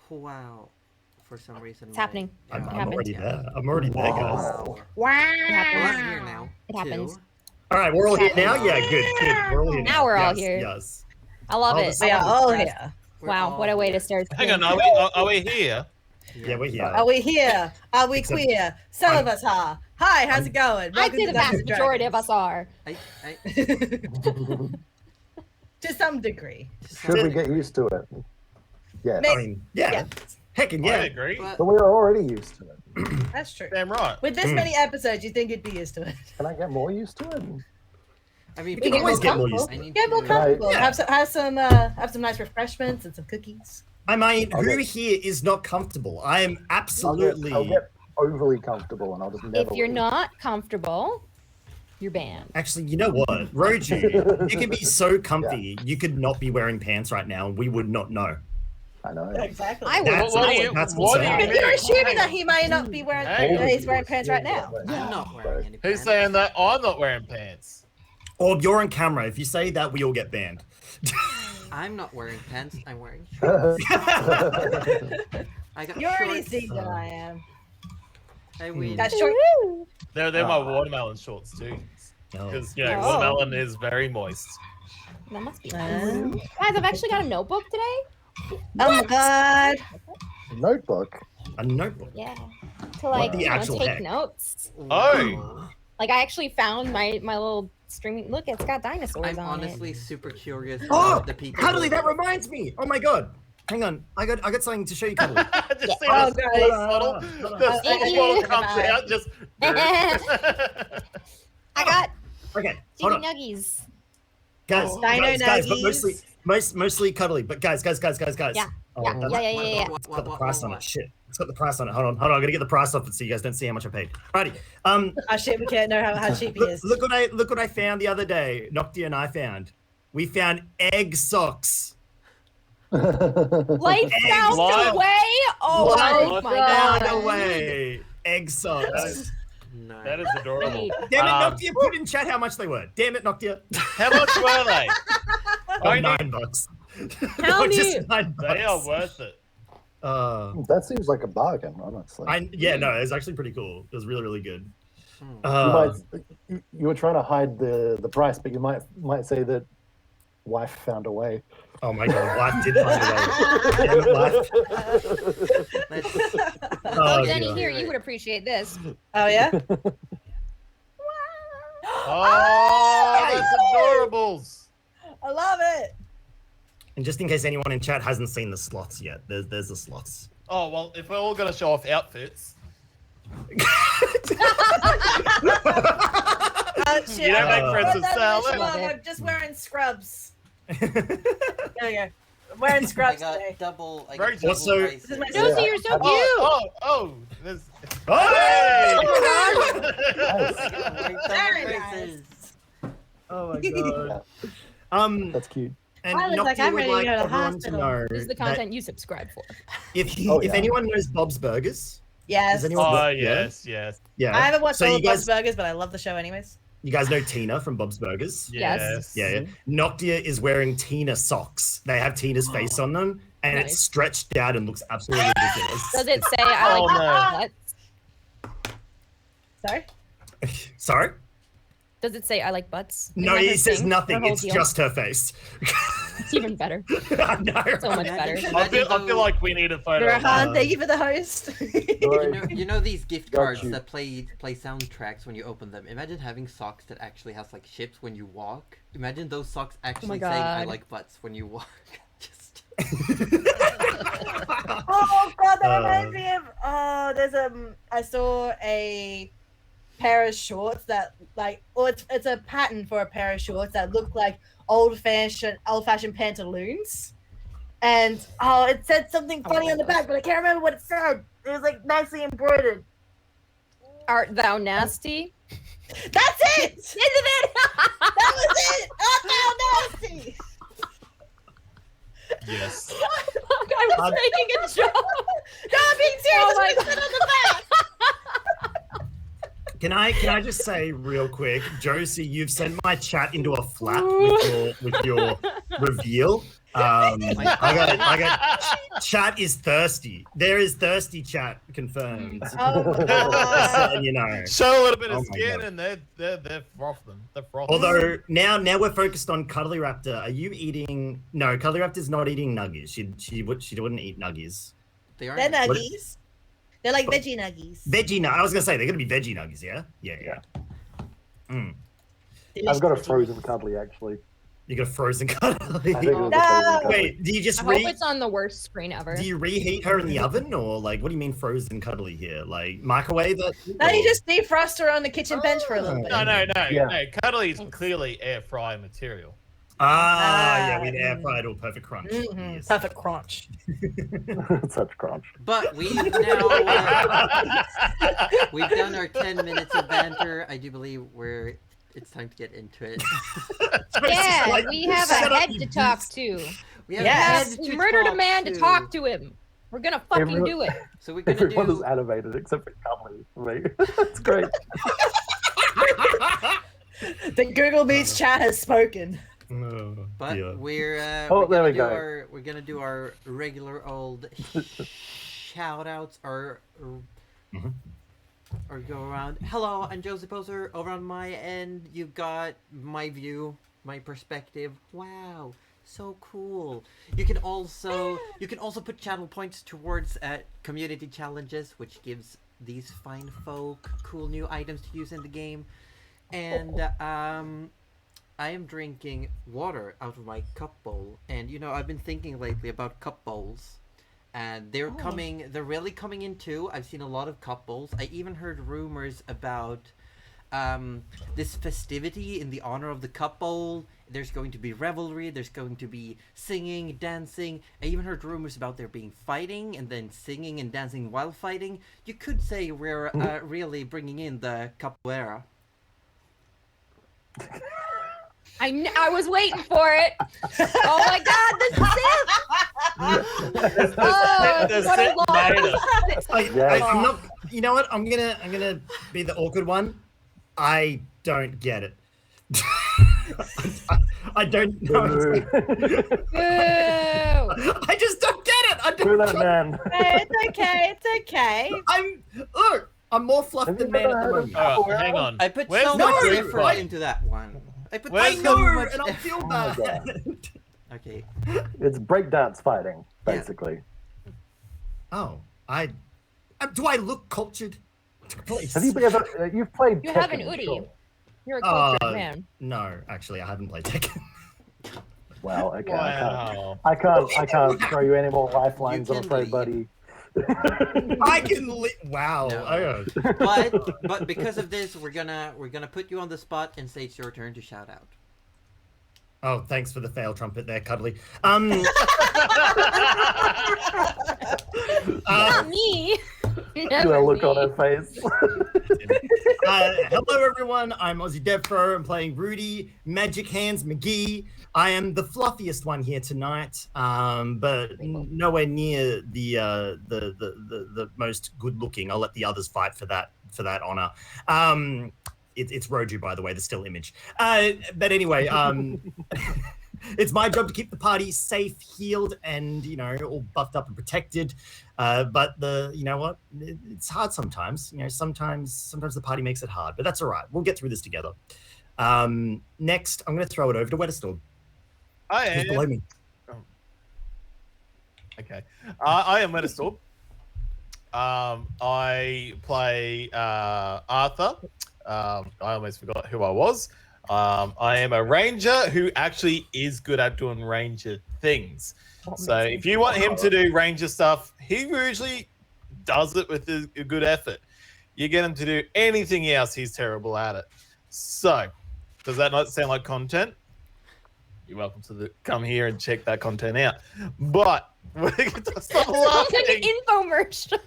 pull out for some reason. It's happening. I'm It happens. already there. I'm already there, guys. Wow. Wow. It happens here now. It happens. Too. All right, we're all here now. Wow. Yeah, good. We're all here Now we're all Yes, here. Yes. I love Oh, it. this- We are all here. We're Wow, all what a way to here. start. Hang on, are we here? Yeah, we're here. Are we here? Are we Except- queer? Some of us are. Hi, how's it going? I'd Welcome say to the vast Dungeons and majority of Dragons. us are. To some degree. Should we get used to it? Yeah. Maybe. I mean, yeah. Yeah. Heckin' I yeah. agree. But But we're already used to it. That's true. Damn right. With this many episodes, you think you'd be used to it. Can I get more used to it? I mean, You can always get more comfortable. used to I need Get more to- comfortable. Yeah. Have some nice refreshments and some cookies. I mean, who Okay. here is not comfortable? I am I'll absolutely. get overly comfortable and I'll just never If you're leave. not comfortable, you're banned. Actually, you know what, Roju, you can be so comfy. You could not be wearing pants right now, and we would not know. I know. Exactly. I would. That's What do what- you- that's what what's do you happening. But you're assuming that he may not be wearing. Hey. He's wearing pants right now. I'm not wearing any Who's pants. saying that I'm not wearing pants? Or you're on camera. If you say that, we all get banned. I'm not wearing pants. I'm wearing shorts. I got You already shorts. see that I am. I win. That's short. They're my watermelon shorts too. No. Because Oh. watermelon is very moist. That must be nice. Guys, I've actually got a notebook today. Oh my god. Notebook. A notebook. Yeah. To like, the you know, actual take heck? notes. Oh. Like I actually found my little streaming. Look, it's got dinosaurs I'm on honestly super curious Oh, about the people. Cuddly, that reminds me. Oh my god. Hang on. I got something to show you, Cuddly. Just see Oh, this guys. water bottle. The Thank bottle you. comes out just. it. I got Okay, hold chicken on. nuggies. Guys, Dino guys, but nuggies. mostly Cuddly. But guys. Yeah, Oh, yeah, that's- yeah, yeah, yeah. What, It's got the price on it. Shit. It's got the price on it. Hold on. I'm gonna get the price off it so you guys don't see how much I paid. Alrighty. Oh shit, we can't know how cheap he is. Look what I found the other day. Noctia and I found. We found egg socks. Life found Life. a way. Oh Life my Found god. a way. Egg socks. Nice. That is adorable. Damn it, Noctia, put in chat how much they were. Damn it, Noctia. How much were they? Oh, I need- $9. How No, new? just $9. They are worth it. That seems like a bargain, honestly. Yeah, no, it was actually pretty cool. It was really, really good. You were trying to hide the price, but you might say that wife found a way. Oh my god, life did find a way. Damn it, life. Let's- Oh, Oh, Jenny, God. here you would appreciate this. Oh yeah. Oh, that's adorables. I love it. And just in case anyone in chat hasn't seen the slots yet, there's the slots. Oh, well, if we're all going to show off outfits, Oh shit. you don't make Uh, friends with That doesn't show Sally. up, I'm just wearing scrubs. There we go. I'm wearing I scrubs got today. double. I Very got double Also- prices. This is my Josie, you're so cute. Oh, there's... Oh! Like double Very prices. Oh my god. That's cute. And I look like Noctia I'm would ready to like go to everyone to hospital. know This is the that content you subscribe for. if Oh, if yeah. anyone knows Bob's Burgers, Yes. Does anyone- Oh, Yeah. yes. yeah. I haven't watched so all you of Bob's guys, Burgers, but I love the show anyways. you guys know Tina from Bob's Burgers. Yes. Yeah. Noctia is wearing Tina socks. They have Tina's face on them, and Nice. it's stretched out and looks absolutely ridiculous. Does it say I Oh, like no. butts? Sorry? Sorry? Does it say I like butts? Is No, that her it says thing? nothing. Her whole It's deal? just her face. It's even better. I know. So much better. I feel like we need a photo. of that. Rahan, thank you for the host. You know these gift Got cards you. that play soundtracks when you open them. Imagine having socks that actually has like ships when you walk. Imagine those socks actually saying "I God. like butts" when you walk. Just Oh god, that reminds me of there's I saw a pair of shorts that like it's a pattern for a pair of shorts that look like old fashioned pantaloons. And it said something funny on the back, but I can't remember what it said. It was like nicely embroidered. Art thou nasty? That's it! Isn't it? That was it! Oh no, nasty! Yes. I was making a joke. No, I'm being serious. Oh my That's what it said on the back. Can I just say real quick, Josie, you've sent my chat into a flap with your reveal. I got. Chat is thirsty. There is thirsty chat confirmed. Oh my Just god. letting you know. Show a little bit Oh of my skin, God. and they're frothing. They're frothing. Although now we're focused on Cuddly Raptor. Are you eating? No, Cuddly Raptor's not eating nuggies. She wouldn't eat nuggies. They are. They're What- nuggies. They're like veggie nuggies. Veggie nug. I was gonna say they're gonna be veggie nuggies. Yeah. Mm. I've got a frozen cuddly actually. You got a frozen I cuddly. think it was a No. frozen cuddly. Wait, do you just I hope it's on the worst screen ever. do you reheat her in the oven, or like what do you mean frozen cuddly here? Like microwave it? No, you or- just defrost her on the kitchen bench for a little bit. No. Yeah. No, Cuddly is clearly air fry material. yeah, with air fried or perfect crunch. Mhm, Yes. Perfect crunch. Such crunch. But we've now we've done our 10 minutes of banter. I do believe it's time to get into it. Yeah, Like, we have shut a up, head you to talk beast. to. We have Yes, a head We to murdered a talk man to talk to him. We're gonna fucking Everyone- do it. So we're gonna Everyone is do. animated except for cuddly for me. That's great. The Google Meets chat has spoken. Oh, But dear. we're Oh, we're there gonna we do go. we're gonna do our regular old shout outs or Mhm. or go around. Hello, I'm Joseph Poser. Over on my end, you've got my view, my perspective. Wow, so cool. You can also put channel points towards community challenges, which gives these fine folk cool new items to use in the game. And I am drinking water out of my cup bowl, and I've been thinking lately about cup bowls, and they're really coming in too. I've seen a lot of cup bowls. I even heard rumors about this festivity in the honor of the cup bowl. There's going to be revelry, there's going to be singing, dancing. I even heard rumors about there being fighting and then singing and dancing while fighting. You could say we're really bringing in the capoeira. I was waiting for it. Oh my god, the Sith! Oh, The what a Sith long made it. Yes. I'm not. You know what? I'm gonna be the awkward one. I don't get it. I don't know. Boo! I just don't get it. I Screw don't. that man. Hey, it's okay. It's okay. I'm more fluffed Have you than man never at the heard of moment. All right, hang on. I put Where's so the much fruit effort fly? into that one. I put Where's I so know, much and I effort. feel Oh my bad. Okay. It's breakdance fighting, basically. Oh, do I look cultured? Please. Have you ever? You've played. You have an Tekken, Udi. sure. You're a cultured Uh, man. No, actually, I haven't played Tekken. Well, okay. Wow. I can't throw you any more lifelines. You I'm can afraid, leave. buddy. I can. Wow. No. Oh. But because of this, we're gonna put you on the spot and say it's your turn to shout out. Oh, thanks for the fail trumpet there, Cuddly. Not me. Got Never a look me. on her face. Hello, everyone. I'm Aussie Devfro. I'm playing Rudy Magic Hands McGee. I am the fluffiest one here tonight, but nowhere near the most good-looking. I'll let the others fight for that honor. It's Roju, by the way, the still image. But anyway, it's my job to keep the party safe, healed, and all buffed up and protected. But you know what? It's hard sometimes. Sometimes the party makes it hard, but that's all right. We'll get through this together. Next, I'm going to throw it over to Wetterstorm. Who's below me. Okay. I am Metastorm. I play Arthur. I almost forgot who I was. I am a ranger who actually is good at doing ranger things. So if you want him to do ranger stuff, he usually does it with a good effort. You get him to do anything else, he's terrible at it. So, does that not sound like content? You're welcome to come here and check that content out. But stop Sounds like an laughing. infomercial.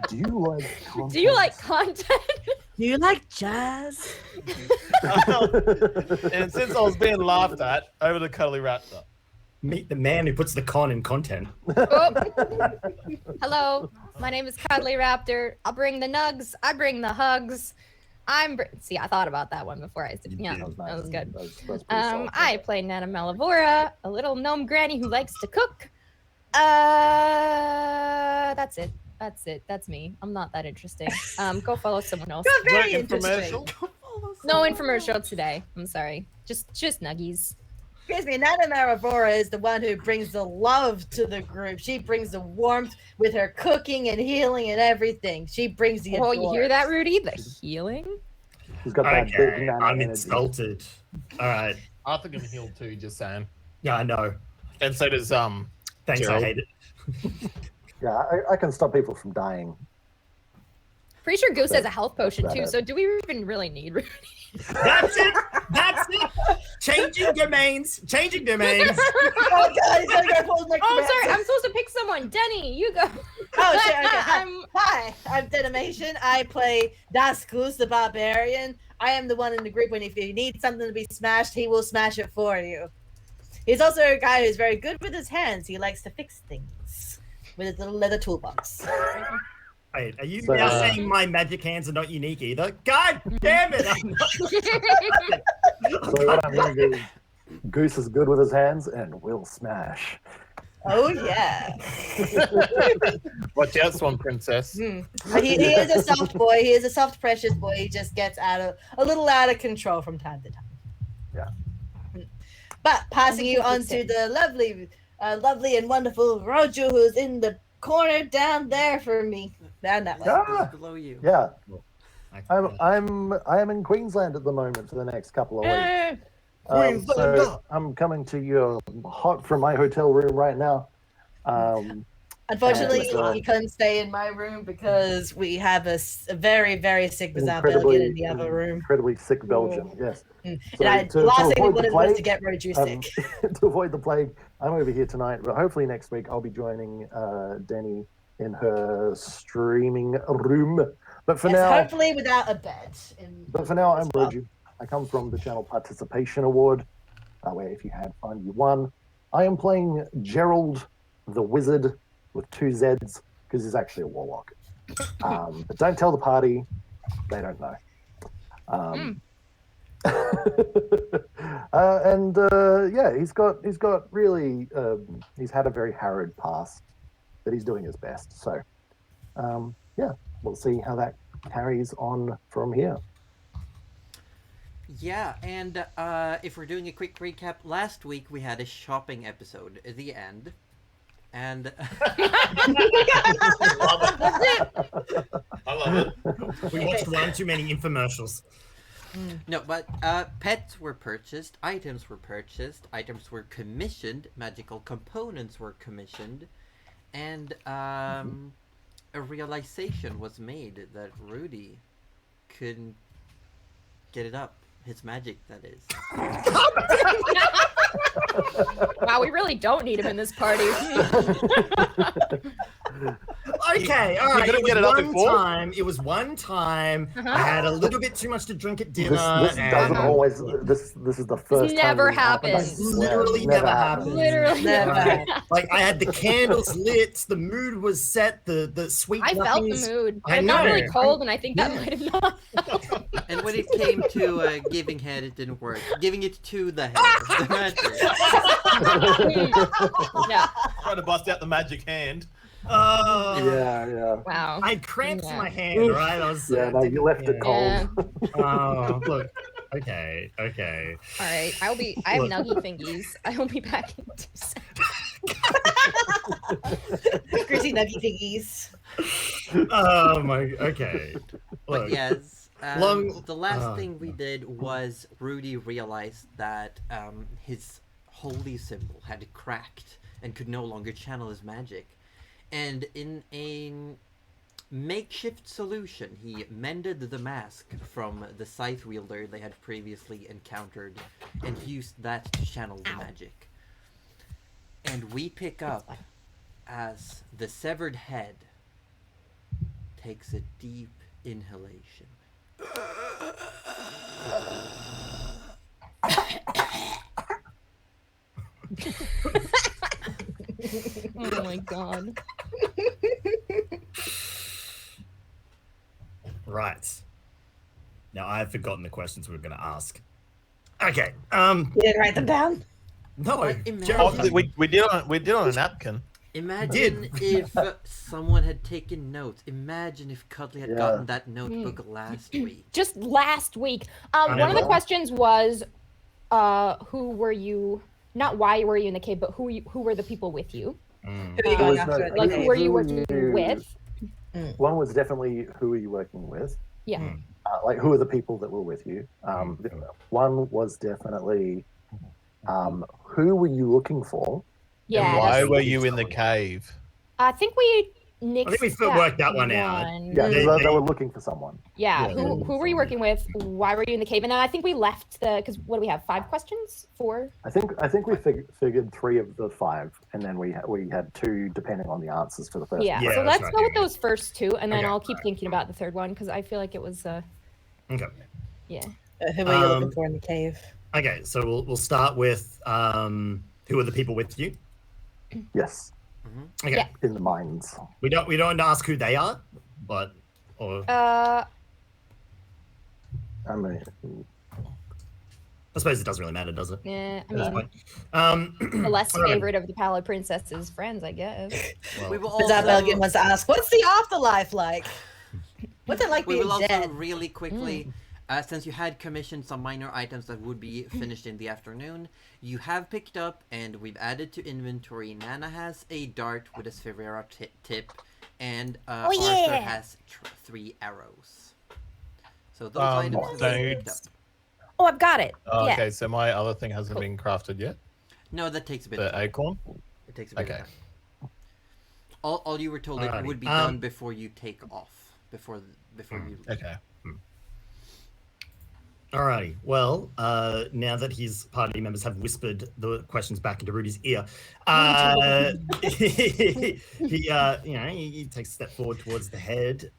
Do you like? Do you like content? Do you like jazz? And since I was being laughed at, over to Cuddly Raptor. Meet the man who puts the con in content. Oh. Hello, my name is Cuddly Raptor. I'll bring the nugs. I bring the hugs. See, I thought about that one before I said, yeah, did. that was good. That's pretty solid. I play Nana Melavora, a little gnome granny who likes to cook. That's it. That's me. I'm not that interesting. Go follow someone else. You're very No interesting. infomercial? No infomercial today. I'm sorry. Just nuggies. Excuse me, Nana Maravora is the one who brings the love to the group. She brings the warmth with her cooking and healing and everything. She brings the Oh, you hear that, adorbs. Rudy? The healing? He's got that big Okay, nana I'm energy. insulted. All right. Arthur can heal too, just saying. Yeah, I know. And so does Thanks, Gerald. I hate it. Yeah, I can stop people from dying. Pretty sure Goose has a health potion That's too, it. so do we even really need Rudy? That's it. That's it. Changing domains. Changing domains. Oh god, he's gonna go full next Oh, sorry, I'm supposed to pick someone. Denny, you go. Oh shit, okay. Hi. I'm- Hi, I'm Denimation. I play Daskus the Barbarian. I am the one in the group when if you need something to be smashed, he will smash it for you. He's also a guy who's very good with his hands. He likes to fix things with his little leather toolbox. Wait, are you So, now saying my magic hands are not unique either? God damn it! I'm not- So what I'm hearing is Goose is good with his hands and will smash. Oh yeah. Watch out, Swan Princess. But he is a soft boy. He is a soft, precious boy. He just gets a little out of control from time to time. Yeah. But passing you on to the lovely and wonderful Roger, who's in the corner down there for me. Down that way. Ah, Below you. yeah, I I am in Queensland at the moment for the next couple of weeks. Eh, So I'm coming to you hot from my hotel room right now. Unfortunately, And, he couldn't stay in my room because we have a very, very sick Bazan Belgian in the other room. Incredibly sick Belgian, yes. And So the last thing we avoid the wanted was to plague, get Roju sick. to avoid the plague, I'm over here tonight, but hopefully next week I'll be joining Denny in her streaming room. But for Yes, now, hopefully without a bed. But for now, I'm as well. Roju. I come from the Channel Participation Award, where if you had fun, you won. I am playing Gerald the Wizard with 2 Zs, because he's actually a warlock. But don't tell the party, they don't know. Yeah, he's got really, he's had a very harrowed past, but he's doing his best. So, yeah, we'll see how that carries on from here. Yeah, and if we're doing a quick recap, last week we had a shopping episode, the end. And I love it. we watched one too many infomercials. no, but pets were purchased, items were commissioned, magical components were commissioned, and a realization was made that Rudy couldn't get it up. His magic, that is. wow, we really don't need him in this party. Okay, all You right. couldn't get it up before? It was one time. I had a little bit too much to drink at dinner. This doesn't and always. This is the first. never time this happened. I happens. swear, Literally never happens. Literally Never. never. Like I had the candles lit, the mood was set, the sweet. I felt the nothings. mood. I It got really know. cold, and I think that might have not. And when it came to giving head, it didn't work. Giving it to the head, the magic. yeah. Trying to bust out the magic hand. Yeah. Wow. I cramped Yeah. my hand, right? I was. Yeah, no, you left it cold. Yeah. Oh, look. Okay. All right. I have Look. nuggy thingies. I will be back in 2 seconds. Gritty nuggy thingies. Oh my. Okay. But Look. yes, the last Oh, thing we did was Rudy realized that his holy symbol had cracked and could no longer channel his magic. And in a makeshift solution, he mended the mask from the scythe wielder they had previously encountered and used that to channel the magic. And we pick up as the severed head takes a deep inhalation. Oh my god. Right. Now I've forgotten the questions we were going to ask. Okay. You didn't write them down? No, Like, Gerald, imagine- We did on a napkin. Imagine if someone had taken notes. Imagine if Cuddly had Yeah. gotten that notebook last week. Just last week. I One of the know. questions was, who were you? Not why were you in the cave, but who were the people with you? Who are you Uh, going no, after? Like, who were you Who working you- with? One was definitely who are you working with? Yeah. Like who are the people that were with you? One was definitely who were you looking for? Yeah. And why that's- were you in the cave? I think we nixed worked that one out. Yeah, They- they were looking for someone. Yeah. Yeah, Who were you working with? Why were you in the cave? And then I think we left because what do we have? 5 questions? 4? I think we figured 3 of the 5, and then we had 2 depending on the answers for the first. Yeah. Yeah, So that's let's right, go with yeah. those first 2, and then Okay. I'll keep thinking about the third one because I feel like it was. Okay. Yeah. Who are you looking for in the cave? Okay, so we'll start with who are the people with you? Yes, Okay. Yeah. in the mines. We don't ask who they are, but or Uh. I mean, I suppose it doesn't really matter, does it? Yeah. I At this mean, point. the less alright. favorite of the Pallid Princess's friends, I guess. Well, We will Bizarre Belgian also, wants to ask, what's the afterlife like? What's it like we being will also dead? really quickly, since you had commissioned some minor items that would be finished in the afternoon, you have picked up and we've added to inventory. Nana has a dart with a Sphera tip, and Arthur yeah. has 3 arrows. So those items have been picked up. Oh, I've got it. Oh, yeah. okay, so my other thing hasn't Cool. been crafted yet. No, that takes a bit of The time. acorn. It takes a bit Okay. of time. All you were told it Alrighty. would be done before you take off. Before you leave. Okay. Alrighty. Well, now that his party members have whispered the questions back into Rudy's ear, he takes a step forward towards the head,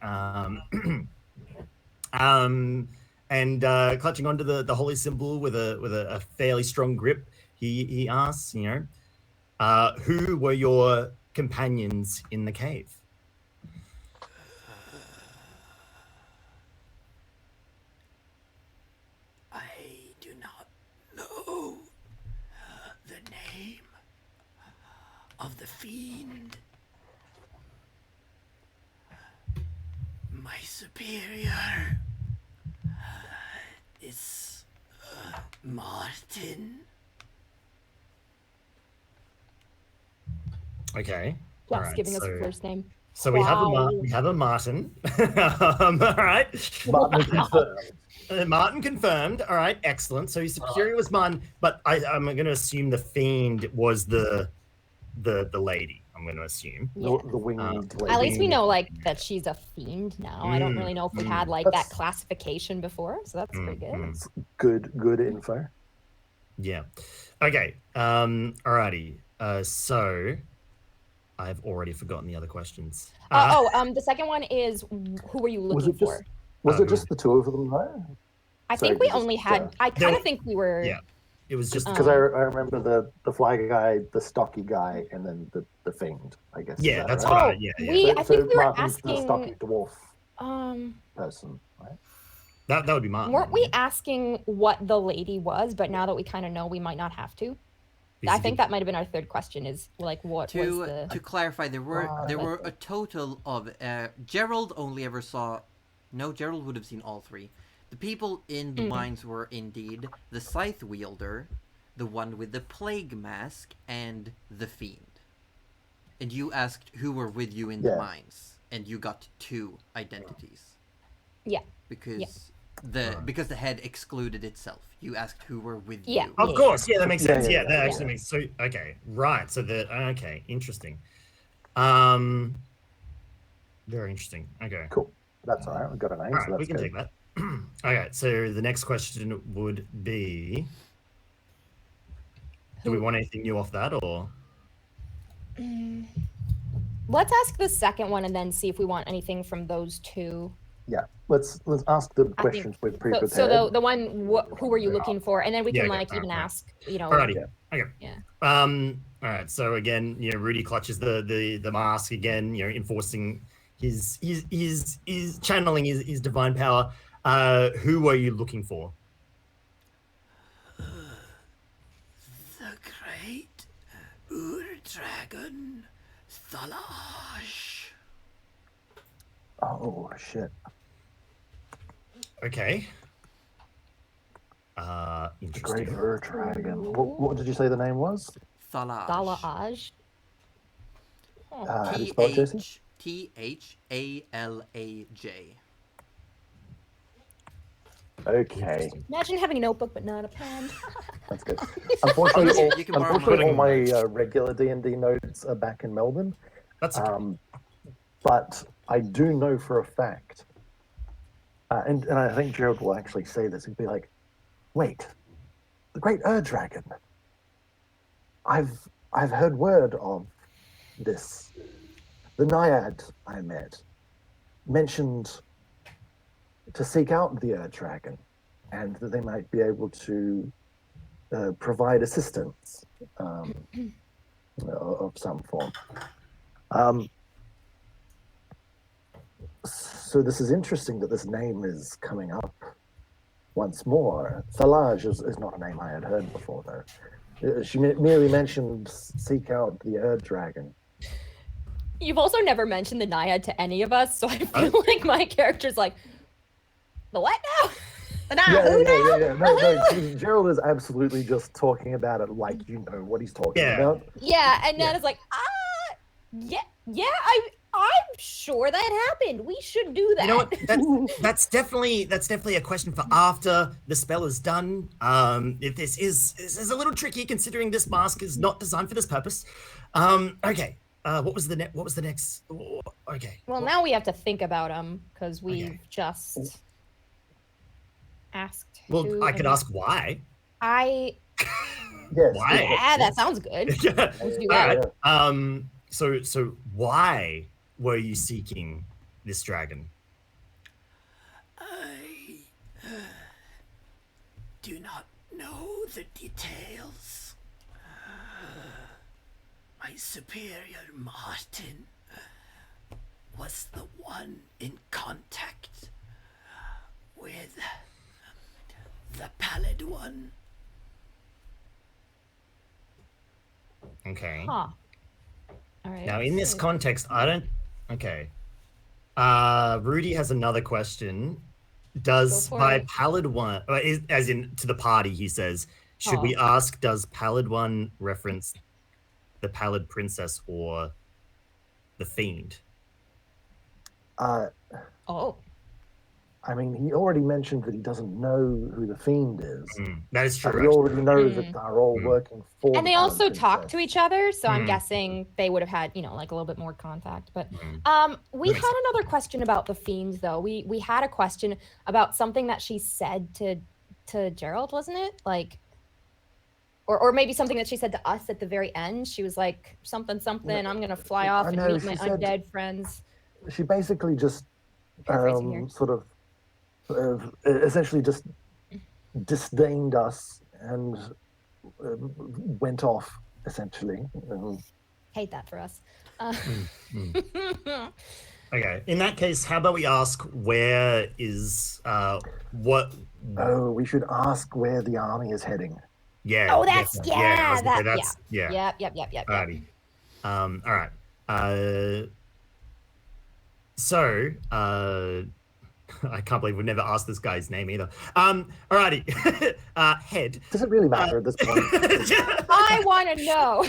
and clutching onto the holy symbol with a fairly strong grip, he asks, who were your companions in the cave? I do not know the name of the fiend. My superior is Martin. Okay. Just alright, giving us so- a first name. So Wow. we have a Martin. All right. Martin confirmed. Martin confirmed. All right, excellent. So his superior was Martin, but I'm going to assume the fiend was the lady. I'm going to assume. Yeah. The winged lady. At least we know that she's a fiend now. I don't really know if we had that That's- classification before, so that's pretty good. Good info. Yeah. Okay. Alrighty. So I've already forgotten the other questions. The second one is who were you Was looking it just for? was it just the 2 of them though? I so think we just, only had. I there kind were- of think we were. Yeah. It was just Because I remember the fly guy, the stocky guy, and then the fiend. I guess. Is yeah. that That's right? right. Yeah. Yeah. we- I think we were Martin's the asking- stocky dwarf Um, person, right? That would be Martin. weren't we asking what the lady was? But now that we kind of know, we might not have to. I think that might have been our third question. Is like what was the? To clarify, there were a total of Gerald only ever saw. No, Gerald would have seen all 3. The people in the mines were indeed the scythe wielder, the one with the plague mask, and the fiend. And you asked who were with you in the Yeah. mines, and you got 2 identities. Yeah. Because because the head excluded itself. You asked who were with Yeah. you. Of course, yeah, that makes sense. Yeah, Yeah, that actually makes so. Okay, right. So interesting. Very interesting. Okay, Cool. That's all right. We've got a name, all so right, we that's can good. take that. Okay, so the next question would be: do we want anything new off that, or? Let's ask the second one and then see if we want anything from those 2. Yeah. Let's ask the I questions we've So, pre-prepared. so the one who were you looking for, and then we can Yeah, like even right. ask, Alrighty. Yeah. Okay. Yeah. All right. So again, Rudy clutches the mask again. Enforcing his channeling his divine power. Who are you looking for? The great Ur-Dragon Thalaj. Oh shit. Okay. The Interesting. Great Ur Dragon. What did you say the name was? Thalaj. Dalaj. How do you spell it, Jesse? Thalaj. Okay, Imagine having a notebook but not a pen. that's good. Unfortunately, You all, can borrow unfortunately, all mine. my regular D&D notes are back in Melbourne. That's okay. But I do know for a fact, and I think Gerald will actually say this. He'd be like, "Wait, the Great Ur-Dragon. I've heard word of this. The Naiad I met mentioned to seek out the Ur-Dragon, and that they might be able to provide assistance of some form. So this is interesting that this name is coming up once more. Thalaj is not a name I had heard before, though. She merely mentioned seek out the Ur-Dragon. You've also never mentioned the Naiad to any of us, so I feel like my character's like, the what now? Yeah. No, Gerald is absolutely just talking about it like you know what he's talking about. Yeah, and Nana's like, I'm sure that happened. We should do that. You know what? That's definitely a question for after the spell is done. If this is a little tricky considering this mask is not designed for this purpose. Okay. What was the next? Oh, okay. Well, now we have to think about them because we've just asked. Well, I could ask why. Yes. Why? Yeah, that sounds good. Yeah. Let's do All that. right. So why were you seeking this dragon? I do not know the details. My superior, Martin, was the one in contact with the Pallid One. Okay. Huh. All right. Now, in this context, I don't. Okay. Rudy has another question. Does Go for by it. Pallid One, as in to the party, he says, should we ask, does Pallid One reference the Pallid Princess or the Fiend? Oh. I mean, he already mentioned that he doesn't know who the Fiend is. That is So true. we already know Mm. that they're all working for. And the they Pallid also talk to Princess. each other, so I'm Mm. guessing they would have had, like a little bit more contact. But we That makes had another question about the fiends, though. We had a question about something that she said to Gerald, wasn't it? Like, or maybe something that she said to us at the very end. She was like something. I'm gonna fly off and meet my undead friends. She basically just Paraphrasing here. sort of essentially just disdained us and went off essentially. Hate that for us. Okay. In that case, how about we ask where is what? Oh, we should ask where the army is heading. Yeah. Oh, that's definitely. I was gonna say that's Yep. Alrighty. All right. So, I can't believe we've never asked this guy's name either. Alrighty. Head. Does it really matter at this point? I want to know.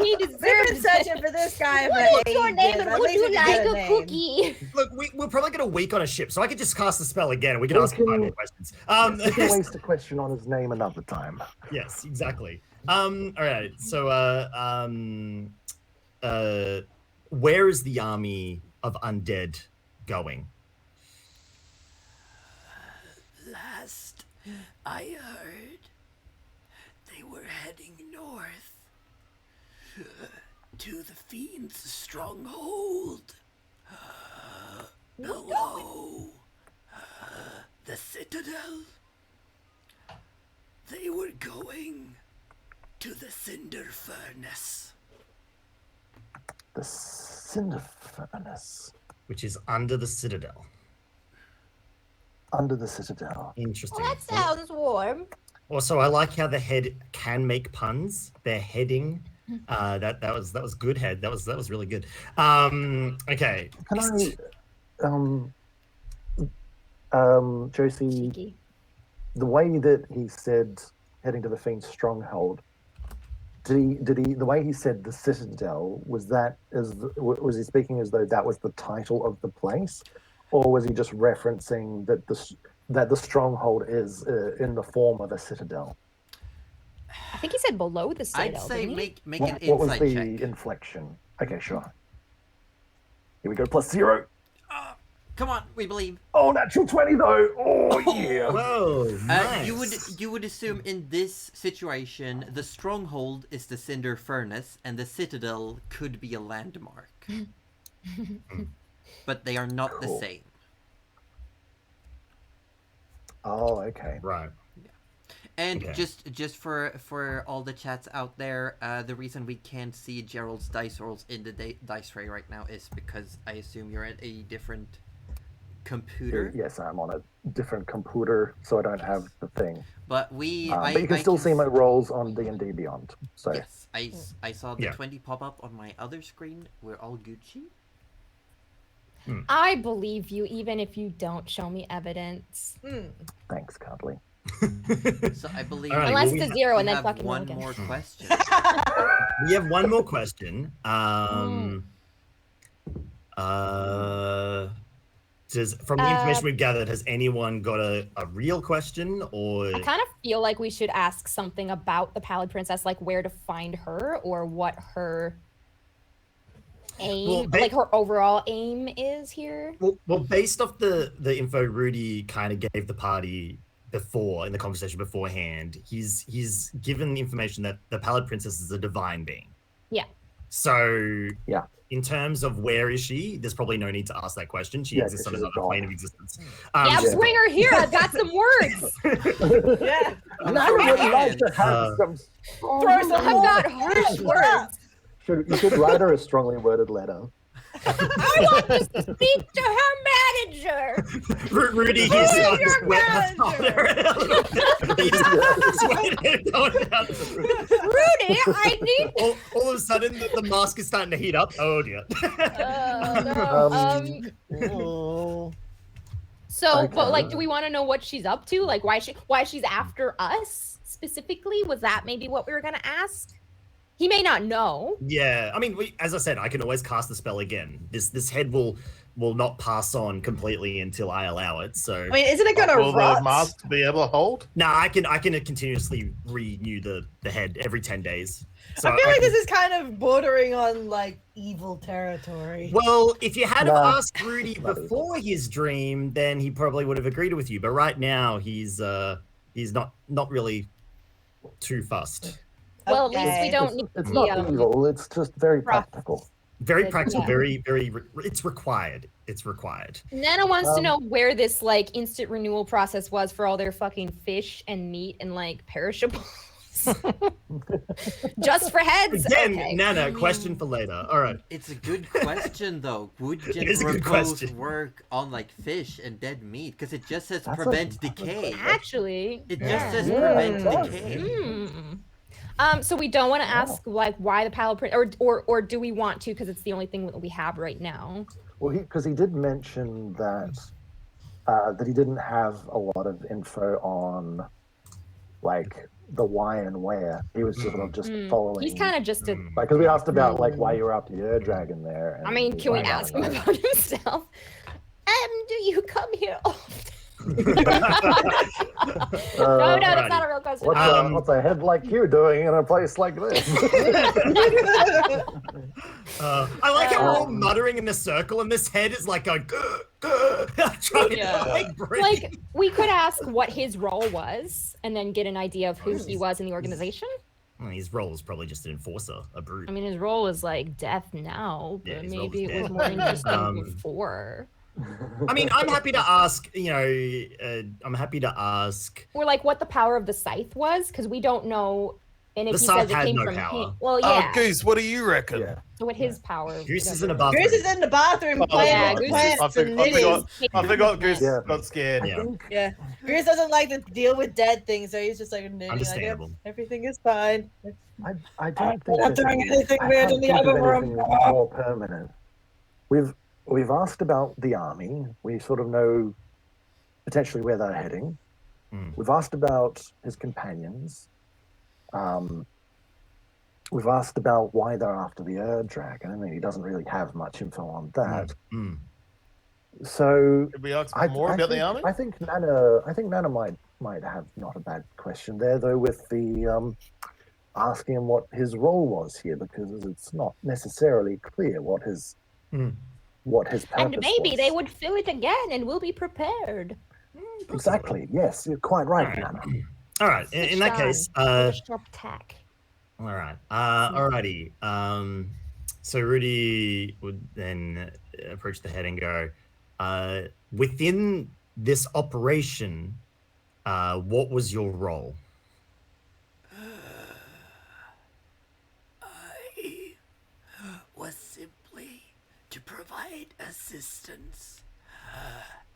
He We've been deserves searching it. for this guy for What is your ages. name and At would least you we like get a name. cookie? Look, we're probably got a week on a ship, so I could just cast the spell again, and we can We ask can- 5 more questions. We can waste a question on his name another time. Yes, exactly. All right. So, where is the army of undead going? Last I heard, they were heading north to the Fiend's stronghold below the Citadel. They were going to the Cinder Furnace. The Cinder Furnace. Which is under the Citadel. under the citadel. Interesting. Well, that sounds warm. Also, I like how the head can make puns. They're heading. That was good, head. That was really good. Okay. Can I, Josie, Cheeky. the way that he said heading to the Fiend's stronghold, did he the way he said the citadel, was he speaking as though that was the title of the place, or was he just referencing that the stronghold is in the form of a citadel? I think he said below the citadel. I'd say didn't he? make an What was insight the check. inflection? Okay, sure. Here we go, +0. Come on, we believe. Oh, natural 20 though. Oh yeah. Whoa, nice. You would assume in this situation the stronghold is the cinder furnace and the citadel could be a landmark, but they are not the Cool. same. Oh, okay. Right. And Okay. just for all the chats out there, the reason we can't see Gerald's dice rolls in the dice tray right now is because I assume you're at a different computer. Yes, I'm on a different computer, so I don't have the thing. But But you can still see my rolls on D&D Beyond. So Yes, I saw the Yeah. 20 pop up on my other screen. We're all Gucci. I believe you, even if you don't show me evidence. thanks, Cuddly. So I believe All right, Unless well, it's we a zero we and then have fucking one roll again. more question. We have one more question. From the information we've gathered, has anyone got a real question or? I kind of feel like we should ask something about the Pallid Princess, like where to find her or what her aim, Well, like her overall aim is here. Well, based off the info Rudy kind of gave the party before in the conversation beforehand, he's given the information that the Pallid Princess is a divine being. Yeah. So Yeah. in terms of where is she, there's probably no need to ask that question. She Yeah, exists on 'cause she's a another plane god. of existence. Yeah, yeah. bring her here. I've got some words. Yeah. And I would like to have Uh, some. Throw some I've got harsh words. You should write her a strongly worded letter. I want to speak to her manager. Rudy, Who he's is on your Rudy, I need. all of a sudden, the mask is starting to heat up. Oh dear. Oh. So, but Okay. like, do we want to know what she's up to? Like, why she's after us specifically? Was that maybe what we were gonna ask? He may not know. Yeah, I mean, as I said, I can always cast the spell again. This head will not pass on completely until I allow it. So, I mean, isn't it gonna Will the rot? mask be able to hold? I can continuously renew the head every 10 days. So I feel like can- this is kind of bordering on like evil territory. Well, if you had Nah. asked Rudy Not before his dream, then he probably would have agreed with you. But right now, he's not really too fussed. Well, at least we Okay. don't need It's the, not evil. It's just very rough. practical. Very Yeah. practical. Very. It's required. It's required. Nana wants to Um, know where this like instant renewal process was for all their fucking fish and meat and like perishables. Just for heads. Again, Okay. Nana, question for later. All right. It's a good question though. Would It is a good repose question. work on like fish and dead meat? Because it just says That's a- prevent that's a decay. Actually. It yeah. just says Yeah, prevent it does. decay. So we don't want to ask like why the Pallid Princess, or do we want to because it's the only thing that we have right now? Well, because he did mention that he didn't have a lot of info on like the why and where. He was sort of just following. He's kind of just a. like, because we asked about like why you were after your dragon there. I and mean, he's can we like, ask "Oh, him no." about himself? Do you come here often? No, that's not a real question. What's a head like you doing in a place like this? I like how we're all muttering in a circle, and this head is like going, trying to like breathe. Like, we could ask what his role was and then get an idea of who he was in the organization. Well, his role is probably just an enforcer, a brute. I mean, his role is like death now, Yeah, but his role maybe is it was death. more interesting Um, before. I mean, I'm happy to ask. I'm happy to ask. Or like what the power of the scythe was, because we don't know And if The he scythe says it had came no from power. him, well, yeah. Goose, what do you reckon? Yeah. So what his power? Goose is whatever. in a bathroom. Goose is in the bathroom Oh, playing yeah, with Goose plants I and forgot- knitting. I forgot Goose Yeah. got scared. I Yeah. think Yeah, Goose doesn't like to deal with dead things, so he's just like knitting. Like, Understandable. everything is fine. I don't think I'm not that- doing anything I weird can't in the think of other anything room. more permanent. We've asked about the army. We sort of know potentially where they're heading. We've asked about his companions. We've asked about why they're after the Ur Dragon. I mean, he doesn't really have much info on that. So Did we ask more about the army? I think Nana might have not a bad question there, though, with the asking him what his role was here, because it's not necessarily clear what his purpose And maybe was. they would fill it again, and we'll be prepared. Exactly. Yes, you're quite right, Nana. All right. In that case, sharp tack. all right. Alrighty. So Rudy would then approach the head and go, within this operation, what was your role? I was simply to provide assistance,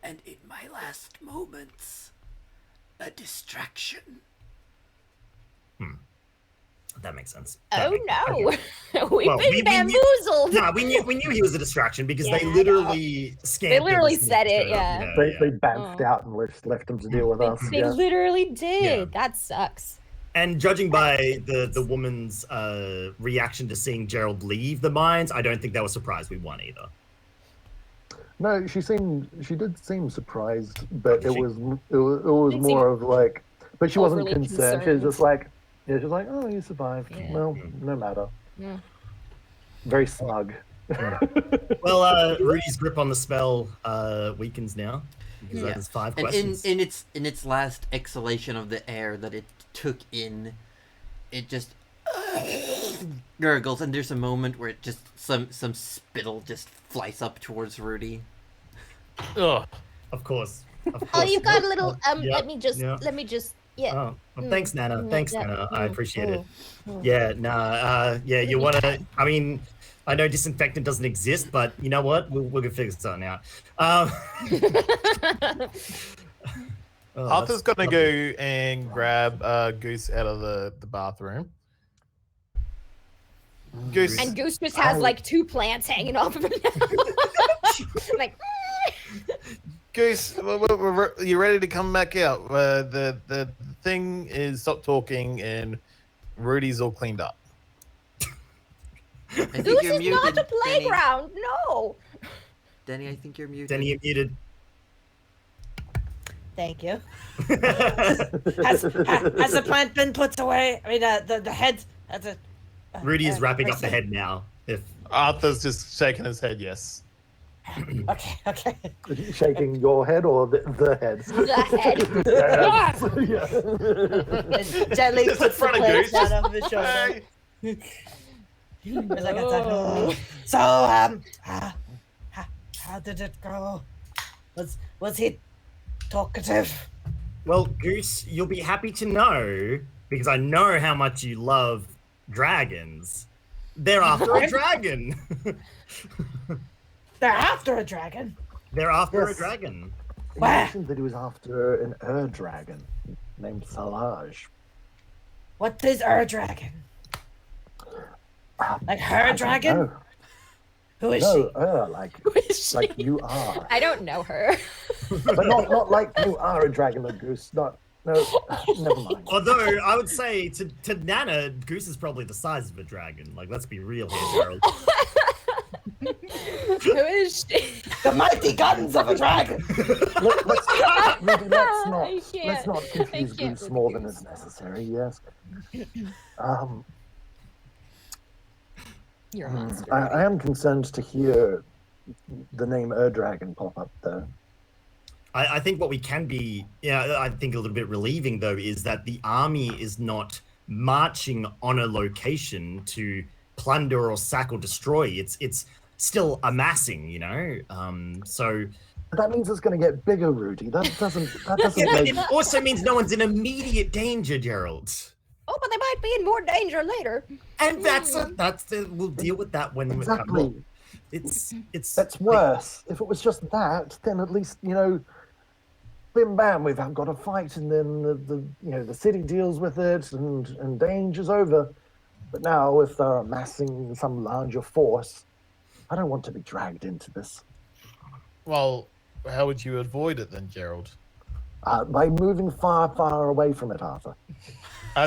and in my last moments, a distraction. That makes sense. Oh no, Okay. we've Well, been we knew- bamboozled. No, we knew he was a distraction because Yeah, they I know. literally scanned. They literally said it, yeah. They bounced out and left him to deal with us. They Yeah. literally did. Yeah. That sucks. And judging by the woman's reaction to seeing Gerald leave the mines, I don't think they were surprised we won either. No, she did seem surprised, but Did it she? was Didn't more of like, but she wasn't overly concerned. She was just like, yeah, she was like, oh, you survived. Yeah. Well, no matter. Yeah. Very smug. Well, Rudy's grip on the spell weakens now because Yeah. there's 5 And questions. in its last exhalation of the air that it took in, it just gurgles, and there's a moment where it just some spittle just flies up towards Rudy. Ugh. Of course. Oh, you've got a little. Yeah, Let me just. yeah. Yeah. Oh, well, thanks, Nana. Thanks, yeah, Nana. I appreciate it. mm. Yeah, nah, yeah, you want to, I mean, I know disinfectant doesn't exist, but you know what? We're going to figure something out. Arthur's gonna go and grab Goose out of the bathroom. Goose, And Goose just has like 2 plants hanging off of him. Like. Goose, you ready to come back out? The thing is stop talking, and Rudy's all cleaned up. I think Goose you're is muted, not a Denny. playground. No. Denny, I think you're muted. Denny, you're muted. Thank you. Has the plant been put away? I mean, the head. Rudy is wrapping up the head now. If Arthur's just shaking his head, yes. Okay. Shaking your head or the head? The head. Yeah. Gently Just in puts the front of plant Goose, down just- over his shoulder. Hey. It's like it's like, oh. So how did it go? Was he talkative? well, Goose, you'll be happy to know, because I know how much you love dragons. They're after a dragon. They're after a dragon. They're after a Yes. dragon. He Where? mentioned that he was after an Ur Dragon named Salage. What is our dragon? Like her dragon? No, Who is no, like is like she? you are, I don't know her. but not like you are a dragon, a goose. Not no, never mind. Although I would say to Nana, Goose is probably the size of a dragon. Like, let's be real here, Gerald. Who is she? The mighty guns of a dragon. Let's I not can't. confuse I can't Goose with more Goose. than is necessary. Yes. You're a monster. I am concerned to hear the name Ur Dragon pop up though. I think what we can be, I think a little bit relieving though, is that the army is not marching on a location to plunder or sack or destroy. It's still amassing, you know. So That means it's going to get bigger, Rudy. That doesn't yeah, but make. it also means no one's in immediate danger, Gerald. Oh, but they might be in more danger later. And we'll deal with that when Exactly. It's That's worse. If it was just that, then at least, bim bam, we've got a fight, and then the city deals with it, and danger's over. But now, if they're amassing some larger force, I don't want to be dragged into this. Well, how would you avoid it then, Gerald? By moving far, far away from it, Arthur.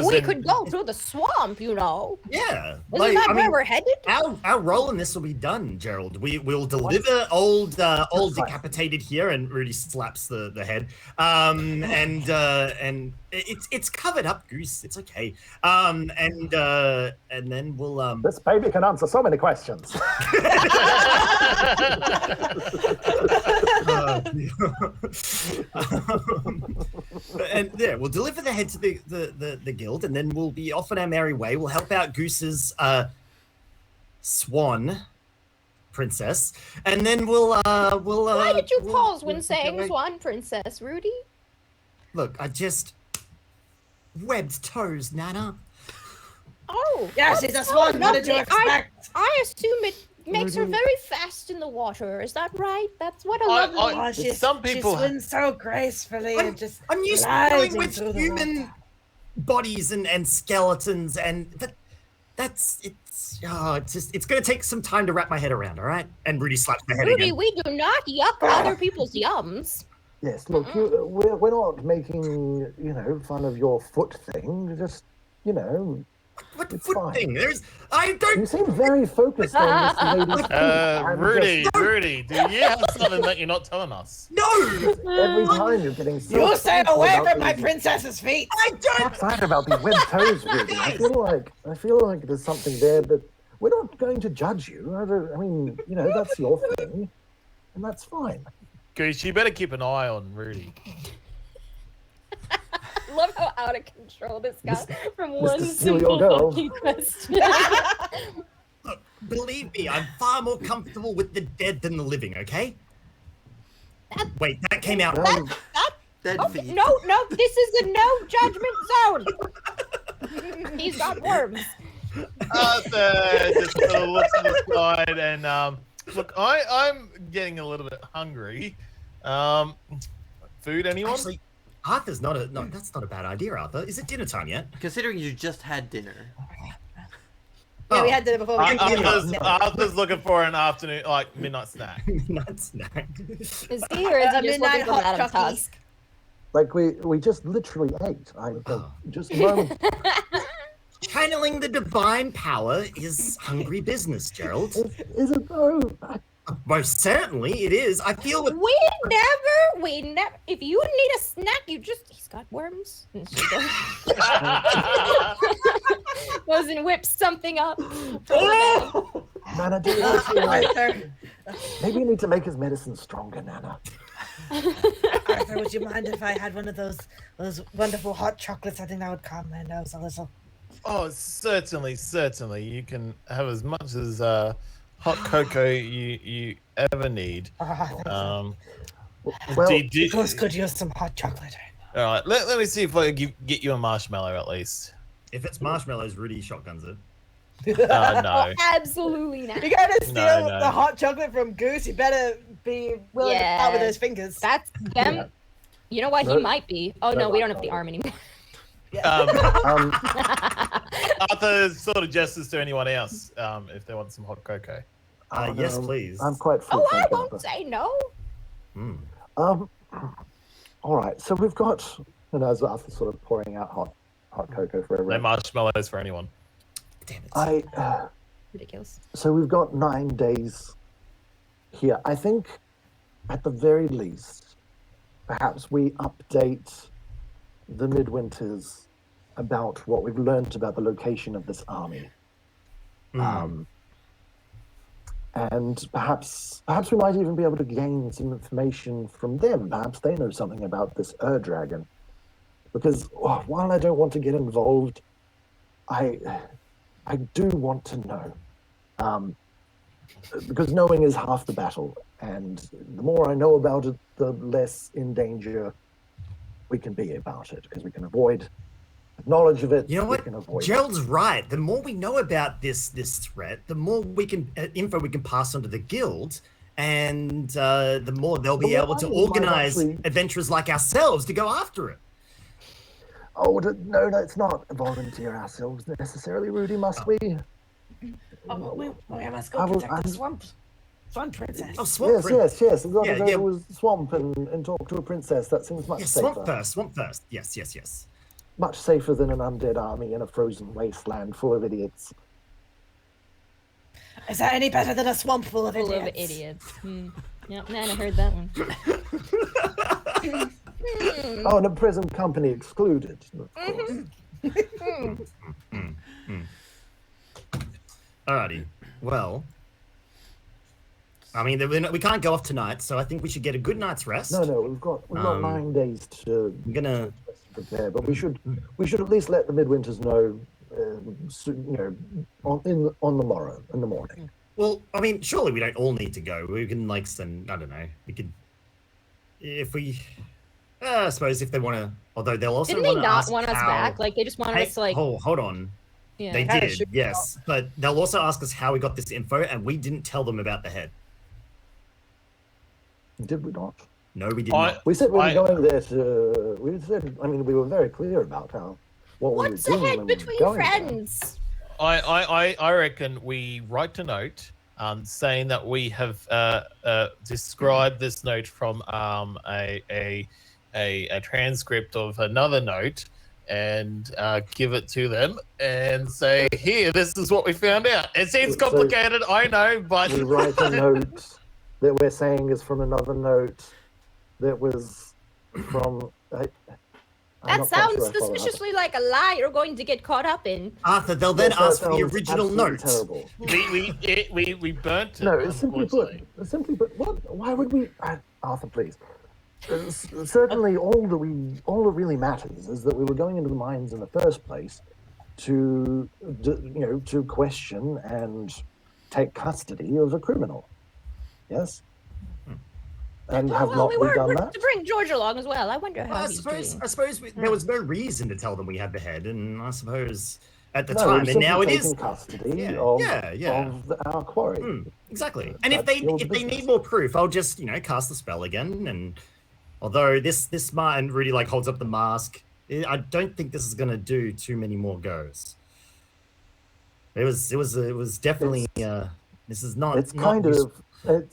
We could go through the swamp, Yeah. Isn't that where we're headed? Our role in this will be done, Gerald. We'll deliver old decapitated here, and Rudy slaps the head. And it's covered up, Goose. It's okay. And then we'll This baby can answer so many questions. And yeah, we'll deliver the head to the guild, and then we'll be off on our merry way. We'll help out Goose's swan princess, and then we'll Why did you pause when we'll saying go- swan princess, Rudy? Look, I just webbed toes, Nana. Oh, Yes, it's a swan. What did you lovely. expect? I assume it makes her Rudy. very fast in the water. Is that right? That's what a I- lovely. Oh, she Some people- swims so gracefully and just I'm used to gliding dealing with through the human water. bodies and skeletons, and it's going to take some time to wrap my head around. All right, and Rudy slaps my head Rudy, again. we do not yuck other people's yums. Yes, look, we're not making, fun of your foot thing. Just, What it's foot fine. thing? I don't. you seem very focused on this lady's feet. I'm Rudy, just- Rudy, do you have something that you're not telling us? No, Every time you're getting so You stay excited away about from my these- princess's feet. I so don't. excited about these webbed toes, really. I feel like there's something there, but we're not going to judge you. I mean, that's your thing, and that's fine. Goose, you better keep an eye on Rudy. Love how out of control this got from Mr. one Steal Your simple Girl. fucking question. Look, believe me, I'm far more comfortable with the dead than the living. Okay. Wait, that came out. Um, Dead Oh, feet. no, this is a no judgment zone. He's got worms. Arthur just sort of looks to the side and look, I'm getting a little bit hungry. Food, anyone? Actually, Arthur's no. That's not a bad idea, Arthur. Is it dinner time yet? Considering you just had dinner. Yeah, we Oh. had dinner before we came here. Arthur's looking for an afternoon, like midnight snack. Not snack. Is he or is he just midnight looking for hot Madame chocolate. Tusk? Like we just literally ate. Just moment. Channeling the divine power is hungry business, Gerald. Is it though? Most certainly it is. I feel with We never. If you need a snack, he's got worms. And she goes and whips something up. from the bag. Nana, do you want to, Arthur, maybe you need to make his medicine stronger, Nana. Arthur, would you mind if I had one of those wonderful hot chocolates? I think that would calm my nerves a little. Oh, certainly. You can have as much as hot cocoa you ever need. Thanks. Well, Of course, could use some hot chocolate. All right, let me see if I can get you a marshmallow at least. if it's marshmallows, Rudy shotguns it. No. Absolutely not. You gotta steal No. the hot chocolate from Goose. You better be willing to part with Yeah. those fingers. That's them. Yeah. You know what? He No. might be. Oh no, we don't have the arm anymore. Um, Arthur sort of gestures to anyone else if they want some hot cocoa. Yes, please. I'm quite full. Oh, I thank you, won't Arthur. say no. All right. So we've got, as Arthur's sort of pouring out hot cocoa for No everyone. marshmallows for anyone. Damn it. Ridiculous. So we've got 9 days here. I think, at the very least, perhaps we update the midwinters about what we've learned about the location of this army. And perhaps we might even be able to gain some information from them. Perhaps they know something about this dragon. Because while I don't want to get involved, I do want to know. Because knowing is half the battle, and the more I know about it, the less in danger we can be about it, because we can avoid knowledge of it, You know we what? can avoid it. Gerald's right. The more we know about this threat, the more we can info we can pass on to the guild, and the more they'll be Well, able to I might organize actually- adventurers like ourselves to go after it. Oh, no, it's not volunteer ourselves necessarily, Rudy, must we? Oh, we must I go will- protect I- the swamp princess. Oh, Swamp Yes. We've got to Yeah, go to a swamp and talk to a princess. That seems much Yeah, safer. Swamp first. Yes. Much safer than an undead army in a frozen wasteland full of idiots. Is that any better than a swamp full of Full idiots? of idiots. Yep, Nana heard that one. Oh, and a present company excluded, of course. Alrighty. Well, I mean, we can't go off tonight, so I think we should get a good night's rest. No, we've got 9 days to I'm gonna. prepare, but we should at least let the midwinters know, on the morrow, in the morning. Well, I mean, surely we don't all need to go. We can send. I don't know. We could, if we. I suppose if they want to, although they'll also Didn't they wanna not ask want us how- back? Like they just wanted us to like. hold on. Yeah. They Kinda did, shoot yes, but they'll also ask us how we got this info, and we didn't tell them about the head. Did we not? No, we did I- not. We said we were going there to. We were very clear about what What's we were doing ahead when we were between going there. friends? I reckon we write a note saying that we have described this note from a transcript of another note and give it to them and say, here, this is what we found out. It seems So- complicated, I know, but We write a note that we're saying is from another note that was from. I'm That not quite sounds sure I follow that. suspiciously like a lie you're going to get caught up in. Arthur, they'll then Yes, that ask for the sounds original absolutely note. Terrible. we burnt it. No, it's simply unfortunately. put. What? Why would we? Arthur, please. Certainly, all that really matters is that we were going into the mines in the first place to question and take custody of a criminal. Yes. And have well, not we we were done we're that? to bring George along as well. I wonder how Well, he's doing. I suppose there was no reason to tell them we had the head, and I suppose at the No, time, we've and simply now it taken is. custody Yeah, of, yeah. of our quarry. Exactly. And if That's they your if they business. need more proof, I'll just cast the spell again. And although this and Rudy holds up the mask, I don't think this is gonna do too many more goes. It was definitely this is not. It's not kind useful. of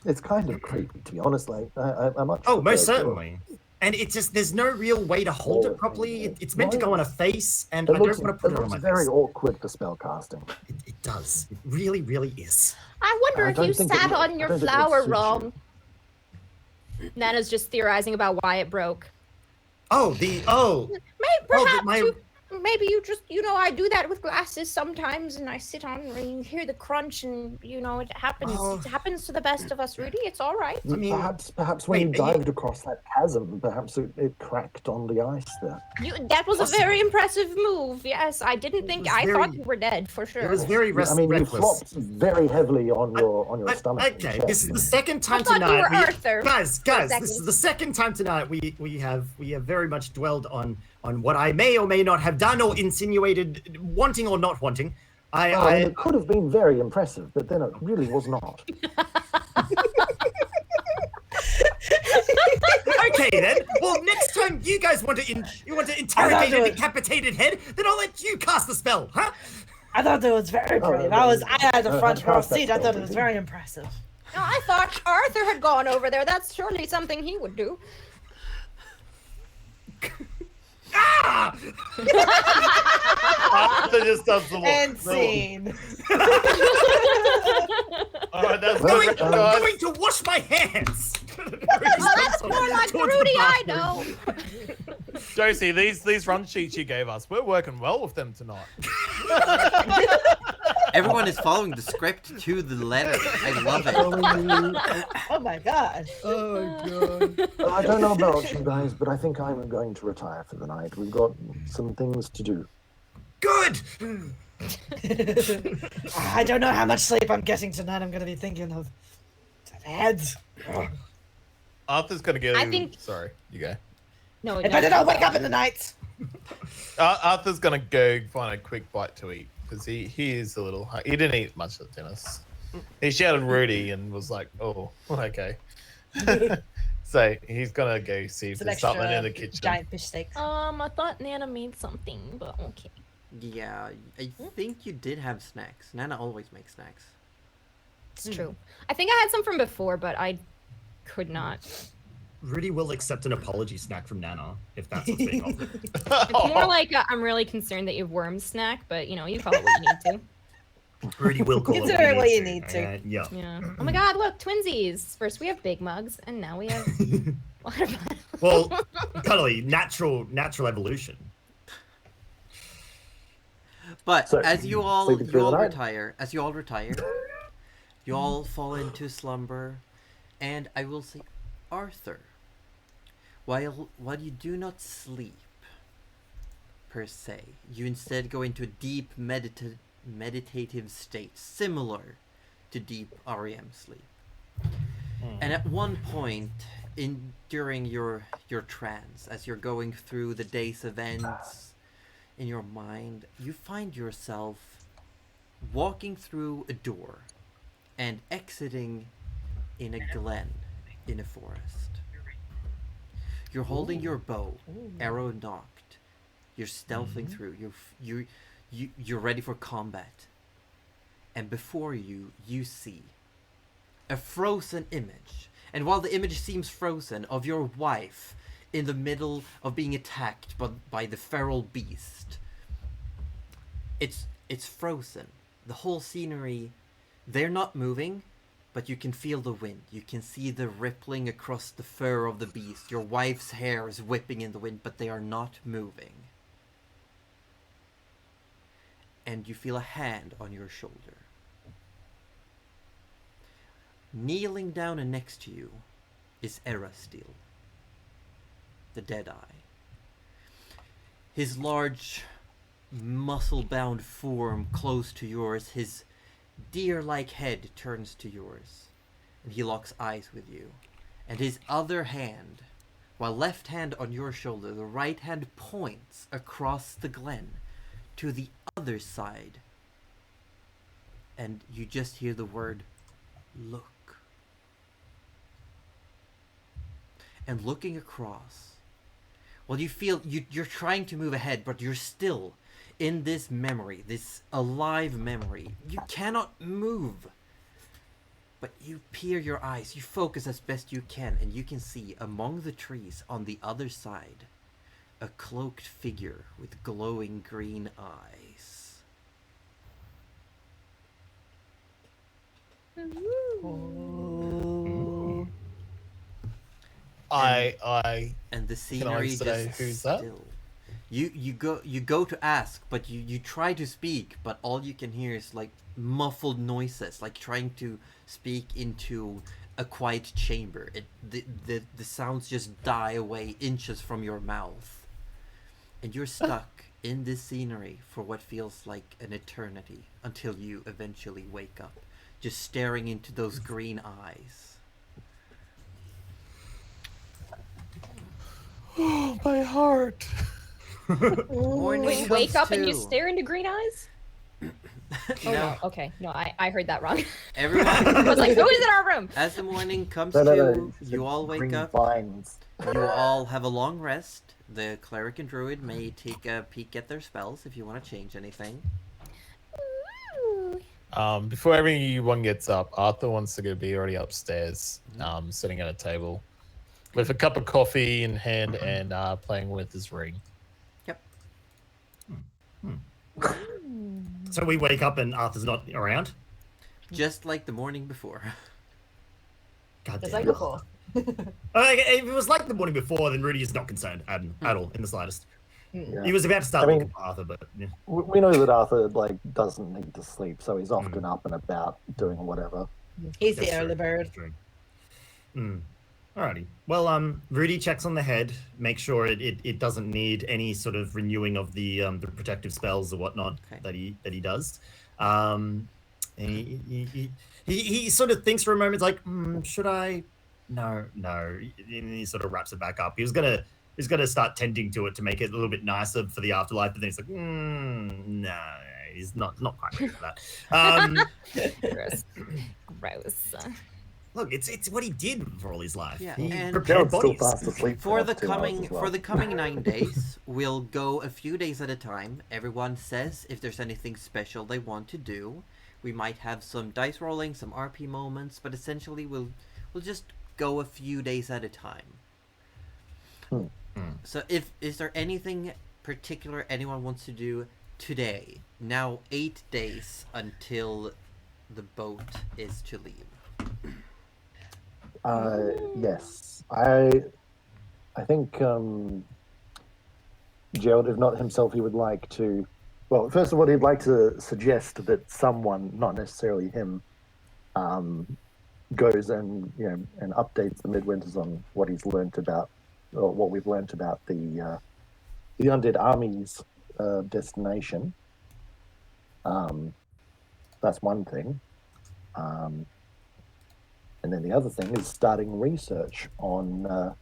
it's kind of creepy, to be honest. Like I much. Oh, most prefer to- certainly. And it's just there's no real way to hold it properly. It's meant to go on a face, and It I looks, don't want to put it on my very face. awkward for spell casting. It does. It really, really is. I wonder I if don't you think it sat would- on I your don't think it would flower suit you. wrong. Nana's just theorizing about why it broke. Oh, Maybe perhaps my- maybe you just I do that with glasses sometimes, and I sit on and you hear the crunch, and it happens. Oh. It happens to the best of us, Rudy. It's all right. I mean, Perhaps when you wait, are you- dived across that chasm, perhaps it cracked on the ice there. That was a Possibly. very impressive move. Yes, I didn't think. was I thought very- you were dead for sure. it was very I reckless. mean, you flopped very heavily on your stomach. and Okay, chest. this is the second time thought you tonight. were Arthur Guys, for a this is second. the second time tonight we have very much dwelled on what I may or may not have done or insinuated, wanting or not wanting. It could have been very impressive, but then it really was not. Okay then. Well, next time you guys want to interrogate a decapitated head, then I'll let you cast the spell, huh? I thought it was very brave. I had the front row seat. I thought it was very impressive. No, I thought Arthur had gone over there. That's surely something he would do. Ah! Arthur just does the look. And scene. All right, that's Well, good, I'm guys. going to wash my hands. Oh, that's more like the Towards Rudy I bathroom. know. Josie, these run sheets you gave us, we're working well with them tonight. Everyone is following the script to the letter. I love it. Oh my god. I don't know about you guys, but I think I'm going to retire for the night. We've got some things to do. Good. I don't know how much sleep I'm getting tonight. I'm going to be thinking of heads. Arthur's gonna get. I think- Sorry, you go. No, If I did not wake up in the night. Arthur's gonna go find a quick bite to eat because he is a little. He didn't eat much at dinner. He shouted Rudy and was like, "Oh, okay." So he's gonna go see if Some there's something extra in the kitchen. giant fish sticks. I thought Nana made something, but okay. Yeah, I think you did have snacks. Nana always makes snacks. It's true. I think I had some from before, but I could not. Rudy will accept an apology snack from Nana if that's what's being offered. It's more like I'm really concerned that you have worm snack, but you know, you call it what you need to. Rudy will call Consider it what you need to. Yeah. Yeah. Oh my god, look, twinsies. First we have big mugs, and now we have water bottles. Well, cuddly, natural evolution. But So, as you all sleeping through the night? retire, you all fall into slumber, and I will say, Arthur, while you do not sleep per se, you instead go into a deep meditative state, similar to deep REM sleep. And at one point during your trance, as you're going through the day's events in your mind, you find yourself walking through a door and exiting in a glen in a forest. You're holding your bow, arrow knocked. You're stealthing through. You're ready for combat. And before you see a frozen image. And while the image seems frozen, of your wife in the middle of being attacked by the feral beast, it's frozen. The whole scenery, they're not moving, but you can feel the wind. You can see the rippling across the fur of the beast. Your wife's hair is whipping in the wind, but they are not moving. And you feel a hand on your shoulder. Kneeling down and next to you is Erastil, the Deadeye. His large, muscle-bound form close to yours, his deer-like head turns to yours, and he locks eyes with you. And his other hand, while left hand on your shoulder, the right hand points across the glen to the other side. And you just hear the word, look. And looking across, well, you feel you're trying to move ahead, but you're still in this memory, this alive memory. You cannot move. But you peer your eyes, you focus as best you can, and you can see among the trees on the other side a cloaked figure with glowing green eyes. And the scenery say just who's that? still. You go to ask, but you try to speak, but all you can hear is like muffled noises, like trying to speak into a quiet chamber. The sounds just die away inches from your mouth, and you're stuck in this scenery for what feels like an eternity until you eventually wake up, just staring into those green eyes. Oh, my heart. Morning Wait, comes wake up and you too. stare into green eyes? Oh, no. Okay. No, I heard that wrong. Everyone, I was like, who is in our room? as the morning comes No, to, it's you the all wake green up. vines. You all have a long rest. The cleric and druid may take a peek at their spells if you want to change anything. Ooh. Before everyone gets up, Arthur wants to go be already upstairs, sitting at a table with a cup of coffee in hand and playing with his ring. Yep. So we wake up and Arthur's not around? Just like the morning before. God Just damn. like before. If it was like the morning before, then Rudy is not concerned at all, in the slightest. Yeah. He was about to start I mean- looking for Arthur, but yeah. We know that Arthur doesn't need to sleep, so he's often up and about doing whatever. He's the That's early true. bird. That's true. Alrighty. Well, Rudy checks on the head, make sure it doesn't need any sort of renewing of the protective spells or whatnot that he does. And he sort of thinks for a moment, like, should I? No. And he sort of wraps it back up. He was gonna He's got to start tending to it to make it a little bit nicer for the afterlife. But then he's like, no, he's not quite ready for that. Gross. Gross. Look, it's what he did for all his life. Yeah, He and- prepared Gerald's still bodies. fast asleep For the 2 hours coming as well. for the coming 9 days, we'll go a few days at a time. Everyone says if there's anything special they want to do. We might have some dice rolling, some RP moments, but essentially we'll just go a few days at a time. So is there anything particular anyone wants to do today? Now 8 days until the boat is to leave. Yes, I think Gerald, if not himself, he would like to. Well, first of all, he'd like to suggest that someone, not necessarily him, goes and and updates the Midwinters on what he's learnt about, or what we've learnt about the undead army's destination. That's one thing. And then the other thing is starting research on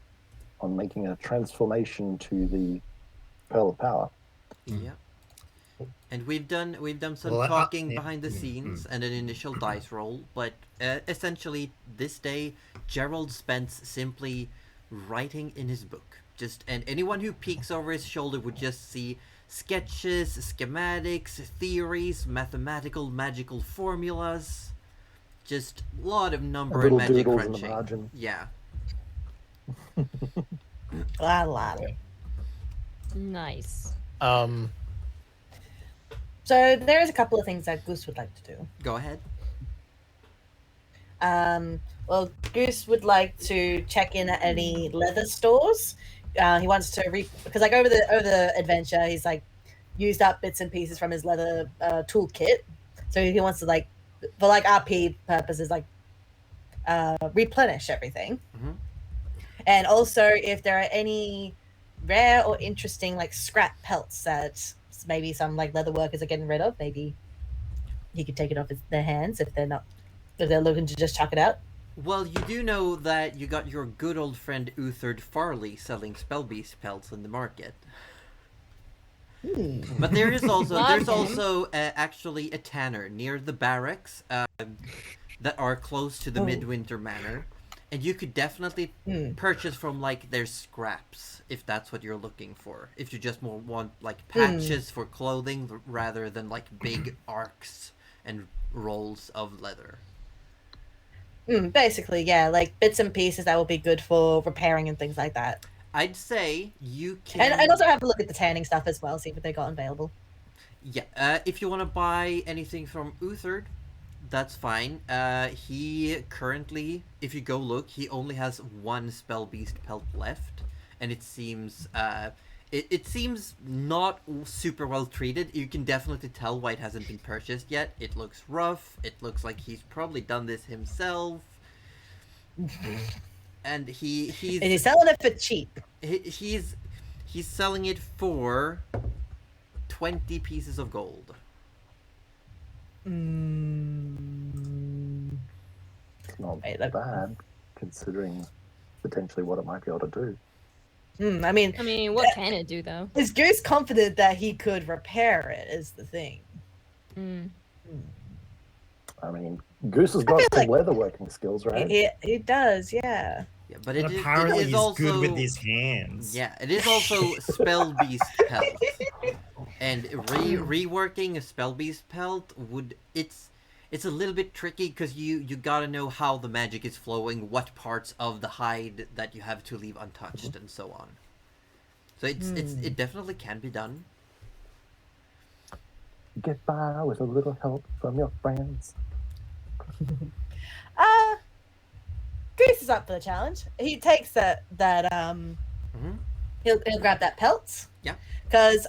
making a transformation to the Pearl of Power. Yeah. And we've done some Well, talking yeah. behind the scenes and an initial dice roll, but essentially this day Gerald spent simply writing in his book. And anyone who peeks over his shoulder would just see sketches, schematics, theories, mathematical, magical formulas. Just a lot of number and Little magic doodles in the crunching. margin. Yeah. A lot. Nice. So there's a couple of things that Goose would like to do. Go ahead. Well, Goose would like to check in at any leather stores. He wants to because like over the adventure, he's like used up bits and pieces from his leather toolkit. So he wants to like, for like RP purposes, like replenish everything. Mhm. And also, if there are any rare or interesting like scrap pelts that maybe some like leather workers are getting rid of, maybe he could take it off their hands if they're looking to just chuck it out. Well, you do know that you got your good old friend Uthard Farley selling Spellbeast pelts in the market. But there is also actually a tanner near the barracks that are close to the Midwinter Manor, and you could definitely purchase from like their scraps if that's what you're looking for. If you just more want like patches for clothing rather than like big arcs and rolls of leather. Basically, yeah, like bits and pieces that will be good for repairing and things like that. I'd say you can. And also have a look at the tanning stuff as well, see what they got available. Yeah, if you want to buy anything from Uthard, that's fine. He currently, if you go look, he only has 1 Spellbeast pelt left, and it seems it seems not super well treated. You can definitely tell why it hasn't been purchased yet. It looks rough. It looks like he's probably done this himself. And he's And he's selling it for cheap. he's selling it for 20 pieces of gold. It's not Wait, look. bad, considering potentially what it might be able to do. I mean, What can it do though? is Goose confident that he could repair it? Is the thing. I mean, Goose has got feel some like- leatherworking skills, right? He does, yeah. Yeah, but And it apparently is he's also good with his hands. Yeah, it is also Spellbeast pelt. And reworking a Spellbeast pelt it's a little bit tricky because you gotta know how the magic is flowing, what parts of the hide that you have to leave untouched, and so on. So it definitely can be done. Get by with a little help from your friends. Goose is up for the challenge. He takes that he'll grab that pelt. Yeah. Because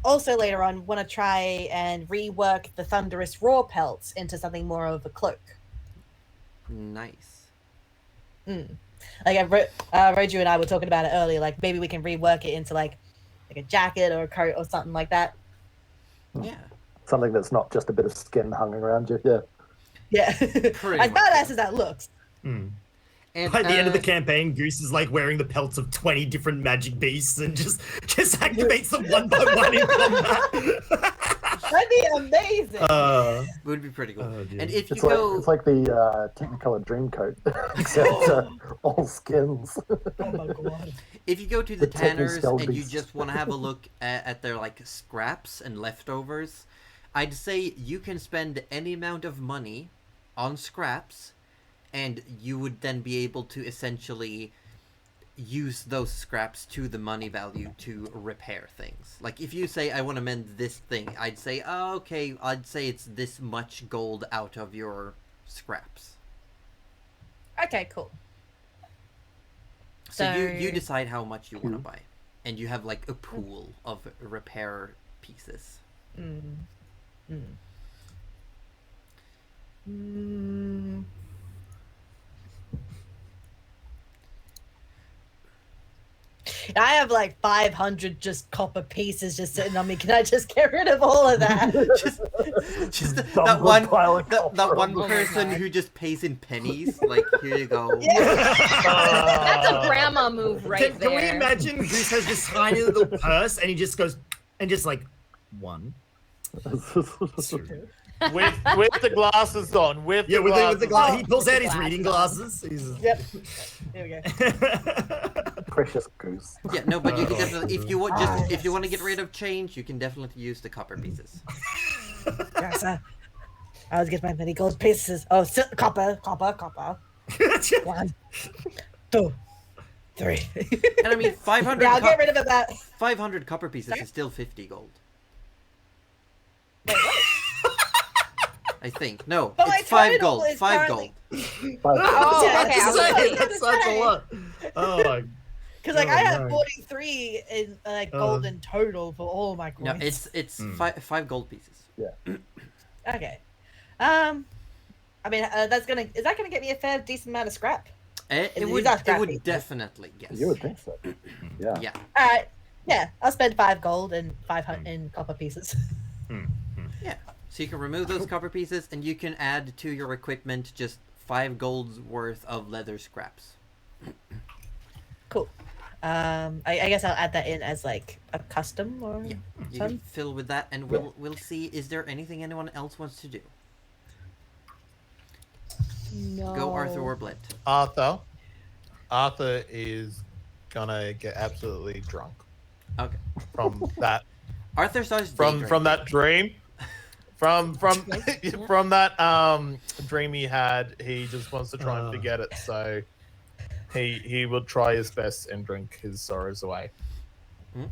also later on want to try and rework the thunderous raw pelts into something more of a cloak. Nice. Like Roju and I were talking about it earlier, like maybe we can rework it into like a jacket or a coat or something like that. Yeah. Something that's not just a bit of skin hung around you. Yeah. Yeah. Pretty As much, badass yeah. as that looks. And By the end of the campaign, Goose is like wearing the pelts of 20 different magic beasts and just activates them one by one in combat. That'd be amazing. would be pretty cool. Oh, dear. And if you It's go, like the Technicolor Dreamcoat, except all skins. Oh my god. if you go to the The Tekken tanners Skull and you Beast. just want to have a look at their like scraps and leftovers, I'd say you can spend any amount of money on scraps, and you would then be able to essentially use those scraps to the money value to repair things. Like if you say I want to mend this thing, I'd say, oh, okay, I'd say it's this much gold out of your scraps. Okay, cool. So So- you decide how much you want to buy, and you have like a pool of repair pieces. I have like 500 just copper pieces just sitting on me. Can I just get rid of all of that? Just that Dump a one pile of that copper one on the person God. who just pays in pennies. Like, here you go. That's a grandma move right Can there. we imagine Goose has this tiny little purse and he just goes and just like 1, 2. with the glasses on. With Yeah, the with glasses the glass, on. he pulls out his Glasses reading on. glasses. He's... Yep. Here we go. Precious Goose. Yeah, no, but you can Oh, definitely, if you want, just if you want to get rid of change, you can definitely use the copper pieces. Yes, I was getting my many gold pieces. Oh, copper. 1, 2, 3. And I mean, 500. Yeah, I'll get rid of about. 500 copper pieces is still 50 gold. Wait, what? I think. No, But my it's 5 total gold. is 5 currently- gold. Oh, Yeah, okay. I was that's like, what That's such a lot. Oh my. Because like Oh, I have no. 43 in gold in total for all my No, coins. it's Hmm. 5 gold pieces. Okay. I mean, is that gonna get me a fair decent amount of scrap? It These would. are It scrap would pieces. definitely. Yes. You would think so. Yeah. Yeah. All right. Yeah, I'll spend 5 gold and 500 in copper pieces. Yeah. So you can remove those copper pieces, and you can add to your equipment just 5 gold's worth of leather scraps. Cool. I guess I'll add that in as like a custom or Yeah. You some. can fill with that, and we'll see. Is there anything anyone else wants to do? no. Go Arthur or Blint. Arthur is gonna get absolutely drunk Okay. from that Arthur starts from that dream. From from that dream he had. He just wants to try and forget it. So he will try his best and drink his sorrows away. Hmm?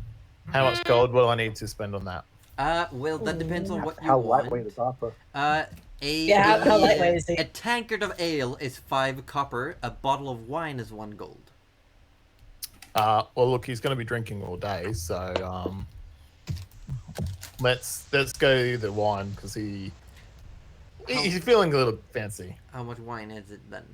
How much gold will I need to spend on that? Well, that depends on what you How want. lightweight is Arthur? How lightweight is he? A tankard of ale is 5 copper. A bottle of wine is 1 gold. Well, look, he's going to be drinking all day, so let's go the wine because he's feeling a little fancy. How much wine is it then?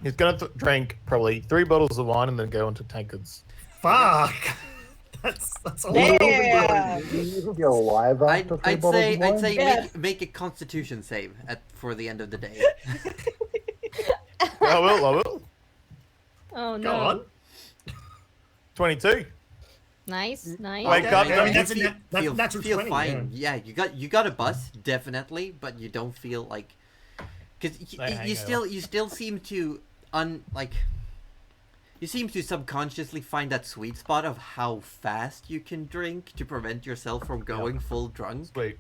He's going to drink probably 3 bottles of wine and then go into tankards. Fuck. That's a lot. Damn. You're alive after 3 I'd bottles say of wine? make, Yeah. make a Constitution save for the end of the day. I will. Oh no. Go on. 22. Nice. Wake up, I mean, You that's feel natural feel 20. fine. Yeah, you got a bus definitely, but you don't feel like because I you hangover. still seem to you seem to subconsciously find that sweet spot of how fast you can drink to prevent yourself from going full drunk. Sweet.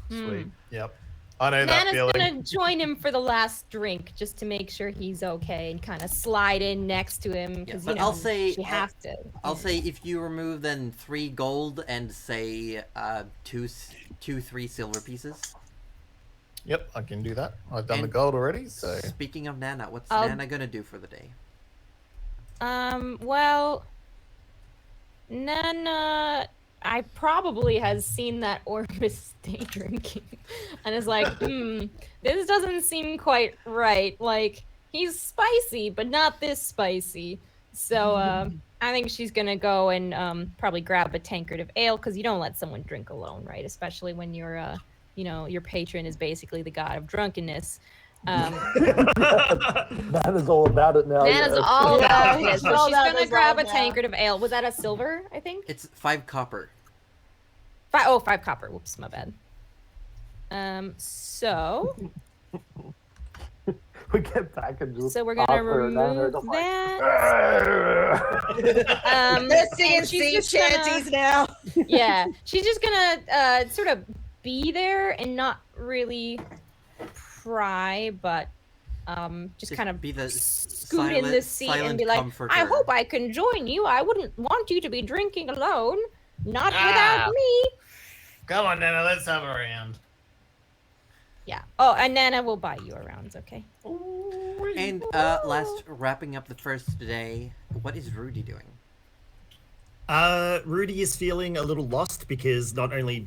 Hmm. Sweet. Yep. I know that Nana's feeling. gonna join him for the last drink just to make sure he's okay and kind of slide in next to him because but you know I'll say- she has to. I'll say if you remove then 3 gold and say 3 silver pieces. Yep, I can do that. I've done the And- gold already, so Speaking of Nana, what's I'll- Nana gonna do for the day? Well, Nana, I probably has seen that Orbis day drinking, and is like, this doesn't seem quite right. Like he's spicy, but not this spicy. So I think she's gonna go and probably grab a tankard of ale because you don't let someone drink alone, right? Especially when you're you know, your patron is basically the god of drunkenness. Nana's all about it now. Nana's yes. all about Yeah, it. So all she's about gonna this grab a love now. tankard of ale. Was that a silver, I think? It's 5 copper. 5 copper. Whoops, my bad. So We get back and just we're gonna Arthur and Nana are remove just like, that. They're singing and she's sea just gonna- shanties now. Yeah, she's just gonna sort of be there and not really pry, but just kind of be the scoot in the seat and be like, comforter. I hope I can join you. I wouldn't want you to be drinking alone. Not without me. Come on, Nana, let's have a round. Yeah. Oh, and Nana will buy you a rounds, okay? And last, wrapping up the first day, what is Rudy doing? Rudy is feeling a little lost because not only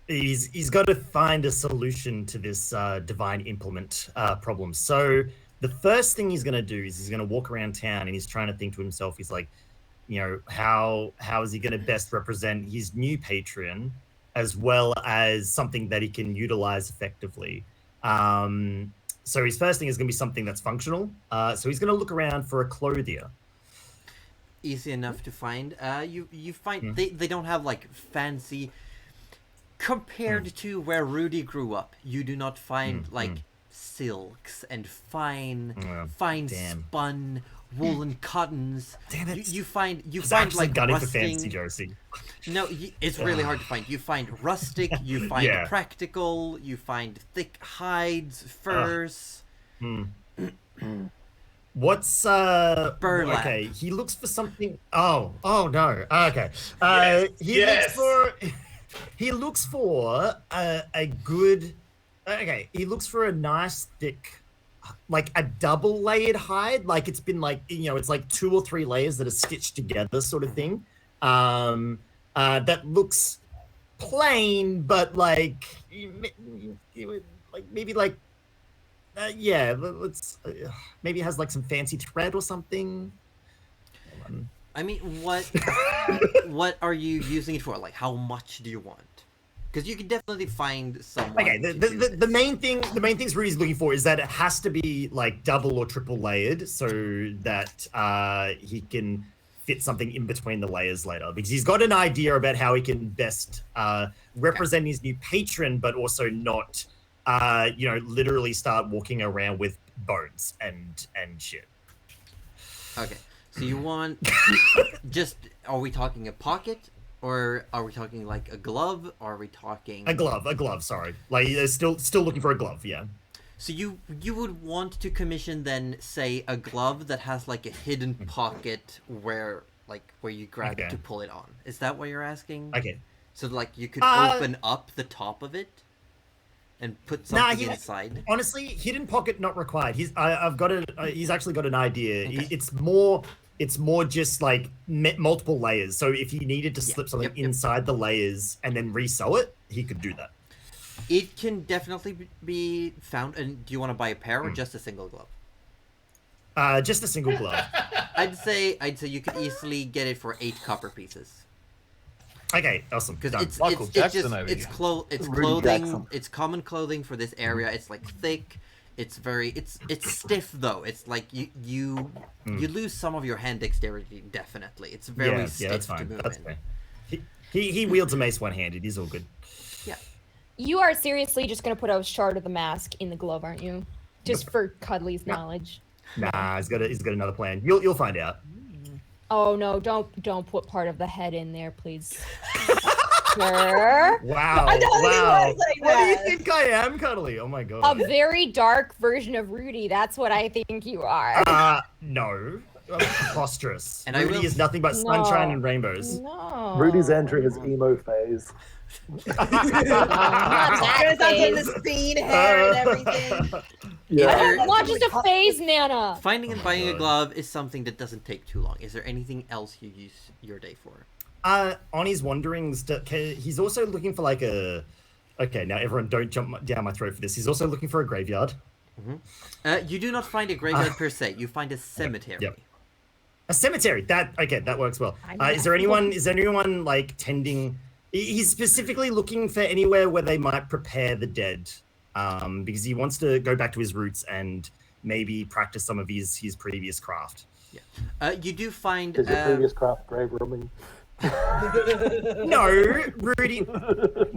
he's got to find a solution to this divine implement problem. So the first thing he's going to do is he's going to walk around town and he's trying to think to himself, he's like, you know, how is he going to best represent his new patron as well as something that he can utilize effectively. So his first thing is going to be something that's functional. So he's going to look around for a clothier. Easy enough to find. You find they don't have like fancy compared to where Rudy grew up. You do not find like silks and fine damn. spun woolen cottons. Damn it. You find Actually like gunning for rusting. fancy, Josie. No, it's really hard to find. You find rustic, you find Yeah. practical, you find thick hides, furs. What's Burlap. Okay, he looks for something. Oh no. Okay. He looks for a good. Okay, he looks for a nice thick, like a double layered hide. Like it's been like, you know, it's like 2 or 3 layers that are stitched together, sort of thing. That looks plain, but like maybe like. Let's maybe it has like some fancy thread or something. I mean, what are you using it for? Like, how much do you want? Because you can definitely find someone. Okay, to do the this. main things Rudy's looking for is that it has to be like double or triple layered so that he can fit something in between the layers later, because he's got an idea about how he can best represent his new patron, but also not literally start walking around with bones and shit. Okay, so you want just? Are we talking a pocket, or are we talking like a glove? Or are we talking A glove. Sorry, like still looking for a glove. Yeah. So you would want to commission then, say, a glove that has like a hidden pocket where you grab it to pull it on. Is that what you're asking? Okay. So like you could open up the top of it and put something inside. Honestly, hidden pocket not required. He's actually got an idea. Okay. It's more just like multiple layers. So if he needed to slip something inside the layers and then resew it, he could do that. It can definitely be found. And do you want to buy a pair or just a single glove? Just a single glove. I'd say you could easily get it for 8 copper pieces. Okay, awesome. Because Done. Michael Jackson over it's here. it's Rudy clothing. Jackson. It's common clothing for this area. It's like thick. It's stiff though. It's like you lose some of your hand dexterity. Definitely, it's very stiff that's to fine. move That's in. fair. He wields a mace one-handed. He's all good. Yeah. You are seriously just gonna put a shard of the mask in the glove, aren't you? Just for Cuddly's knowledge. Nah, he's got another plan. You'll find out. Oh no, don't put part of the head in there, please. Sir. Wow. I know he wow. was like What do you that. think I am, Cuddly? Oh my A god. very dark version of Rudy. That's what I think you are. No. Preposterous. And I Rudy will- is nothing but sunshine No. and rainbows. No. Rudy's entering his emo phase. Not that Goes on to phase. the scene, hair and everything. Yeah. Either- Not just a phase, Nana. Finding and buying a glove is something that doesn't take too long. Is there anything else you use your day for? On his wanderings, he's also looking for like a... Okay, now everyone don't jump down my throat for this. He's also looking for a graveyard. You do not find a graveyard per se. You find a cemetery. Yep. A cemetery. That works well. I'm Is there anyone like tending He's specifically looking for anywhere where they might prepare the dead, because he wants to go back to his roots and maybe practice some of his previous craft. You do find Is your previous craft grave rooming? No, Rudy.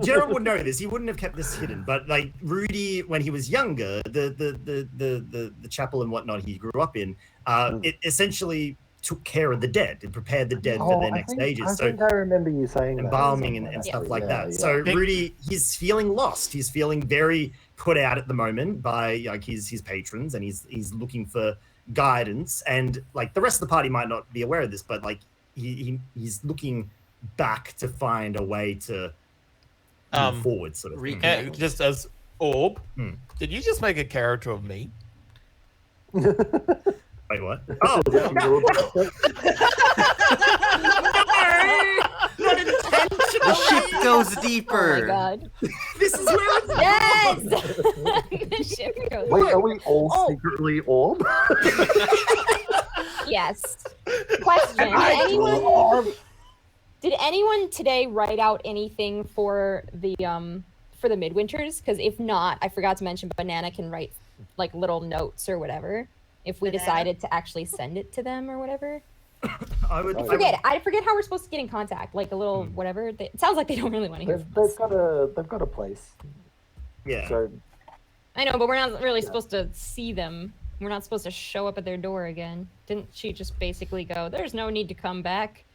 Gerald would know this. He wouldn't have kept this hidden. But like Rudy, when he was younger, the chapel and whatnot he grew up in, it essentially took care of the dead and prepared the dead for their next stages. I think I remember you saying that. Embalming and stuff like that. So Rudy, he's feeling lost. He's feeling very put out at the moment by like his patrons, and he's looking for guidance. And like the rest of the party might not be aware of this, but like he's looking back to find a way to move forward, sort of thing. Just as Orb, did you just make a character of me? Wait, what? Oh, not intentional. The ship goes deeper. Oh my god. This is where Yes! The ship goes. Wait, are we all secretly Orb? Yes. Question. Did anyone today write out anything for the midwinters? Because if not, I forgot to mention Banana can write like little notes or whatever if we decided to actually send it to them or whatever. I forget how we're supposed to get in contact. Like a little whatever. It sounds like they don't really want to hear from us. They've got a place. Yeah. So I know, but we're not really supposed to see them. We're not supposed to show up at their door again. Didn't she just basically go, there's no need to come back?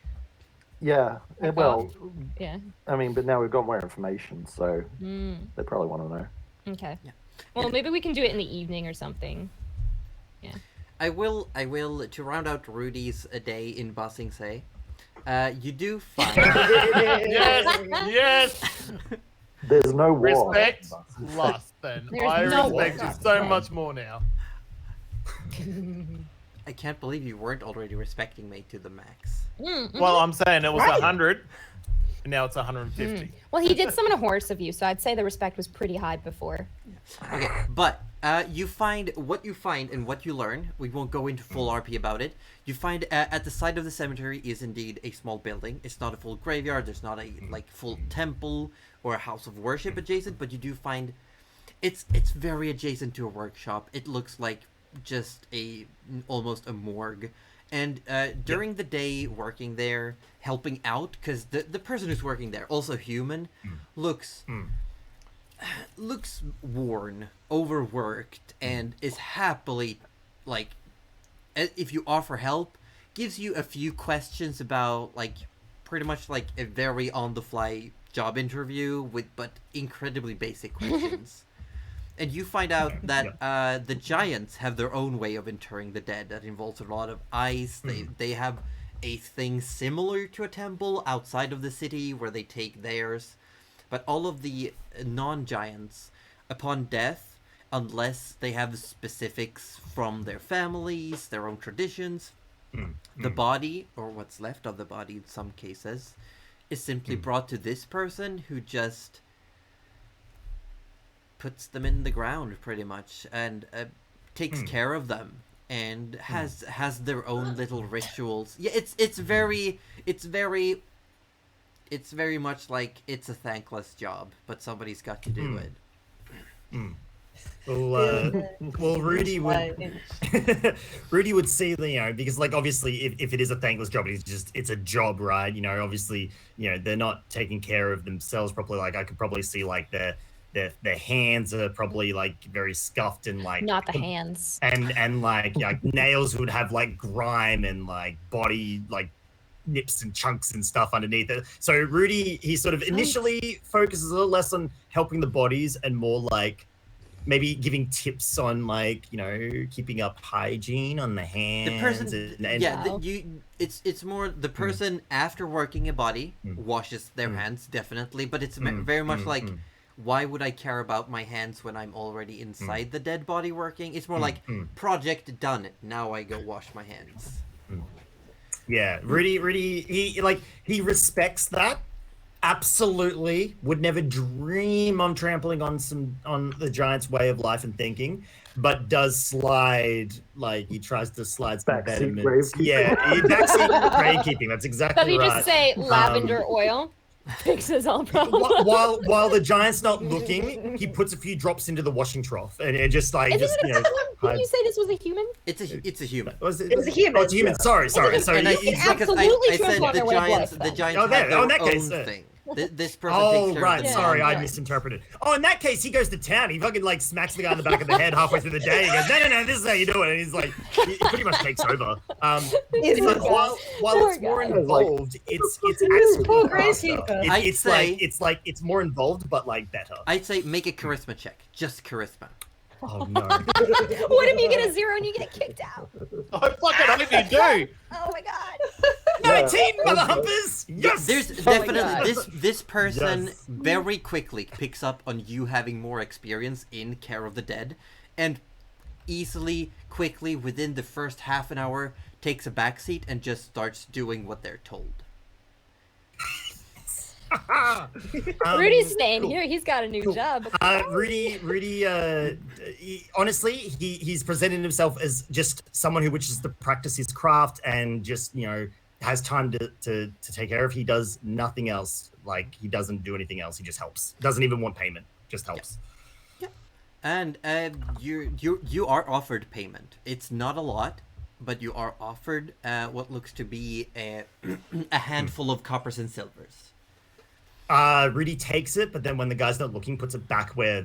yeah. Well, Yeah. I mean, but now we've got more information, so they probably want to know. Okay. Yeah. Well, maybe we can do it in the evening or something. Yeah. I will, to round out Rudy's day in Bossing Say, you do find... Yes! There's no war. Respect lust, then. There's I no respect war. you so much more now. I can't believe you weren't already respecting me to the max. Well, I'm saying it was 100, and now it's 150. Well, he did summon a horse of you, so I'd say the respect was pretty high before. Okay, but you find what you find and what you learn. We won't go into full RP about it. You find at the side of the cemetery is indeed a small building. It's not a full graveyard. There's not a like full temple or a house of worship adjacent, but you do find it's very adjacent to a workshop. It looks like just almost a morgue. And during the day working there, helping out, because the person who's working there, also human, looks worn, overworked, and is happily, like, if you offer help, gives you a few questions about, like, pretty much like a very on-the-fly job interview but incredibly basic questions. And you find out that the giants have their own way of interring the dead that involves a lot of ice. They have a thing similar to a temple outside of the city where they take theirs. But all of the non-giants, upon death, unless they have specifics from their families, their own traditions, the body, or what's left of the body in some cases, is simply brought to this person who just puts them in the ground pretty much and takes care of them and has their own little rituals. Yeah, it's very much like it's a thankless job, but somebody's got to do it. Well, Rudy would see the, because like obviously if it is a thankless job, it's a job, right? Obviously, they're not taking care of themselves properly. Like I could probably see like their hands are probably like very scuffed and like Not the hands. and like nails would have like grime and like body like nips and chunks and stuff underneath it. So Rudy, he sort of initially focuses a little less on helping the bodies and more like maybe giving tips on like keeping up hygiene on the hands. The person, it's more the person after working a body washes their hands definitely, but it's very much like. Why would I care about my hands when I'm already inside the dead body working? It's more like, project done. Now I go wash my hands. Yeah, Rudy, he respects that. Absolutely, would never dream on trampling on the giant's way of life and thinking, but does slide, like he tries to slide some Backseat betterments. gravekeeping. Yeah, backseat gravekeeping. That's exactly Does he right. just say lavender oil? Fixes all problems. while the giant's not looking, he puts a few drops into the washing trough and it just like Isn't it a one? Didn't you say this was a human? It's a human. Was it? It was a human. Oh, it's a human. Sorry. And I, he's- because absolutely I said transformed the their way of giants, life, the then. giants Oh, there. have their Oh, in that own case, thing. This person Oh, takes care right. of the Sorry, I right. misinterpreted. Oh, in that case, he goes to town. He fucking like smacks the guy in the back of the head halfway through the day. He goes, no, this is how you do it. And he's like, he pretty much takes over. Is But it- while Poor it's more guy. involved, it's Poor actually Gracekeeper. faster. I'd say- It's more involved, but like better. I'd say make a charisma check. Just charisma. Oh no. What if you get a 0 and you get kicked out? I fucking hope you do. Oh my god. 19, mother okay. humpers! Yes! There's my definitely God. this person Yes. very quickly picks up on you having more experience in care of the dead, and easily, quickly, within the first half an hour, takes a backseat and just starts doing what they're told. Rudy's staying cool. here. He's got a new job. Rudy, honestly, he's presented himself as just someone who wishes to practice his craft and just, has time to take care of. He does nothing else. Like, he doesn't do anything else. He just helps. Doesn't even want payment. Just helps. And you are offered payment. It's not a lot, but you are offered what looks to be a handful of coppers and silvers. Rudy takes it, but then when the guy's not looking, puts it back where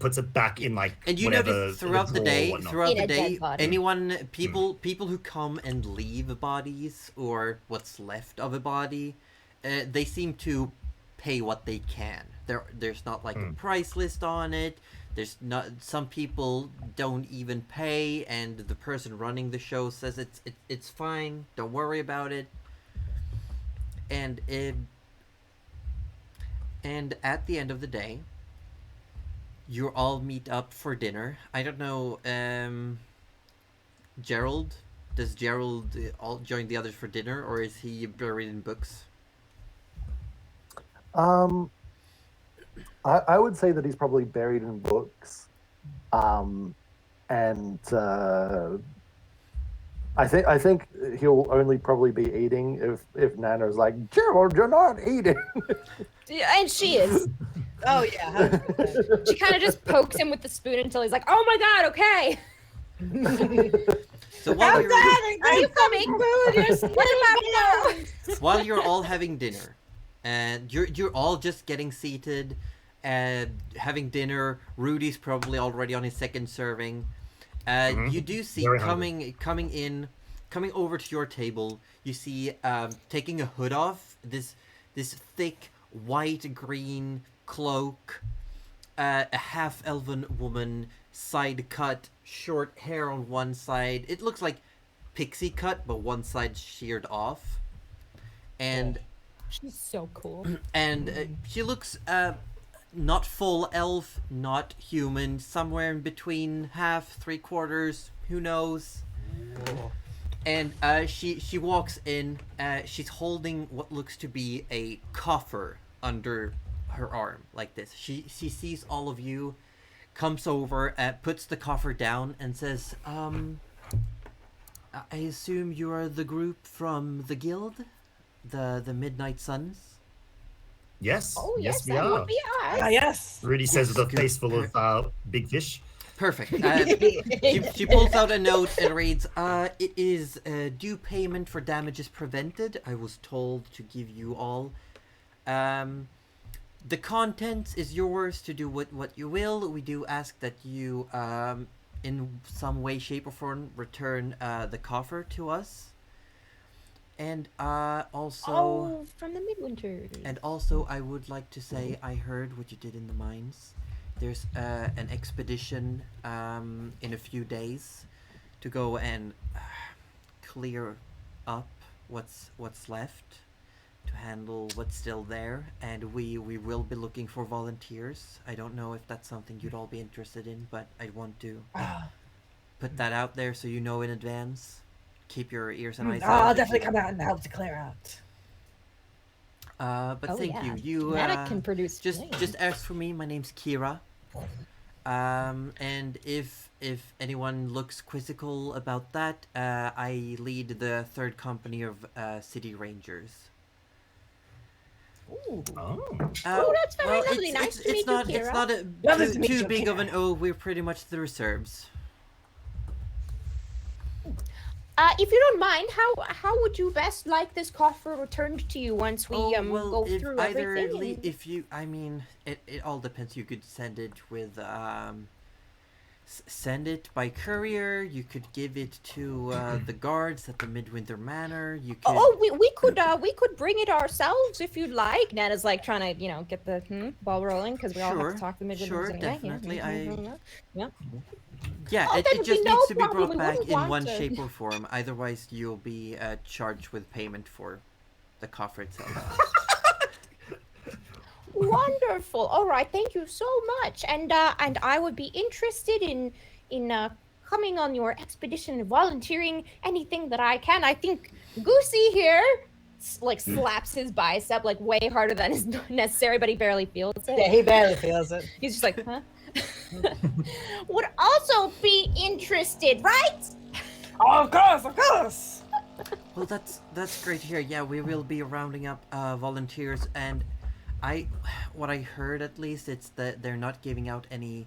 puts it back in like. And you whatever, notice throughout the drawer or day, whatnot. In a dead body. people who come and leave bodies or what's left of a body, they seem to pay what they can. There's not like a price list on it. There's not. Some people don't even pay, and the person running the show says it's fine. Don't worry about it. And at the end of the day, you all meet up for dinner. I don't know, Gerald? Does Gerald all join the others for dinner, or is he buried in books? I would say that he's probably buried in books, and I think he'll only probably be eating if Nana's like, Gerald, you're not eating. Yeah, and she is. Oh yeah. 100%. She kind of just pokes him with the spoon until he's like, "Oh my god, okay." So while you're, Are you coming? You're split about now. while you're all having dinner, and you're all just getting seated, and having dinner. Rudy's probably already on his second serving. You do see Very coming over to your table. You see taking a hood off, this thick white green cloak, a half elven woman, side cut, short hair on one side. It looks like pixie cut, but one side sheared off, and She's so cool. and she looks not full elf, not human, somewhere in between, half, 3/4, who knows. And she walks in. She's holding what looks to be a coffer under her arm, like this. She sees all of you, comes over, puts the coffer down, and says, "I assume you are the group from the guild, the Midnight Suns." Yes. Oh yes, we that are. would be us. Ah, yes. Rudy says with a Good. face full of big fish. Perfect. She pulls out a note and reads, "It is due payment for damages prevented. I was told to give you all. The contents is yours to do what you will. We do ask that you, in some way, shape, or form, return the coffer to us. And also, Oh, from the Midwinter. and also, I would like to say I heard what you did in the mines. There's an expedition in a few days to go and clear up what's left, to handle what's still there, and we will be looking for volunteers. I don't know if that's something you'd all be interested in, but I want to put that out there so you know in advance. Keep your ears and eyes out. I'll definitely come out and help to clear out. But Oh, thank yeah. you. Nana can produce just flames. ask for me. My name's Kira. And if anyone looks quizzical about that, I lead the third company of city rangers. Ooh. Oh. Oh, that's very lovely. It's, Nice to meet it's not you, it's Kira. not Lovely to meet too you, big of Kira. an O. We're pretty much through Serbs. If you don't mind, how would you best like this coffer returned to you once we go if through either everything? if you, I mean, it all depends. You could send it with send it by courier. You could give it to the guards at the Midwinter Manor. You could. Oh, we could bring it ourselves if you'd like. Nana's like trying to get the ball rolling because we all have Sure, to talk to the Midwinders sure, anyway. definitely. Yeah. Yeah, Oh, it that just would be needs no to be problem. brought We back wouldn't in want one to. shape or form. Otherwise, you'll be charged with payment for the coffer itself. Wonderful. All right, thank you so much. And I would be interested in coming on your expedition and volunteering anything that I can. I think Goosey here slaps his bicep like way harder than is necessary, but he barely feels it. Yeah, he barely feels it. He's just like, huh? Would also be interested, right? Oh, of course, of course. Well, that's great to hear. Yeah, we will be rounding up volunteers, and what I heard at least, it's that they're not giving out any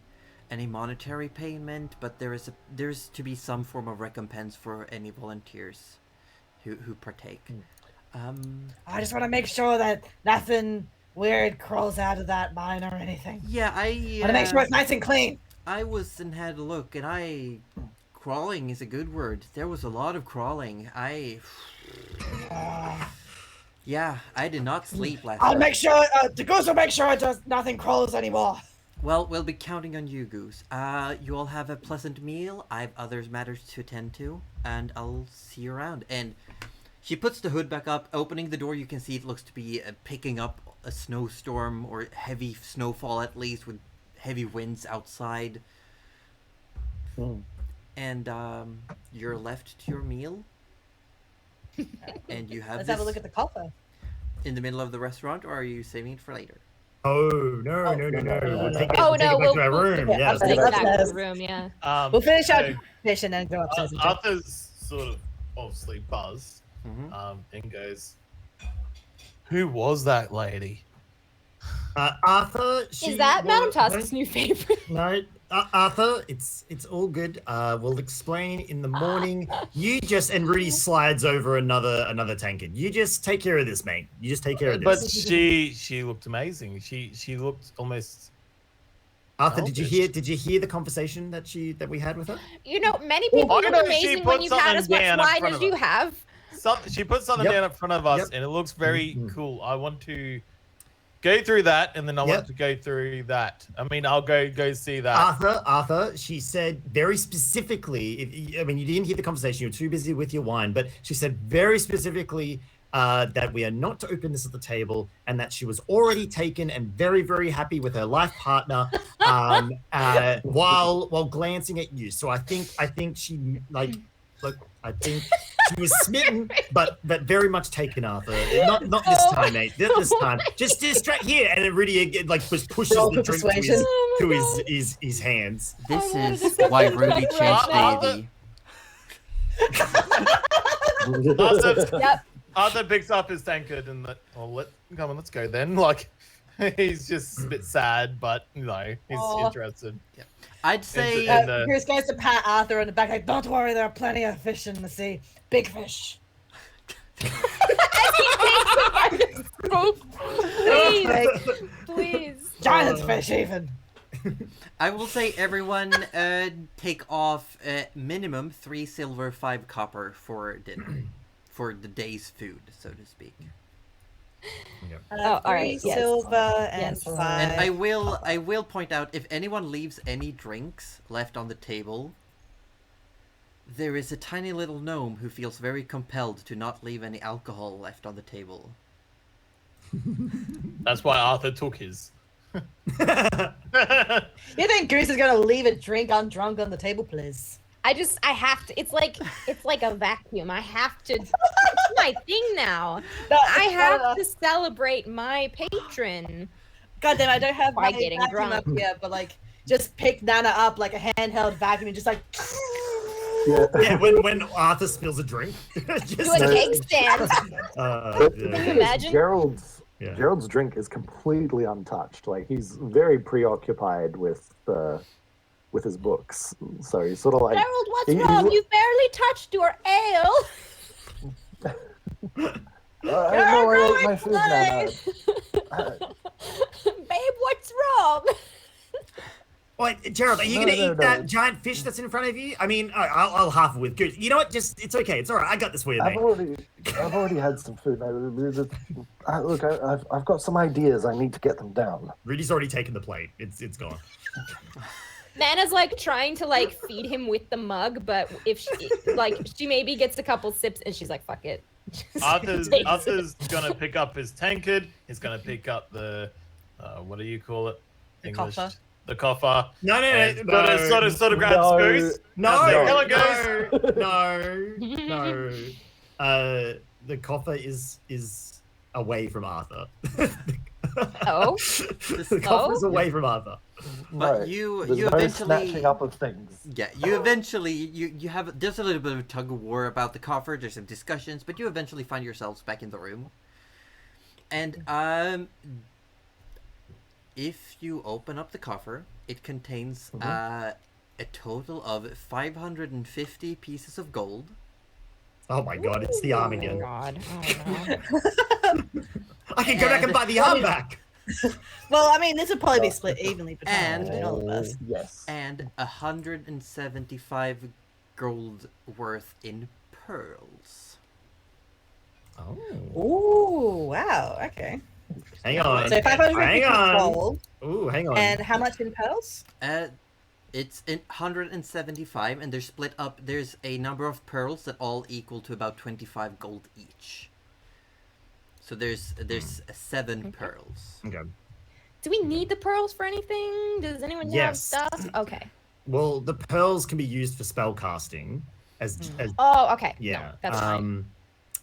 monetary payment, but there's to be some form of recompense for any volunteers who partake. I just want to make sure that nothing weird crawls out of that mine or anything. Yeah, I want to make sure it's nice and clean. I was and had a look, and crawling is a good word. There was a lot of crawling. Yeah, I did not sleep last I'll night. make sure, the goose will make sure nothing crawls anymore. Well, we'll be counting on you, Goose. You all have a pleasant meal. I have other matters to attend to, and I'll see you around. And she puts the hood back up. Opening the door, you can see it looks to be picking up a snowstorm, or heavy snowfall at least, with heavy winds outside. And you're left to your meal. And you have Let's have a look at the coffer. in the middle of the restaurant, or are you saving it for later? Oh, no. We'll take it, Oh, take no, it back to our we'll- room. yeah, Yeah, I'll Take take it that back to upstairs. the room, yeah. We'll finish our So, fish and then go upstairs and jump. Arthur's sort of obviously buzzed, Mm-hmm. and goes, "Who was that lady?" Arthur, Is that Madame Tusk's new favorite? No, Arthur, it's all good. We'll explain in the morning. You just and Rudy slides over another tankard. You just take care of this, mate. You just take care of But this. she looked amazing. She looked almost. Arthur, selfish. did you hear the conversation that we had with her? Many people I look know, she amazing put when you've had as something much down in wine front as of you her. have. She put something Yep. down in front of us, Yep. and it looks very cool. I want to go through that, and then I Yep. want to go through that. I mean, I'll go see that. Arthur, she said very specifically, you didn't hear the conversation, you were too busy with your wine, but she said very specifically that we are not to open this at the table, and that she was already taken and very, very happy with her life partner while glancing at you. So I think she I think she was smitten, but very much taken, Arthur. Not this time, mate. This time, just distract here, and then Rudy pushes Roll the for drink persuasion. to his hands. This wanted is to why say Rudy that changed right baby. Yep. Arthur picks up his tankard and come on, let's go then. Like, he's just a bit sad, but he's Aw. interested. I'd say Bruce goes to pat Arthur on the back like, don't worry, there are plenty of fish in the sea. Big fish. Please. Giant fish even. I will say everyone take off minimum 3 silver, 5 copper for dinner, for the day's food, so to speak. Oh, all right, 3 yes. silver and Yes. 5. And I will point out, if anyone leaves any drinks left on the table, there is a tiny little gnome who feels very compelled to not leave any alcohol left on the table. That's why Arthur took his. You think Goose is gonna leave a drink undrunk on the table, please? I have to. It's like a vacuum. I have to. It's my thing now. No, I it's have not to celebrate my patron. God damn, I don't have By my getting vacuum drunk. up here, but just pick Nana up like a handheld vacuum and just Yeah, when Arthur spills a drink. Do a cake stand. The Can you thing is, imagine? Gerald's Yeah. Gerald's drink is completely untouched. Like he's very preoccupied with his books. So he's sort of like Gerald, what's he's- wrong? You've barely touched your ale. no, I ate my food now. Babe, what's wrong? Wait, Gerald, are you No, going to no, eat no. that giant fish that's in front of you? I mean, I'll half it with goose. You know what? Just it's okay. It's all right. I got this for you, I've mate. already had some food. Look, I've got some ideas. I need to get them down. Rudy's already taken the plate. It's gone. Nana's like trying to like feed him with the mug, but if she maybe gets a couple sips and she's like, fuck it. Just Arthur's takes it. gonna pick up his tankard. He's gonna pick up the what do you call it? The coffer. The coffer. No. Sort of grabs No. Goose. No, That's it. Come on, Goose. no. The coffer is away from Arthur. Oh, The coffer's away from Arthur. But Right. you There's no eventually snatching up of things. Yeah, you eventually you have there's a little bit of a tug of war about the coffer. There's some discussions, but you eventually find yourselves back in the room. And if you open up the coffer, it contains a total of 550 pieces of gold. Oh my god, it's the arm oh my again. god. Oh, no. I can go back and buy the arm back. Well, I mean, this would probably be split evenly And- between all of us. Yes. And 175 gold worth in pearls. Oh. Ooh, wow. Okay. Hang on. So 550 Hang on. gold. Ooh, hang on. And how much in pearls? It's in 175, and they're split up. There's a number of pearls that all equal to about 25 gold each. So there's 7 pearls. Okay. Do we need the pearls for anything? Does anyone have Yes. stuff? Okay. Well, the pearls can be used for spell casting as Oh, okay. yeah. No, that's fine.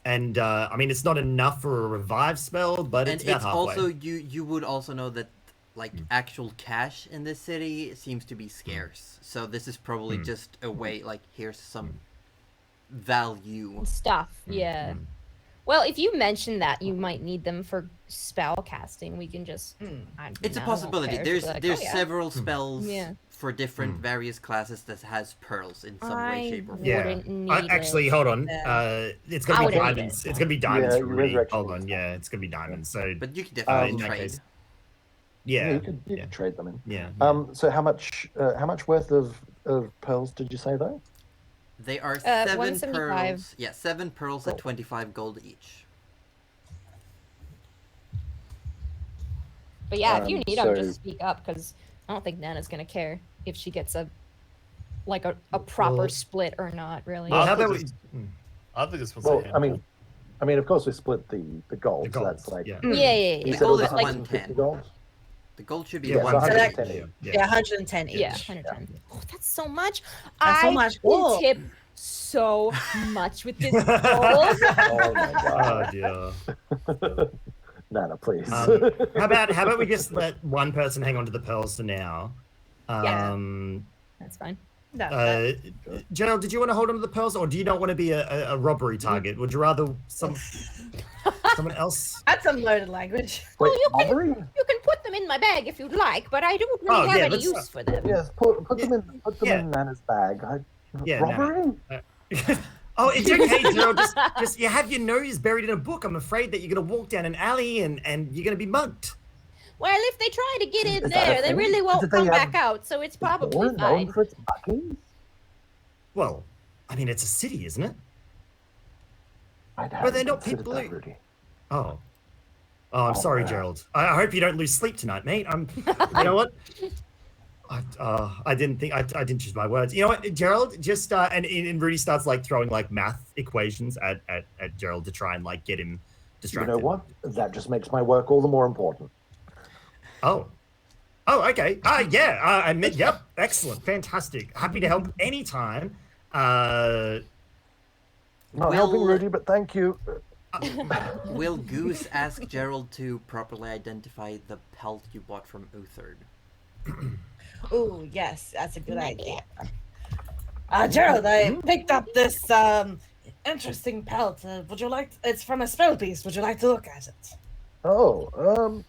And I mean, it's not enough for a revive spell, but And it's about it's halfway. also you would also know that like actual cash in this city seems to be scarce. So this is probably just a way like here's some value. Stuff. Yeah. Well, if you mention that you might need them for spell casting, we can just. It's a I won't possibility. care. There's Just be like, there's oh, yeah. several spells Yeah. for different various classes that has pearls in some way, I shape, or form. Yeah. wouldn't need Actually, it. hold on. Yeah. It's I gonna be wouldn't need diamonds. it. It's gonna be diamonds Yeah, for Rudy. resurrection Hold on. is Yeah, it's gonna be diamonds. So But you can in definitely that trade. case. Yeah, yeah, you could trade them in. yeah. So how much worth of pearls did you say though? They are 7 175. pearls. Yeah, 7 pearls at 25 gold each. But yeah, if you need them, so- just speak up because I don't think Nana's gonna care if she gets a proper Well- split or not. Really. Well, how Arthur about we? just- Arthur just wants Well, to I mean, of course we split the gold. The So gold, that's like yeah. Yeah, yeah, you yeah. said gold it is was like 150 110. gold. The gold should be Yeah, so 110. 110 Yeah. Yeah, 110 each. Yeah, 110. Oh, that's so much. That's so I much will gold. tip so much with this gold. Oh my Oh god. dear. Nana, please. How about we just let one person hang on to the pearls for now? Yeah. That's fine. No, Gerald, did you want to hold on to the pearls, or do you not want to be a robbery target? Would you rather someone else? that's some loaded language. Wait, you can- robbery? You can put them in my bag if you'd like, but I don't really Oh, have yeah, any let's- use for them. Yes, put them Yeah. in Nana's bag. Yeah, Nana. robbery? Oh, it's okay, Gerald. Just you have your nose buried in a book. I'm afraid that you're gonna walk down an alley and you're gonna be mugged. Well, if they try to get in Is that a there, they thing? really won't Did they come have- back out, so it's probably We're known fine. for its mugging? Well, I mean, it's a city, isn't it? I'd But they're haven't not considered people that, who- Rudy. Oh. Oh, I'm sorry, man. Gerald. I hope you don't lose sleep tonight, mate. You know what? I didn't think I didn't choose my words. You know what, Gerald? Just and Rudy starts like throwing like math equations at Gerald to try and like get him You distracted. know what? That just makes my work all the more important. Oh, okay. Yeah. I meant. Yep. Excellent. Fantastic. Happy to help anytime. Not helping Will- Rudy, but thank you. Will Goose ask Gerald to properly identify the pelt you bought from Uthard? Oh, yes, that's a good idea. Gerald, I picked up this interesting pelt. Would you like? It's from a spell piece. Would you like to look at it? Oh,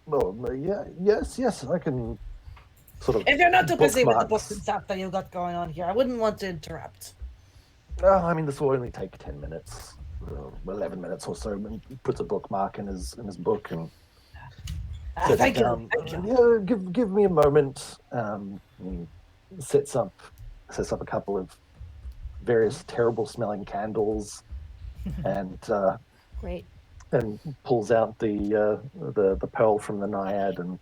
well, yeah, yes, I can sort of. If you're not too busy with the bookmarks. books and stuff that you got going on here, I wouldn't want to interrupt. I mean, this will only take 10 minutes, 11 minutes or so. And he puts a bookmark in his book and sets Thank it down. you. Thank you. Yeah, give me a moment. He sets up a couple of various terrible smelling candles, and Great. pulls out the pearl from the naiad and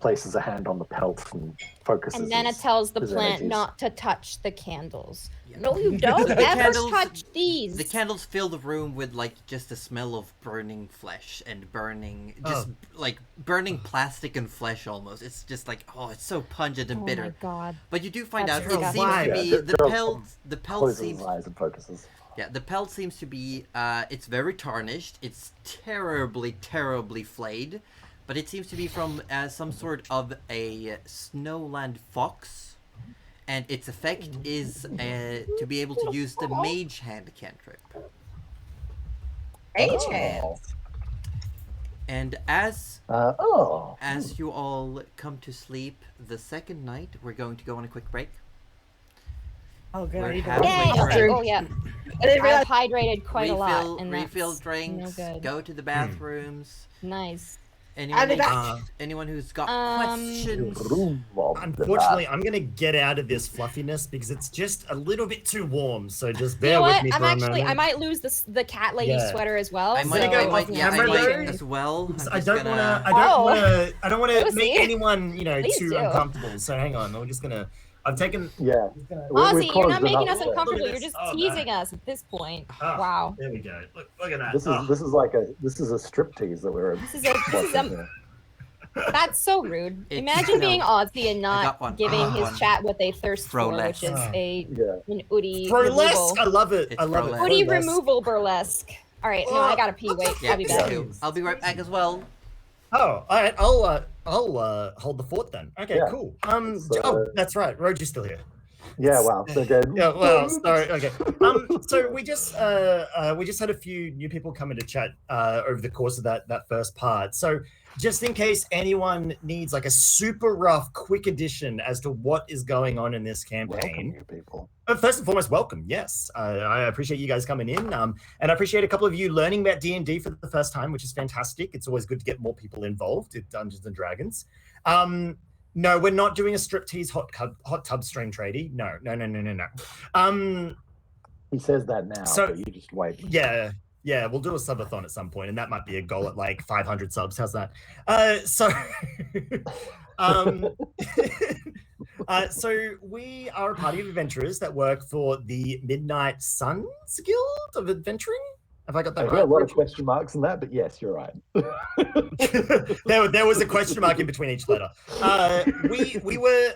places a hand on the pelt and focuses. And then it his- tells the his plant energies. not to touch the candles. Yeah. No, you don't The ever candles- touch these. The candles fill the room with like just the smell of burning flesh and burning, just like burning plastic and flesh almost. It's just like, oh, it's so pungent and Oh bitter. my god. But you do find That's out it disgusting. seems to Yeah, be Gerald the pelt closes seems his eyes and focuses. yeah, the pelt seems to be it's very tarnished. It's terribly flayed, but it seems to be from some sort of a snowland fox, and its effect is to be able to use the mage hand cantrip. Age hands. And as you all come to sleep the second night, we're going to go on a quick break. Oh, good. We're I need to halfway Yay! through. Okay. Oh yeah. I didn't realize. I've hydrated quite a lot, and refill that's drinks, no good. go to the bathrooms. Nice. Anyone, be who's, back. anyone who's got Um, questions? Unfortunately, I'm gonna get out of this fluffiness because it's just a little bit too warm. So just You bear know with what? me I'm for a actually. moment. I might lose the cat lady Yeah. sweater as well. I might, gonna go I might, off yeah, I camera, might though. as well. Because I'm I just don't gonna- want to. Oh. I don't want to Lucy. make anyone, Please too do. uncomfortable. So hang on. I'm just gonna. I've taken. Yeah. Just gonna, Ozzy, you're not closed making enough. us uncomfortable. You're Look at just this. Oh, teasing no. us at this point. Ah, Wow. There we go. Look at that. This Ah. is like a striptease that we're. This is a. That's so rude. It's- Imagine being no. Ozzy and got not one. giving I got his one. chat what they thirst for, Burlesque. which is a Yeah. an Udi Burlesque. I removal. love it. It's I love it. burlesque. Udi Burlesque. removal burlesque. All right, no, I gotta pee. Wait, Yeah, I'll be me back. too. I'll be right back as well. Oh, all right. I'll hold the fort then. Okay, Yeah. cool. So- That's right. Roger's still here. Yeah. Wow. So good. Yeah, well, sorry. Okay. So we just had a few new people come into chat over the course of that first part. So just in case anyone needs like a super rough, quick edition as to what is going on in this Welcome, campaign. you people. First and foremost, welcome. Yes, I appreciate you guys coming in, and I appreciate a couple of you learning about D&D for the first time, which is fantastic. It's always good to get more people involved in Dungeons and Dragons. No, we're not doing a striptease hot tub stream, Trady. No. He says that now, So- but you just wait. Yeah, we'll do a subathon at some point, and that might be a goal at like 500 subs. How's that? So we are a party of adventurers that work for the Midnight Suns Guild of Adventuring. Have I got I that hear a right? lot of question marks in that, but yes, you're right. there was a question mark in between each letter. We were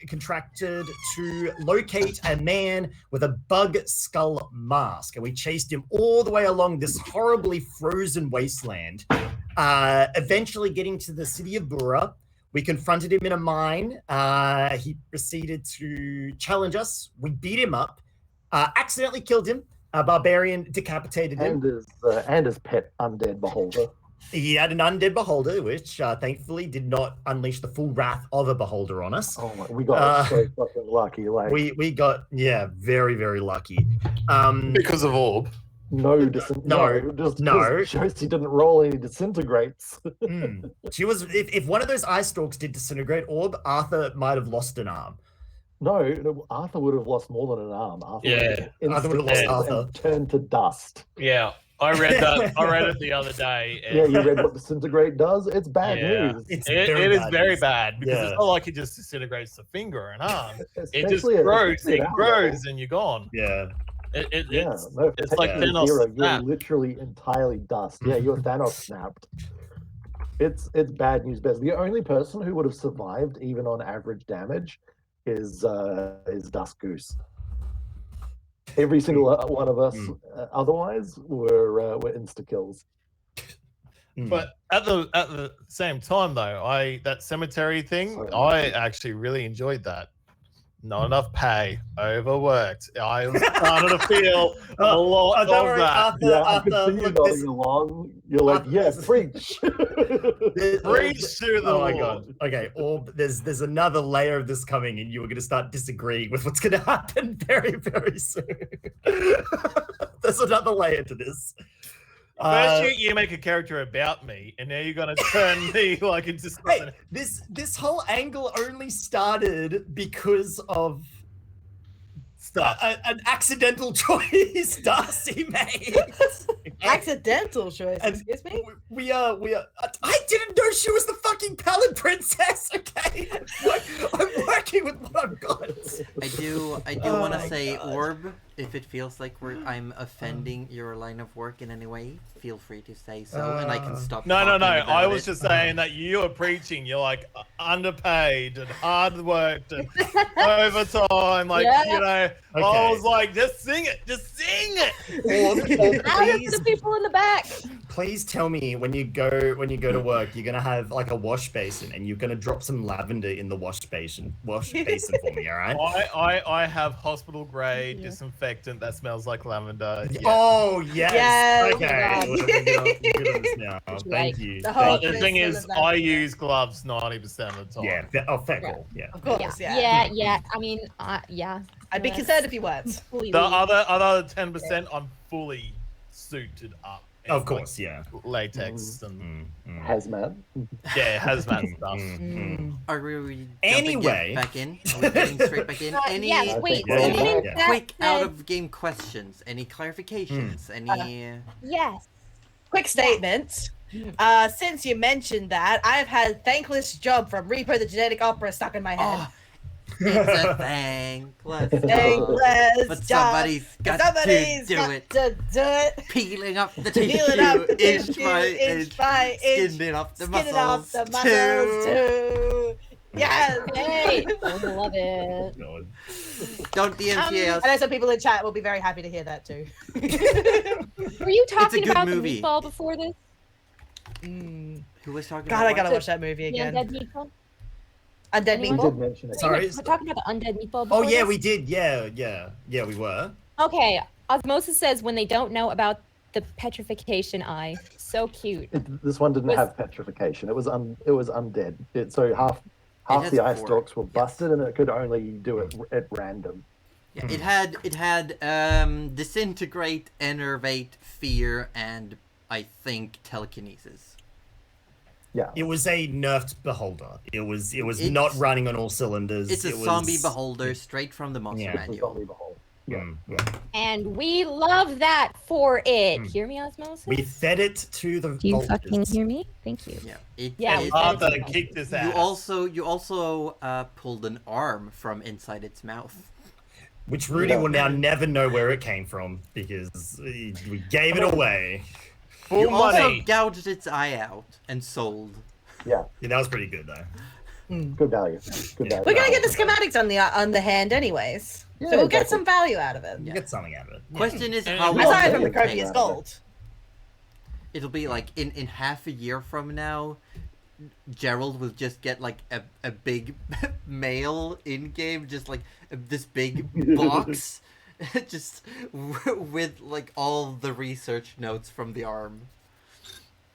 contracted to locate a man with a bug skull mask, and we chased him all the way along this horribly frozen wasteland. Eventually getting to the city of Bura, we confronted him in a mine. He proceeded to challenge us. We beat him up, accidentally killed him. A barbarian decapitated him. And his pet undead beholder. He had an undead beholder, which thankfully did not unleash the full wrath of a beholder on us. Oh my, we got so fucking lucky. Like We got, very, very lucky. Because of Orb. no, Josie didn't roll any disintegrates. She was, if one of those eye stalks did disintegrate orb, Arthur might have lost an arm. No, Arthur would have lost more than an arm. Arthur Arthur would have lost Arthur. and turned to dust. Yeah, I read that. I read it the other day. And Yeah, you read what disintegrate does? It's bad news. It's it is very news. bad because Yeah. it's not like it just disintegrates the finger or an arm. It just Especially at- grows especially and at our grows level. and you're gone. Yeah. It's like technically Thanos zero, you're snapped. literally entirely dust. Yeah, you're Thanos snapped. It's bad news. Best. The only person who would have survived, even on average damage, is Dusk Goose. Every single one of us, otherwise, were insta kills. But at the same time, though, that cemetery thing, Sorry. I actually really enjoyed that. not enough pay, overworked. I was starting to feel a lot don't of worry, that. Yeah, I Arthur, can see you look, nodding this- along. You're like, Arthur, yeah, this is- preach. Preach to the Oh my Lord. god. Okay, Orb, there's another layer of this coming, and you are gonna start disagreeing with what's gonna happen very, very soon. There's another layer to this. First, you make a character about me, and now you're gonna turn me like into something. Hey, this whole angle only started because of Stuff. an accidental choice Darcy made. Accidental choice. And Excuse me. we are. I didn't know she was the fucking Paladin princess. Okay, I'm working with what I've got. I do Oh want to my say, God. Orb, if it feels like I'm offending your line of work in any way, feel free to say so, and I can stop. No. talking I about was it. just saying that you are preaching. You're like underpaid and hard worked and overtime. Like I Okay. was like, just sing it. Orb, Out of please, the people in the back. please tell me when you go to work, you're gonna have like a wash basin, and you're gonna drop some lavender in the wash basin for me. All right. I have hospital grade disinfectant that smells like lavender. Yeah. Oh yes. Yes. Okay. Oh my We're good on this now. Like, Thank you. the whole- But the thing is, Crystal I lavender. use gloves 90% of the time. Yeah. Fair call. Yeah. Of course, yeah. Yeah. I mean, yeah. I'd be No, concerned if you weren't. completely- The other 10%, I'm fully suited up. in, Of course. Yeah. like, latex and Hazmat. yeah, hazmat stuff. Are we Anyway. back in? Are we getting straight back in? Any yes, wait. Yeah, so yeah, when yeah. that quick said- out of game questions? Any clarifications? Any? Yes. Quick statement. Since you mentioned that, I've had thankless job from Reaper the Genetic Opera stuck in my head. Oh, it's a thankless job. Thankless But job. somebody's got Somebody's to do got it. to do it. Peeling up the Peel tissue, it up the inch tissue, by inch inch, by inch. skinning off the Skin it off muscles, the muscles too. Yes. Hey, I love it. God. Don't DMCA us. I know some people in chat will be very happy to hear that too. Were you talking good about movie. the meatball before this? Who was talking God, about I gotta what? watch that movie The again. undead meatball? Undead Anyone? We Meatball. did mention it. Sorry. We're talking about the undead meatball Oh before yeah, this? we did. Yeah, we were. Okay, Osmosis says when they don't know about the petrification eye. So cute. This one didn't Was- have petrification. It was undead. So half has the ice 4. stalks were busted, and it could only do it at random. Yeah, it had disintegrate, enervate, fear, and I think telekinesis. Yeah. It was a nerfed beholder. It was It's- not running on all cylinders. It's a It was- zombie beholder straight from the monster Yeah. It's a manual. zombie behold. Yeah. Yeah. And we love that for it. Mm. Hear me, Osmosis? We fed it to the Do you vultures. fucking hear me? Thank you. Yeah, it, Yeah, it- we Arthur That's- kicked his you ass. also pulled an arm from inside its mouth. Which Rudy Yeah. will now never know where it came from because we gave it away. Full You also money. gouged its eye out and sold. Yeah. Yeah, that was pretty good though. Good value. Good value. We're gonna get the schematics on the hand anyways, Yeah, so we'll get exactly. some value out of it. You get something out of it. Question is And- how and long Aside it from the will take. copious gold. It'll be like in half a year from now, Gerald will just get like a big mail in game, just like this big box, just with like all the research notes from the arm.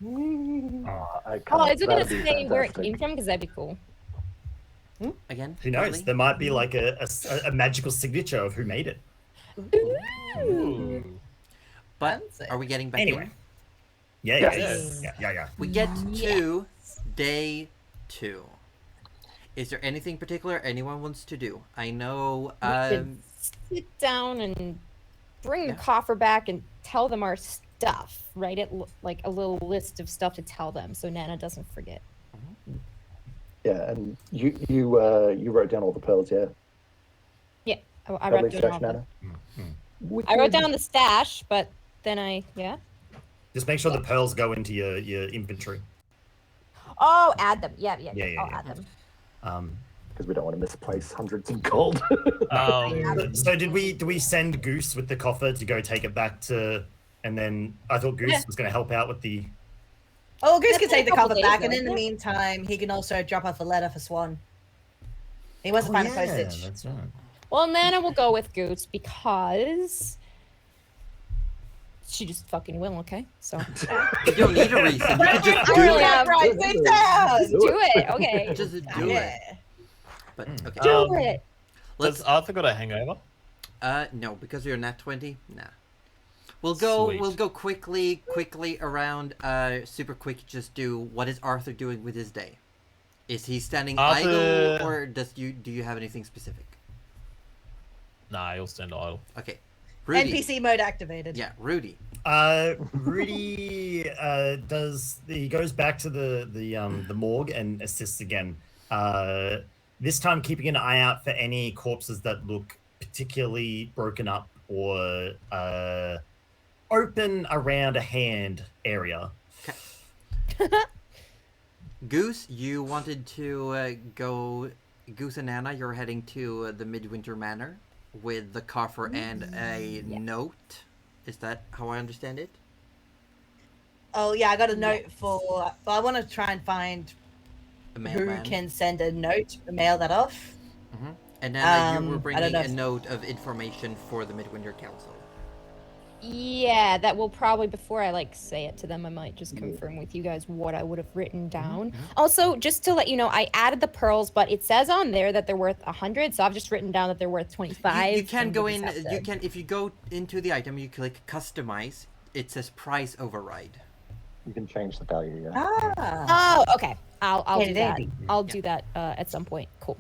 I Oh, can't- is it gonna that'd be say where it fantastic. came from? Because that'd be cool. Again, Who knows? Harley? There might be like a magical signature of who made it. Ooh. But Fancy. are we getting back Anyway. in? Yeah. Yes. Yeah. We get to day 2. Is there anything particular anyone wants to do? I know. We could sit down and bring the coffer back and tell them our stuff. Write it like a little list of stuff to tell them, so Nana doesn't forget. Yeah, and you wrote down all the pearls, yeah. I Lovely wrote down stash, all Nana. I wrote down the stash, but then Just make sure the pearls go into your inventory. Oh, add them. Yeah. Yeah, I'll yeah. add them. Because we don't want to misplace hundreds of gold. So did we send Goose with the coffer to go take it back to? And then I thought Goose Yeah. was going to help out with the. Oh, Goose That's can been a take the couple cover days, back, and though, in the isn't it? meantime, he can also drop off a letter for Swan. He wants to find a yeah, postage. that's right. Well, Nana will go with Goose because she just fucking will. Okay, so You don't need a reason. You can just I do really it. am. Right, sit down. just do it. Okay, Just do it. Yeah. But okay. do it. Does Arthur got a hangover? No, because you're nat 20. Nah. We'll go. Sweet. We'll go quickly around. Super quick. Just do. What is Arthur doing with his day? Is he standing Arthur- idle, or do you have anything specific? Nah, he'll stand idle. Okay. Rudy. NPC mode activated. Yeah, Rudy. Rudy he goes back to the morgue and assists again. This time keeping an eye out for any corpses that look particularly broken up or open around a hand area. Goose, you wanted to go. Goose and Anna, you're heading to the Midwinter Manor with the coffer and a note. Is that how I understand it? Oh yeah, I got a note for. Well, I want to try and find A who mailman. can send a note, mail that off. Mm-hmm. And Anna, you were I bringing don't know a if- note of information for the Midwinter Council. Yeah, that will probably, before I say it to them, I might just confirm with you guys what I would have written down. Also, just to let you know, I added the pearls, but it says on there that they're worth 100, so I've just written down that they're worth 25. You can and go we in. just have You to- can, if you go into the item, you click customize. It says price override. You can change the value, yeah. Ah. Oh, okay. I'll Handy do that. dandy. I'll do that at some point. Cool.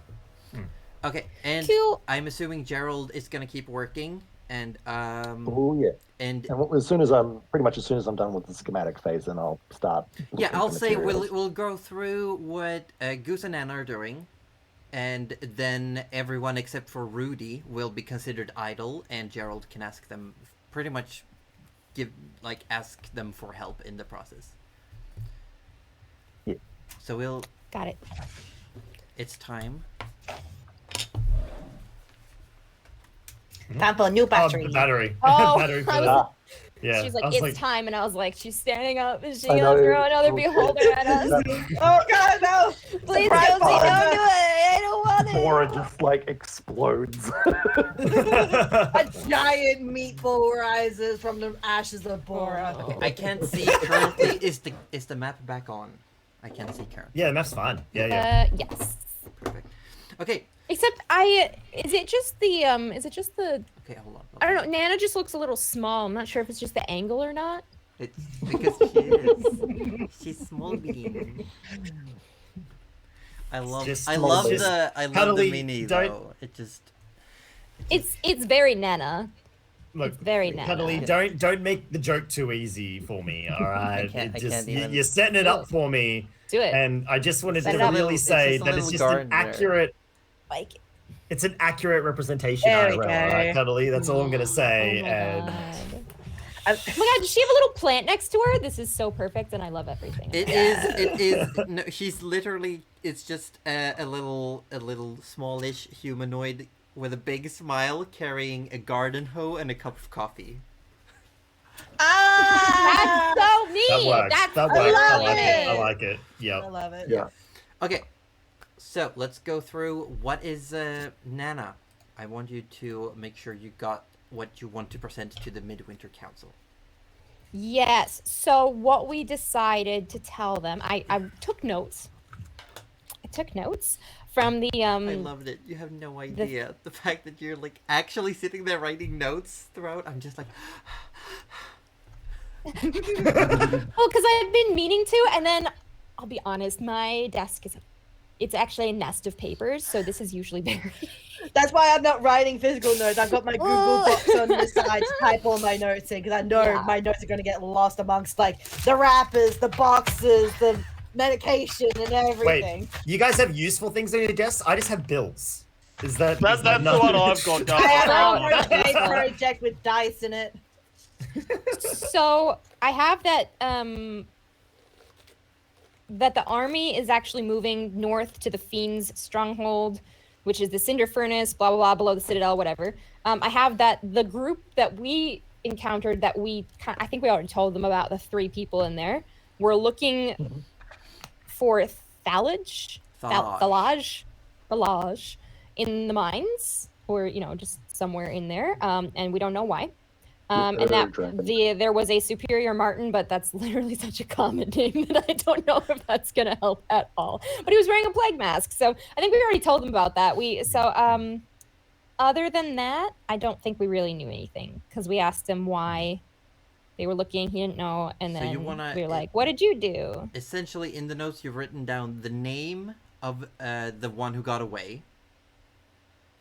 Okay, and Cool. I'm assuming Gerald is gonna keep working, and Oh yeah. and And as soon as I'm done with the schematic phase, then I'll start. yeah, looking I'll for say materials. we'll go through what Goose and Anna are doing, and then everyone except for Rudy will be considered idle, and Gerald can ask them pretty much ask them for help in the process. Yeah. So we'll. Got it. It's time. Time for a new battery. Oh, the battery. Oh, battery for I the- was- yeah. She's I like, was it's time, and I was like, she's standing up. Is she I gonna know. throw another Oh, beholder shit. at us? Oh god, no! Please, Surprise Josie, bomb. don't do it. I don't want it. Bora just explodes. A giant meatball rises from the ashes of Bora. Oh. I can't see currently. Is the map back on? I can't see currently. Yeah, the map's fine. Yeah. Yes. Perfect. Okay. Except is it just the Okay, hold on. I don't know, Nana just looks a little small. I'm not sure if it's just the angle or not. It's because she is. She's small bean. I love just I small love bean. the I love Cuddly, the mini don't- though. It just It's very Nana. Look, It's very Nana. Cuddly, don't make the joke too easy for me. All right, can't- I It just can't even- you're setting it up for me, Do it. and I just wanted Set to it up. really It's say just a that it's little just an gardener. accurate. Like It's an accurate representation There IRL, we all right, go. Cuddly? That's all I'm gonna oh say. my and god. Oh my god, does she have a little plant next to her? This is so perfect, and I love everything. it is no, she's literally it's just a little smallish humanoid with a big smile carrying a garden hoe and a cup of coffee. Ah! That's so neat. that works. That's That works. I love like it. it. I like it. I Yep. love it. Yeah. Okay, so let's go through what is Nana. I want you to make sure you got what you want to present to the Midwinter Council. Yes. So what we decided to tell them, I took notes. I took notes from the I loved it. You have no idea the fact that you're actually sitting there writing notes throughout. I'm just like, well, because I've been meaning to, and then I'll be honest, my desk it's actually a nest of papers, so this is usually very That's why I'm not writing physical notes. I've got my Google Docs on the side to type all my notes in because I know Yeah. my notes are going to get lost amongst the wrappers, the boxes, the medication, and everything. You guys have useful things on your desks. I just have bills. Is that? That's is that the not- one I've got. I have Oh, a birthday project with dice in it. So I have that that the army is actually moving north to the Fiend's stronghold, which is the Cinder Furnace, blah blah blah, below the Citadel, whatever. I have that the group that we encountered that I think we already told them about the 3 people in there. We're looking for Thalage, Thalage. Thalage, in the mines, or just somewhere in there, and we don't know why. And Very that dragon. there was a superior Martin, but that's literally such a common name that I don't know if that's gonna help at all. But he was wearing a plague mask, so I think we already told him about that. Other than that, I don't think we really knew anything, because we asked him why they were looking. He didn't know, and So then you wanna- we were like, "What did you do?" Essentially, in the notes, you've written down the name of the one who got away.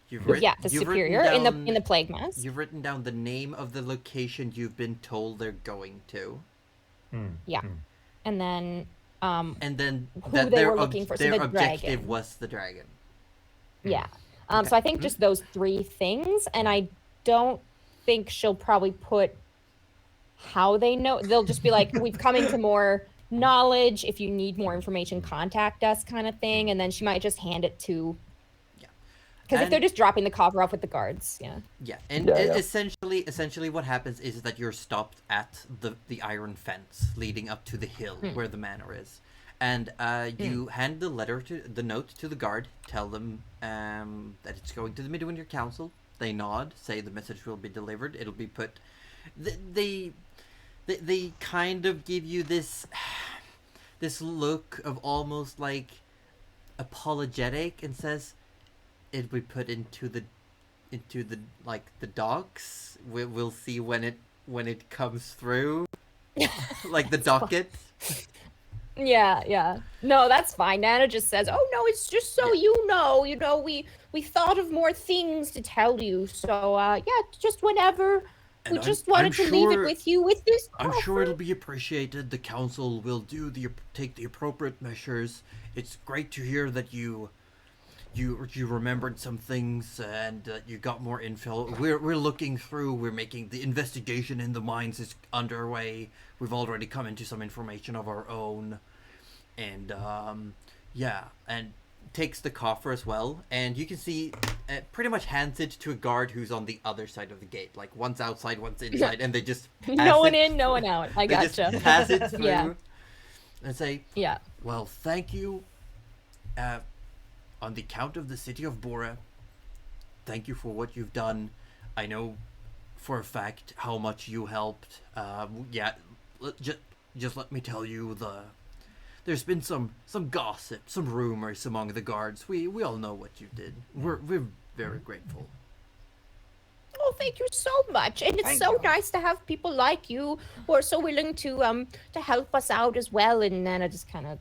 Yeah, the you've superior written in the plague mask. You've written down the name of the location you've been told they're going to. Yeah, and then And then who that they their were looking for, so their the objective dragon. was the dragon. Yeah. Okay. So I think just those 3 things, and I don't think she'll probably put how they know. They'll just be like, "We've come into more knowledge. If you need more information, contact us," kind of thing. And then she might just hand it to. Yeah. Because if And- they're just dropping the coffer off with the guards, yeah. Yeah, and Yeah, yeah. essentially what happens is that you're stopped at the iron fence leading up to the hill where the manor is, and you hand the note to the guard, tell them that it's going to the Midwinter Council. They nod, say the message will be delivered. It'll be put. They kind of give you this look of almost like apologetic, and says it'll be put into the the docks. We'll see when it comes through, like the docket. Yeah. No, that's fine. Nana just says, "Oh no, it's just so you know, we thought of more things to tell you. So just whenever. We And just I'm wanted to leave it sure- with you with this I'm sure coffer." it'll be appreciated. The council will take the appropriate measures. It's great to hear that you remembered some things and you got more info. We're looking through. We're making the investigation in the mines is underway. We've already come into some information of our own, and and takes the coffer as well. And you can see, pretty much hands it to a guard who's on the other side of the gate. Like one's outside, one's inside, and they just No one in, no one out. I They gotcha. just pass it through Yeah. and say, Yeah. "Well, thank you. On the count of the city of Bora, thank you for what you've done. I know for a fact how much you helped. Just let me tell you, there's been some gossip, some rumors among the guards. We all know what you did. We're very grateful." Oh, thank you so much. And it's so nice to have people like you who are so willing to help us out as well. And Nana just kind of,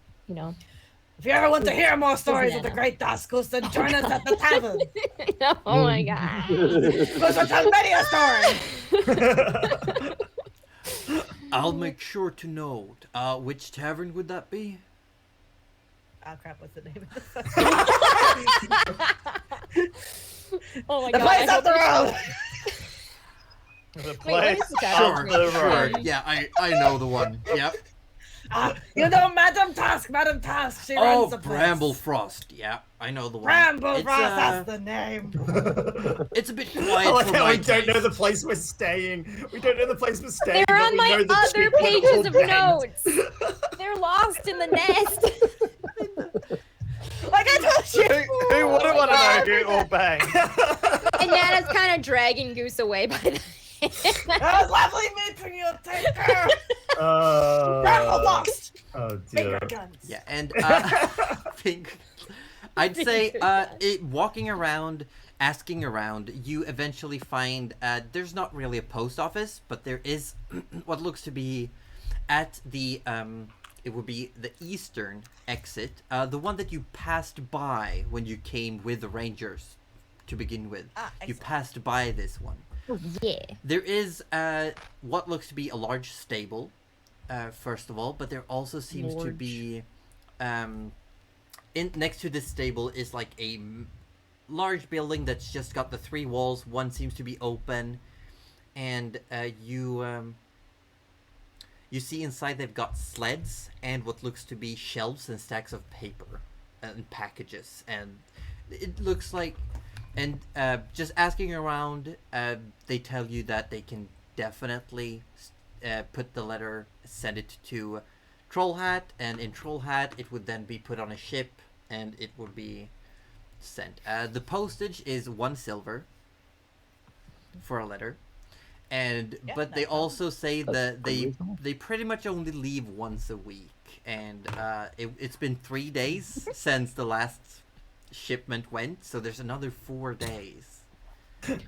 If you ever want to hear more stories of the Nana. Great Daskus, then join us at the tavern. Oh my god. Because we'll tell many a story. I'll make sure to note. Which tavern would that be? Oh crap, what's the name of the Oh my The god. place I up the hope road! The what place is that? up Sure, the road. sure. Yeah, I know the one. Yep. You know Madam Task, she Oh, runs the place. Bramble Frost. Yeah, I know the one. Bramble It's, Frost, that's the name. It's a bit I quiet like for how my we don't know taste. the place we're staying. We don't know the place we're staying. They're but on we my know the other trip we're pages all of bent. notes. They're lost in the nest. Like I told you. Who wouldn't want to know who or bang? And Nana's kind of dragging Goose away by the It was lovely meeting you. Take care. Bramble lost. Oh Finger dear. guns. Yeah, and I'd say walking around, asking around, you eventually find there's not really a post office, but there is what looks to be at the it would be the eastern exit, the one that you passed by when you came with the Rangers to begin with. You excellent. passed by this one. Yeah. There is what looks to be a large stable, first of all, but there also seems to be next to this stable is like a large building that's just got the 3 walls. One seems to be open, and you see inside they've got sleds and what looks to be shelves and stacks of paper and packages, and it looks like. And just asking around, they tell you that they can definitely put the letter, send it to Troll Hat, and in Troll Hat it would then be put on a ship, and it would be sent. The postage is 1 silver for a letter, and Yeah, but they no problem. also say That's that pretty reasonable. they pretty much only leave once a week, and it's been 3 days since the last shipment went, so there's another 4 days.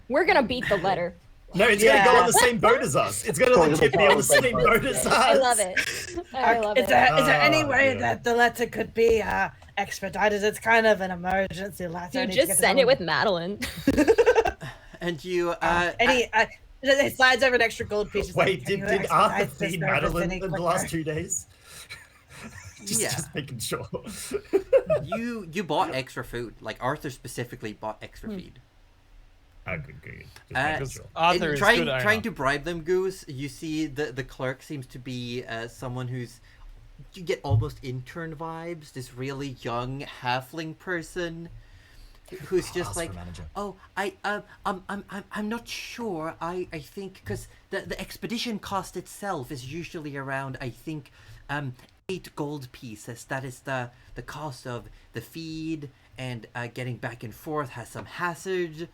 We're gonna beat the letter. No, it's gonna go Yeah. on the same boat as us. It's gonna Totally legit be on the same boat as us. I love it. I love Is it. there any Oh, way dear. that the letter could be expedited? It's kind of an emergency letter. I You need to just get send it home. with Madeline. And you It slides over an extra gold piece. Just Wait, like, "Can you did Arthur expedite this feed service Madeline any in the quicker?" last 2 days? Yeah. Just making sure. you bought extra food. Like Arthur specifically bought extra feed. Oh, good. Just Uh, making sure. Arthur And is trying good owner. trying to bribe them, Goose. You see the clerk seems to be someone who's, you get almost intern vibes. This really young halfling person who's just Ask for like, a manager. oh, I'm not sure. I think because the expedition cost itself is usually around, I think, 8 gold pieces. That is the cost of the feed, and getting back and forth has some hazard.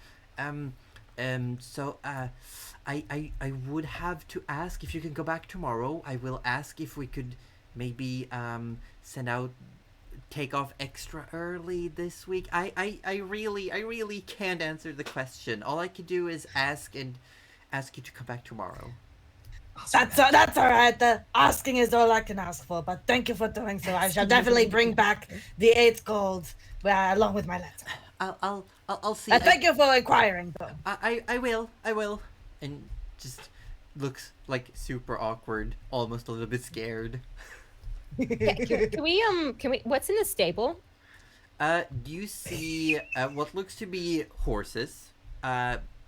So I would have to ask if you can go back tomorrow. I will ask if we could maybe take off extra early this week. I really can't answer the question. All I could do is ask you to come back tomorrow. That's all right. The asking is all I can ask for. But thank you for doing so. I shall definitely bring back the 8 gold along with my letter. I'll see. Thank you for inquiring, though. I will. And just looks like super awkward, almost a little bit scared. Can we? What's in the stable? You see what looks to be horses.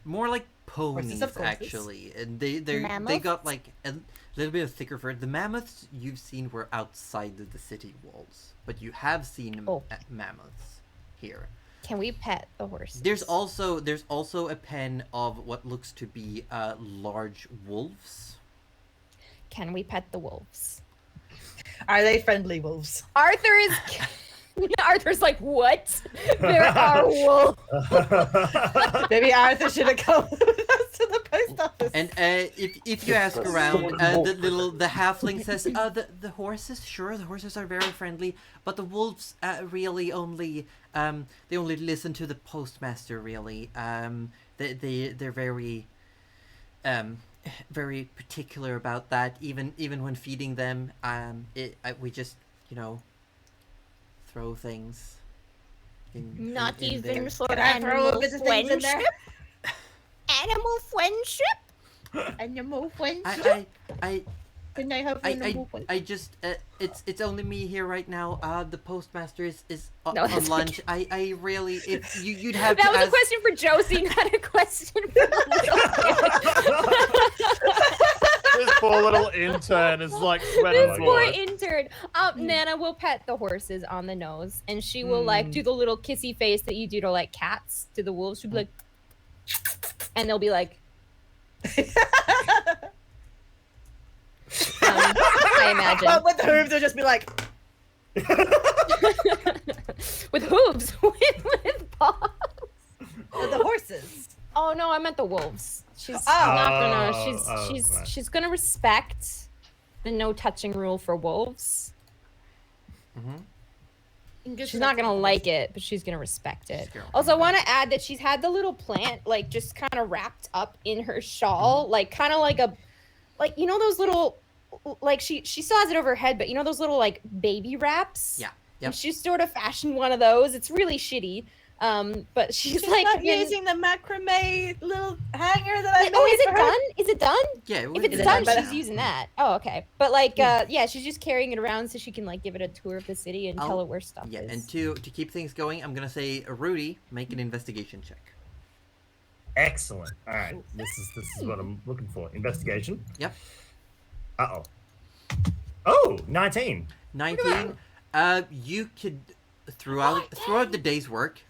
More like ponies, of course. actually. And they Mammoths? got like a little bit of thicker fur. The mammoths you've seen were outside of the city walls, but you have seen mammoths here. Can we pet the horses? There's also a pen of what looks to be large wolves. Can we pet the wolves? Are they friendly wolves? Arthur's like, what? There are wolves. Maybe Arthur should have come with us to the post office. And if you ask That's around, so the halfling says, the horses, sure, the horses are very friendly, but the wolves really only they only listen to the postmaster, really. They're very very particular about that. Even when feeding them, we just throw things. Not in even there. for Can I throw a animal bit of things in there? friendship? Animal friendship? Animal friendship? I Can I have animal friendship? I just it's only me here right now. The postmaster is No, on that's lunch. okay. I really, if you'd have That to was ask, a question for Josie, not a question for This poor little intern is like sweating this poor blood. intern. Nana will pet the horses on the nose, and she will like do the little kissy face that you do to like cats to the wolves. She'll be like, and they'll be like, I imagine But with the hooves, they'll just be like, with hooves, with paws. the horses. Oh no, I meant the wolves. She's Oh. not gonna. Oh, right. She's gonna respect the no touching rule for wolves. She's not gonna like it, but she's gonna respect it. Sure. Also, I want to add that she's had the little plant like just kind of wrapped up in her shawl, like kind of like those little, like she still has it over her head, but those little like baby wraps. Yeah. And Yep. she sort of fashioned one of those. It's really shitty. But she's She's like not been- using the macrame little hanger that I made. Oh, is it for her? done? Is it done? Yeah, If it's is done, done, but- she's using that. Oh, okay. But like, yeah, she's just carrying it around so she can like give it a tour of the city and tell Oh, it where stuff Yeah, is. and to keep things going, I'm gonna say, Rudy, make an investigation check. Excellent. All right. This is what I'm looking for. Investigation. Yep. Uh-oh. Oh, 19. 19. You could throughout the day's work,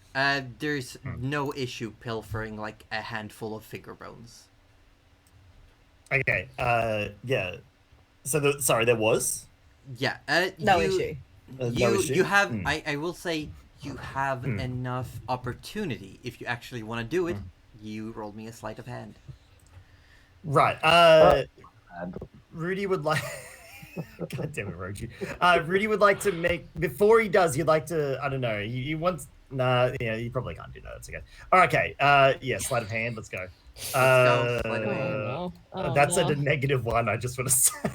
there's no issue pilfering like a handful of figure bones. Okay. Yeah. So there was. Yeah. No you, issue. No You issue? you have Hmm. I will say you have enough opportunity. If you actually want to do it, you roll me a sleight of hand. Right. And Rudy would like. God damn it, Roji. Rudy would like to make before he does. He'd like to. I don't know. He wants. Nah. Yeah. You probably can't do that. It's okay. All right, okay. Yeah. Sleight of hand. Let's go. Go, sleight of hand. That's a -1. I just want to say.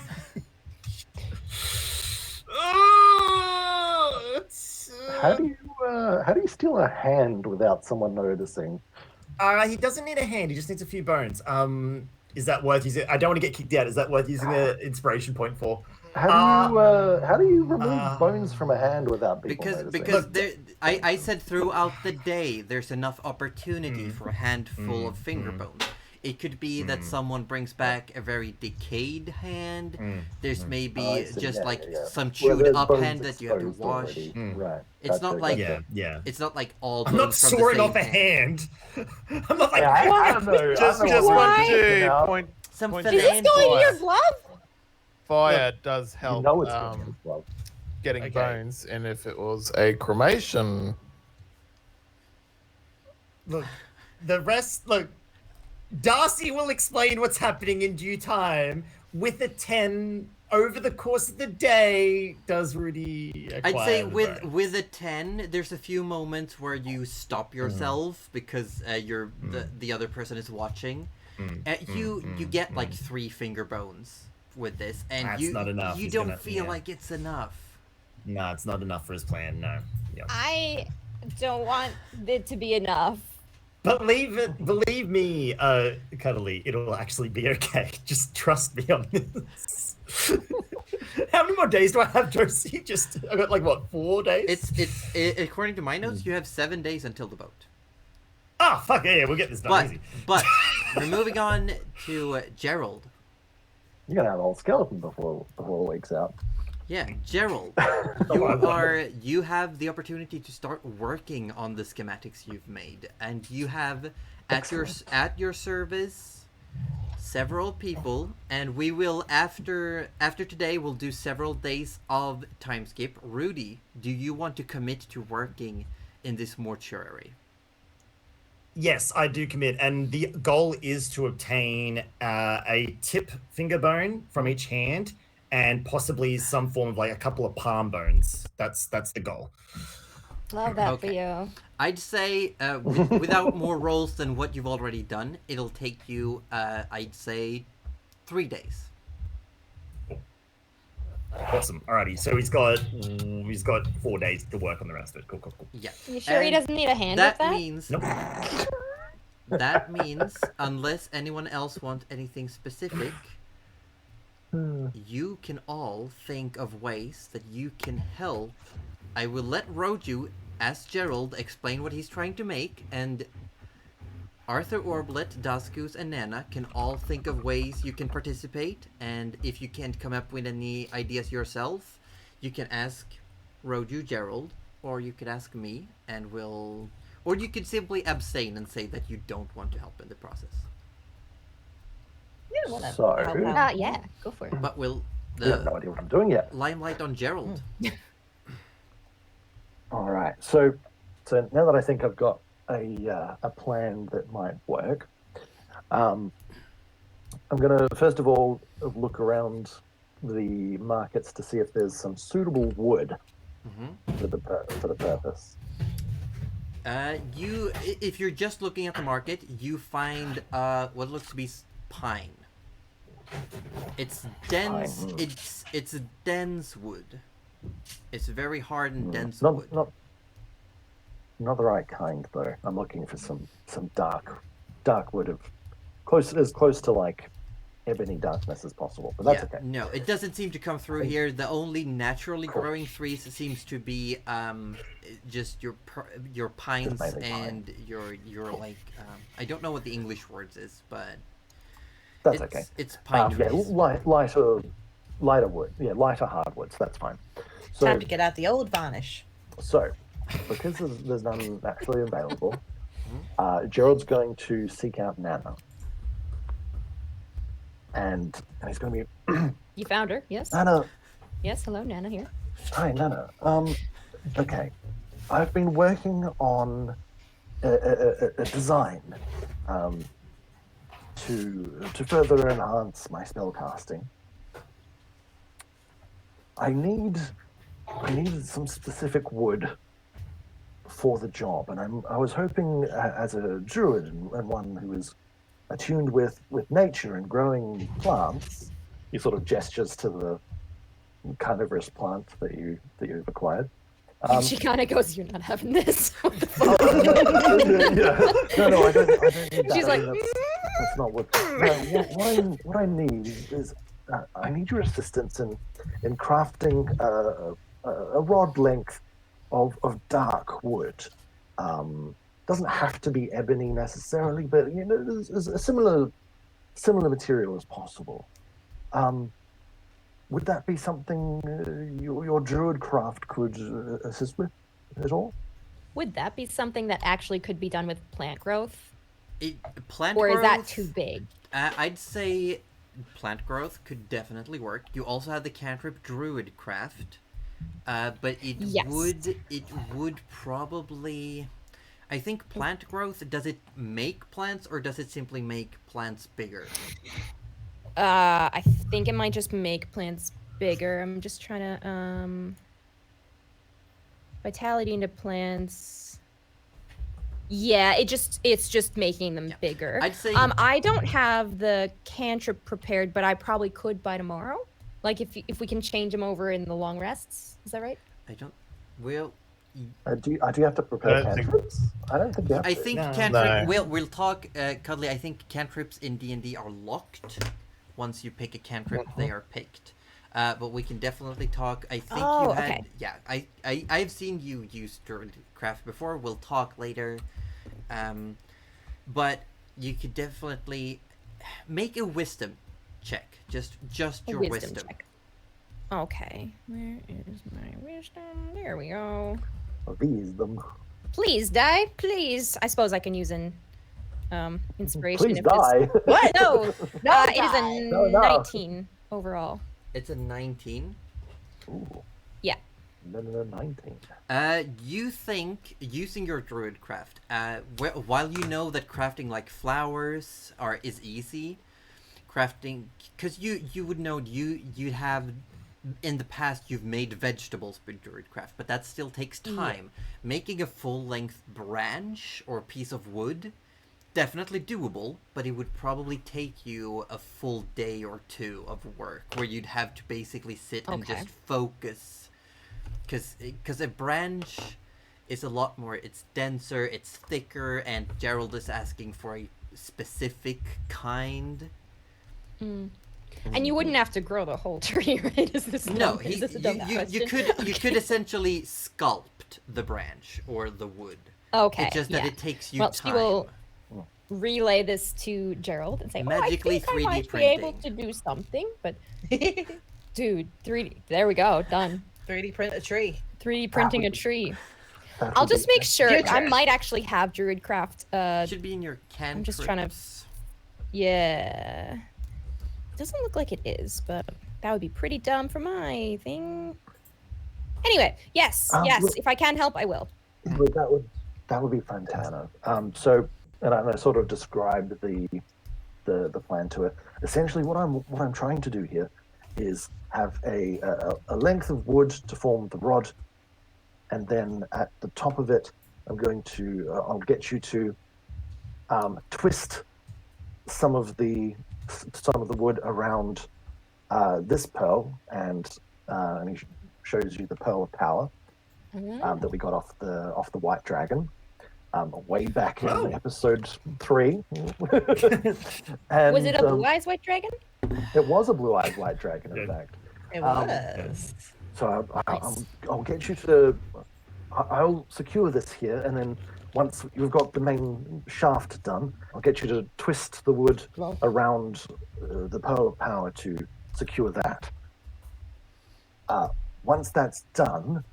how do you steal a hand without someone noticing? He doesn't need a hand. He just needs a few bones. Is that worth using? I don't want to get kicked out. Is that worth using an inspiration point for? How do you remove bones from a hand without people noticing? Because I said throughout the day there's enough opportunity for a handful of finger bones. It could be that someone brings back a very decayed hand. There's maybe just some chewed up hand that you have to wash. Right. It's not like It's not like all bones I'm not from sawing the off a same hand. I'm not like. I don't know. Just I don't know want what you're to out. point. some Is Is this finesse. going in your glove? Fire does help You know it's going as well. getting Okay. bones, and if it was a cremation, Look, the rest. Look, Darcy will explain what's happening in due time. With a 10 over the course of the day, does Rudy? I'd say acquire the with bone? with a 10, there's a few moments where you stop yourself because you're the other person is watching. You get like 3 finger bones with this, and That's you not enough. you He's don't gonna- feel yeah. like it's enough. No, it's not enough for his plan. No. Yep. I don't want it to be enough. Believe me, Cuddly, it'll actually be okay. Just trust me on this. How many more days do I have, Josie? I got like what, 4 days? It's according to my notes, you have 7 days until the boat. Ah, fuck yeah, we'll get this done easy. But we're moving on to Gerald. You're gonna have a whole skeleton before the week's out. Yeah, Gerald, you have the opportunity to start working on the schematics you've made, and you have at your service several people, and we will after today we'll do several days of time skip. Rudy, do you want to commit to working in this mortuary? Yes, I do commit, and the goal is to obtain a tip finger bone from each hand, and possibly some form of like a couple of palm bones. That's the goal. Love that Okay. for you. I'd say without more rolls than what you've already done, it'll take you I'd say 3 days. Awesome. Alrighty, so he's got 4 days to work on the rest of it. Cool. Yeah. You sure he And doesn't need a hand that with that? means Nope. that means unless anyone else wants anything specific, you can all think of ways that you can help. I will let Roju, as Gerald, explain what he's trying to make, and Arthur Orblet, Daskus, and Nana can all think of ways you can participate, and if you can't come up with any ideas yourself, you can ask Roju, Gerald, or you could ask me, and or you could simply abstain and say that you don't want to help in the process. Yeah, whatever. So, Yeah, go for it. But we'll I have no idea what I'm doing yet. limelight on Gerald. All right. So now that I think I've got a plan that might work, I'm going to first of all look around the markets to see if there's some suitable wood for the purpose. If you're just looking at the market, you find what looks to be pine. It's dense. Pine. It's a dense wood. It's very hard and dense Not, wood. not the right kind though. I'm looking for some dark wood of as close to like ebony darkness as possible. But that's okay. No, it doesn't seem to come through here. The only naturally growing trees seems to be just your pines mainly pine. and your like I don't know what the English words is, but That's okay. It's pine Yeah, trees. lighter wood. Yeah, lighter hardwoods. That's fine. So, Time to get out the old varnish. So, because there's none actually available, Gerald's going to seek out Nana. And he's going to be, You found her, yes? Nana, Yes, hello, Nana here. hi, Nana. Okay. I've been working on a design to further enhance my spellcasting. I needed some specific wood for the job, and I was hoping, as a druid and one who is attuned with nature and growing plants, he sort of gestures to the carnivorous plant that you've acquired. She kind of goes, "You're not having this." No, I don't need that. She's like, that's not what. No, what I need is I need your assistance in crafting a rod length of dark wood. Doesn't have to be ebony necessarily, but as a similar material as possible. Would that be something your druid craft could assist with at all? Would that be something that actually could be done with plant growth? Plant or growth, is that too big? I'd say plant growth could definitely work. You also have the cantrip druid craft, but it would probably. I think plant growth, does it make plants or does it simply make plants bigger? I think it might just make plants bigger. I'm just trying to vitality into plants. Yeah, it's just making them bigger. I'd say I don't have the cantrip prepared, but I probably could by tomorrow. Like if we can change them over in the long rests. Is that right? I don't. Well, do you have to prepare cantrips? I don't think you have to. I think cantrip. We'll talk, Cuddly. I think cantrips in D&D are locked. Once you pick a cantrip, they are picked. But we can definitely talk. I think you had. Okay. Yeah, I've seen you use druidcraft before. We'll talk later. But you could definitely make a wisdom check. Just your wisdom. Check. Okay. Where is my wisdom? There we go. Wisdom. Please die, please. I suppose I can use an inspiration. Please die. What? No, it is die. a No. 19 overall. It's a 19. Ooh. Yeah. No, 19. You think using your druidcraft, while you know that crafting like flowers is easy, crafting, because you would know you have in the past you've made vegetables with druidcraft, but that still takes time. Making a full-length branch or piece of wood, definitely doable, but it would probably take you a full day or two of work where you'd have to basically sit and just focus. Because a branch is a lot more, it's denser, it's thicker, and Gerald is asking for a specific kind. And you wouldn't have to grow the whole tree, right? Is this No, is this a dumb you could essentially sculpt the branch or the wood. Okay. It's just that it takes you well, time. She will relay this to Gerald and say, Magically I think 3D I might printing. be able to do something, but dude, 3D. There we go. Done. 3D print a tree. 3D printing a tree. I'll just make sure. I might actually have druidcraft. Should be in your cantrips. I'm just trying to. Yeah. Doesn't look like it is, but that would be pretty dumb for my thing. Anyway, yes. If I can help, I will. That would be fantastic. So, and I sort of described the plan to it. Essentially, what I'm trying to do here is have a length of wood to form the rod, and then at the top of it, I'll get you to twist some of the wood around this pearl, and he shows you the pearl of power that we got off the white dragon way back in episode 3. And, was it a blue eyes white dragon? It was a blue eyes white dragon, in fact. It was. So I'll get you to. I'll secure this here, and then once you've got the main shaft done, I'll get you to twist the wood around the pearl of power to secure that. Once that's done,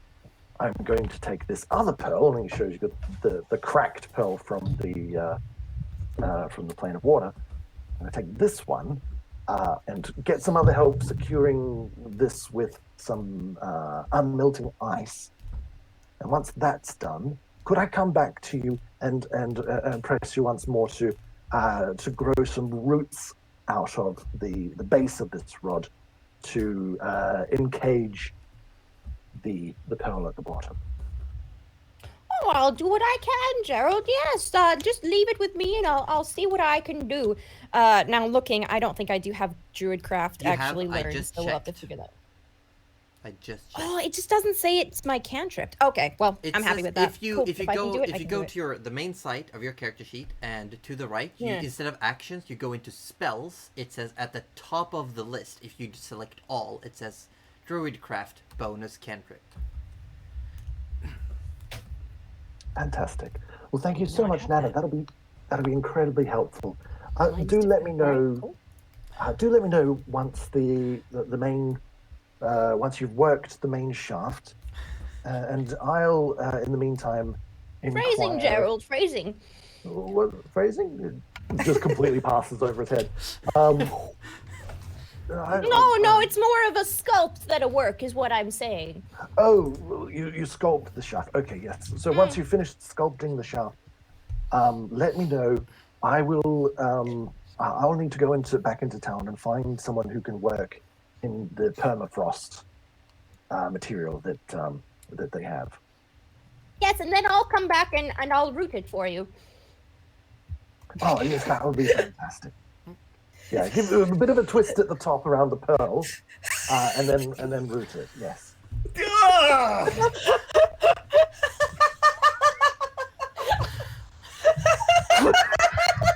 I'm going to take this other pearl, and he shows you the cracked pearl from the plane of water. I'm going to take this one and get some other help securing this with some unmelting ice. And once that's done, could I come back to you and press you once more to grow some roots out of the base of this rod to encage the pearl at the bottom? Oh, I'll do what I can, Gerald. Yes, just leave it with me, and I'll see what I can do. Now, looking, I don't think I do have Druidcraft You have? actually I learned, just so we'll have to checked. figure that. I just checked. Oh, it just doesn't say it's my cantrip. Okay, well, It I'm happy says with that. If you Cool. if you I can go do it, if I you can do go it. to the main site of your character sheet and to the right, you Yeah. instead of actions, you go into spells. It says at the top of the list, if you select all, it says Druidcraft bonus cantrip. Fantastic. Well, thank you so Not much, have Nana. that. That'll be incredibly helpful. Mine's Do let me different. All right, know. cool. Do let me know once the main once you've worked the main shaft, and I'll in the meantime Phrasing, inquire. Gerald, phrasing. What phrasing? It just completely passes over his head. No, it's more of a sculpt than a work, is what I'm saying. Oh, you sculpt the shaft. Okay, yes. So once you've finished sculpting the shaft, let me know. I will. I'll need to go back into town and find someone who can work in the permafrost material that they have. Yes, and then I'll come back and I'll root it for you. Oh, yes, that would be fantastic. Yeah, give it a bit of a twist at the top around the pearls, and then root it. Yes.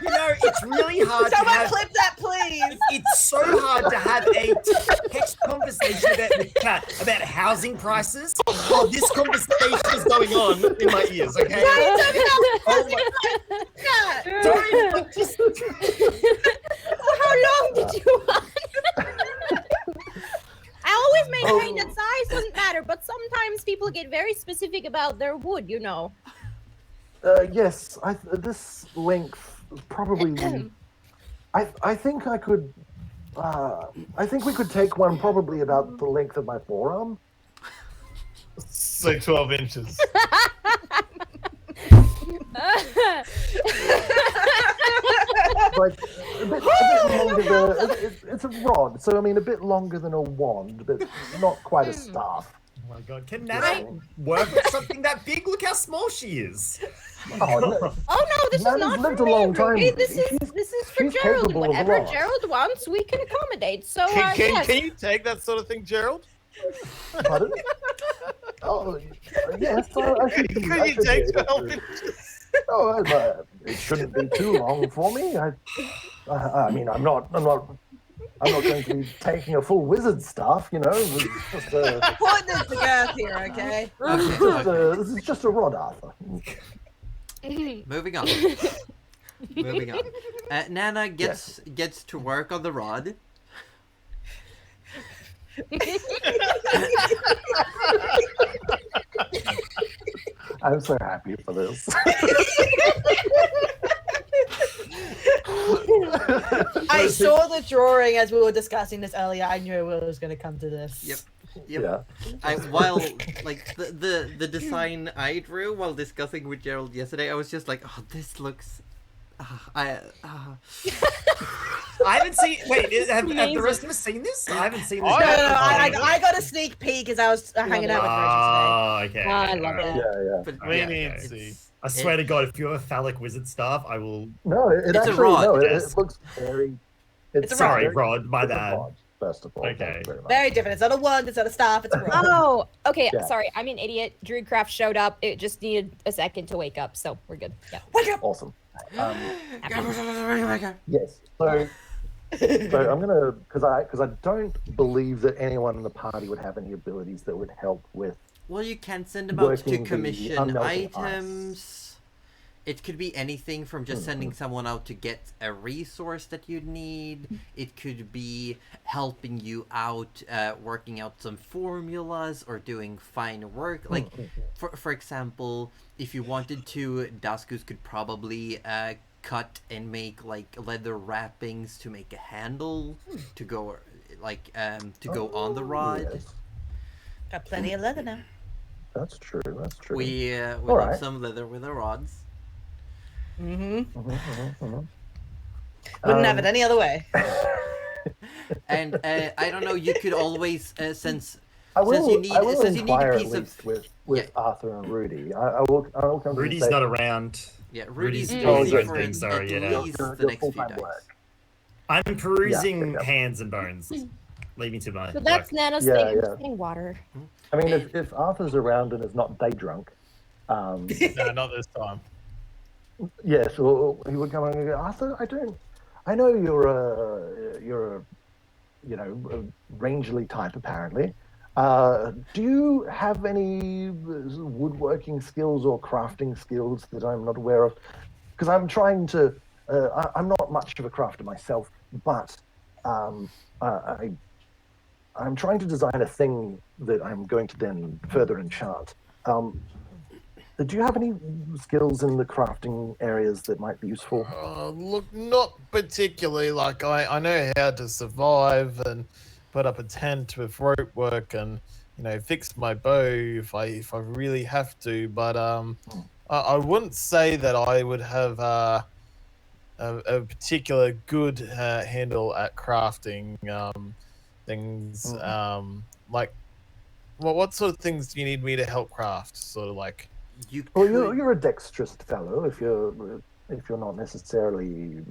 You know, it's really hard to Someone have. clip that, please. It's so hard to have a text conversation about the cat about housing prices while this conversation is going on in my ears. Okay. Oh my, sorry, but just How long did you want? I always maintain that size doesn't matter, but sometimes people get very specific about their wood, you know. Yes, this length probably. I think I could. I think we could take one probably about the length of my forearm. So 12 inches. Like a bit longer than it's a rod, so I mean a bit longer than a wand, but not quite a staff. oh my god, can Nana work with something that big? Look how small she is. Oh, no. Oh no, this is Nana's not lived for a me, long time. Ruby. This is for she's Gerald. capable of a Whatever lot. Gerald wants, we can accommodate. So Can yes. you take that sort of thing, Gerald? Pardon? Oh, yes. I should be, Could I you should be take able 12 to. inches? Oh, it shouldn't be too long for me. I mean, I'm not going to be taking a full wizard staff, you know. It's just Point this to girth here, okay? this is just a rod, Arthur. Moving on. Moving on. Nana gets to work on the rod. I'm so happy for this. I saw the drawing as we were discussing this earlier. I knew it was going to come to this. Yep. Yeah. While like the design I drew while discussing with Gerald yesterday, I was just like, oh, this looks. I haven't seen. Wait, have the rest of us seen this? I haven't seen this. Oh, No, yeah. I got a sneak peek as I was hanging out with Rachel today. Oh, okay. I love it. Yeah. But We Yeah, need okay. to see. I swear to God, if you have a phallic wizard staff, I will. No, it It's a actually rod. no, Yes. it looks very. It's a Sorry, very- Rod, my it's a bad. rod, first of all, Okay. thank you very much. Very different. It's not a wand, it's not a staff, it's a rod. Oh, okay. Yeah. Sorry, I'm an idiot. Druidcraft showed up. It just needed a second to wake up, so we're good. Yeah. Awesome. Yes. So I'm gonna because I don't believe that anyone in the party would have any abilities that would help with. Well, you can send them out Working to the commission unmelting items. It could be anything from just sending someone out to get a resource that you need. It could be helping you out, working out some formulas or doing fine work. Like, for example, if you wanted to, Daskus could probably cut and make like leather wrappings to make a handle to go on the rod. Yes. Got plenty of leather now. That's true. That's true. We All love right. some leather with our rods. Wouldn't have it any other way. And I don't know. You could always since I will, since you need I will since you need a inquire piece at of least with Yeah. Arthur and Rudy. I will come to the Rudy's station. not around. yeah. Rudy's Rudy's doing busy good for things, at sorry, yeah. least You're the next few full-time days. work. I'm perusing Yeah. hands and bones. Leave me to my So that's work. Nana's Yeah, thing. I'm yeah. just getting water. I mean, if Arthur's around and is not day drunk, No, not this time. yes, or he would come and go, Arthur, I know you're a rangerly type apparently. Do you have any woodworking skills or crafting skills that I'm not aware of? Because I'm trying to. I'm not much of a crafter myself, but I'm trying to design a thing that I'm going to then further enchant. Do you have any skills in the crafting areas that might be useful? Look, not particularly. Like I know how to survive and put up a tent with rope work and fix my bow if I really have to. But I wouldn't say that I would have a particular good handle at crafting things. Like what sort of things do you need me to help craft? Sort of like. You Well, could. you're a dexterous fellow if you're not necessarily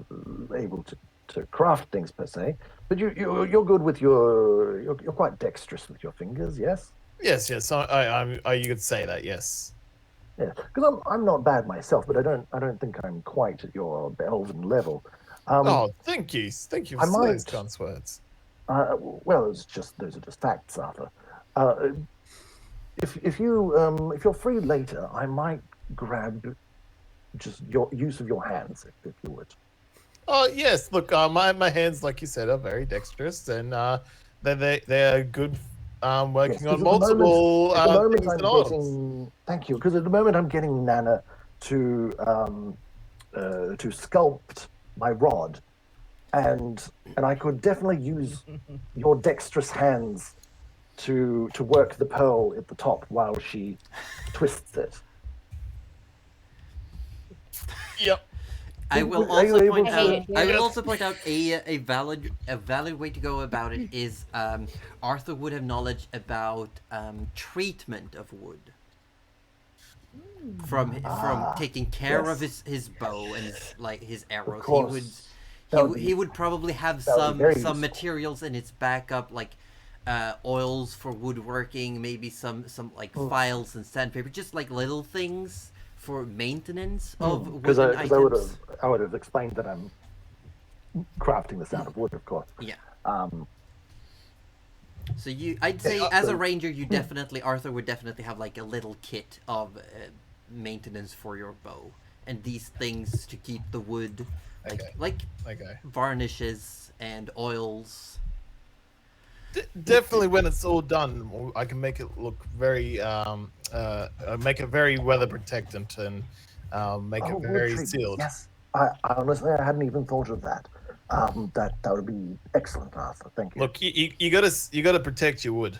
able to craft things per se, but you're good with you're quite dexterous with your fingers, yes. Yes. You could say that. Yes. Yeah, because I'm not bad myself, but I don't think I'm quite at your elven level. Thank you for I those might- kind words. Well, those are just facts, Arthur. If you're free later, I might grab just your use of your hands, if you would. Oh yes, look, my hands, like you said, are very dexterous, and they're good working Yes, 'cause on multiple at the moment things I'm and items. getting. Thank you, because at the moment I'm getting Nana to sculpt my rod, and I could definitely use your dexterous hands to work the pearl at the top while she twists it. Yep. I will Are you also able point to- out. I hate it I will here. also point out a valid way to go about it is Arthur would have knowledge about treatment of wood from taking care of his bow and his arrows. course. He would probably have that would be some very useful. materials in its backup like oils for woodworking, maybe some files and sandpaper, just like little things for maintenance of Because wooden I items. would have explained that I'm crafting this out of wood, of course. Yeah. Um, So I'd say Yeah, as a so- ranger, Arthur would definitely have like a little kit of maintenance for your bow and these things to keep the wood, like Okay. varnishes and oils. Definitely, when it's all done, I can make it look very make it very weather protectant and make it wood very treatment, sealed. Yes, I honestly I hadn't even thought of that. That would be excellent, Arthur. Thank you. Look, you gotta protect your wood,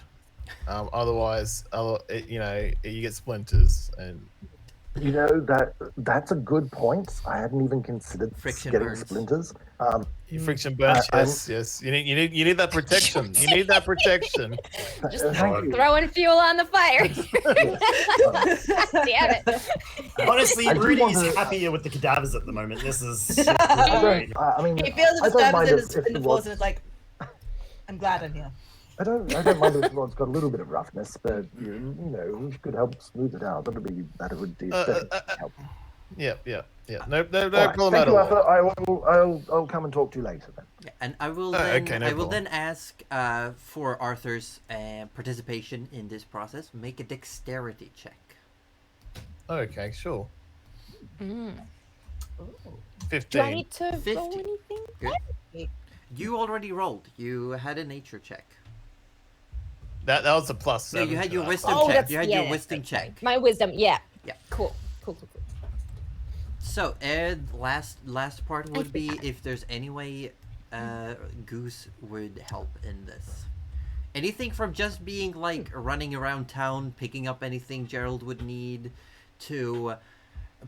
otherwise, you get splinters and. You know that's a good point. I hadn't even considered Friction getting burns. splinters. Your friction burns, I'm- yes. You need that protection. You need that protection. Thank you. Throwing fuel on the fire. Damn it. Honestly, I do Rudy's want to- happier with the cadavers at the moment. This is. I mean, He feels I the don't mind disturbance if in the the force and rod's, it's like, I'm glad I'm here. I don't mind if the rod's got a little bit of roughness, but you know, if you could help smooth it out, that would definitely help. Yeah. No All right, problem thank at you, all. Arthur. I'll come and talk to you later then. Yeah, and I will okay, no I will problem. then ask for Arthur's participation in this process. Make a dexterity check. Okay, sure. Mm. 15. Do I need to 50. roll anything? Good. You already rolled. You had a nature check. That was a plus No, 7. you had to your that. wisdom Oh, check. that's- You had yeah, your wisdom that's right. check. My wisdom, yeah. Yeah. Cool. So, last part would be forgot. if there's any way Goose would help in this. Anything from just being like running around town, picking up anything Gerald would need, to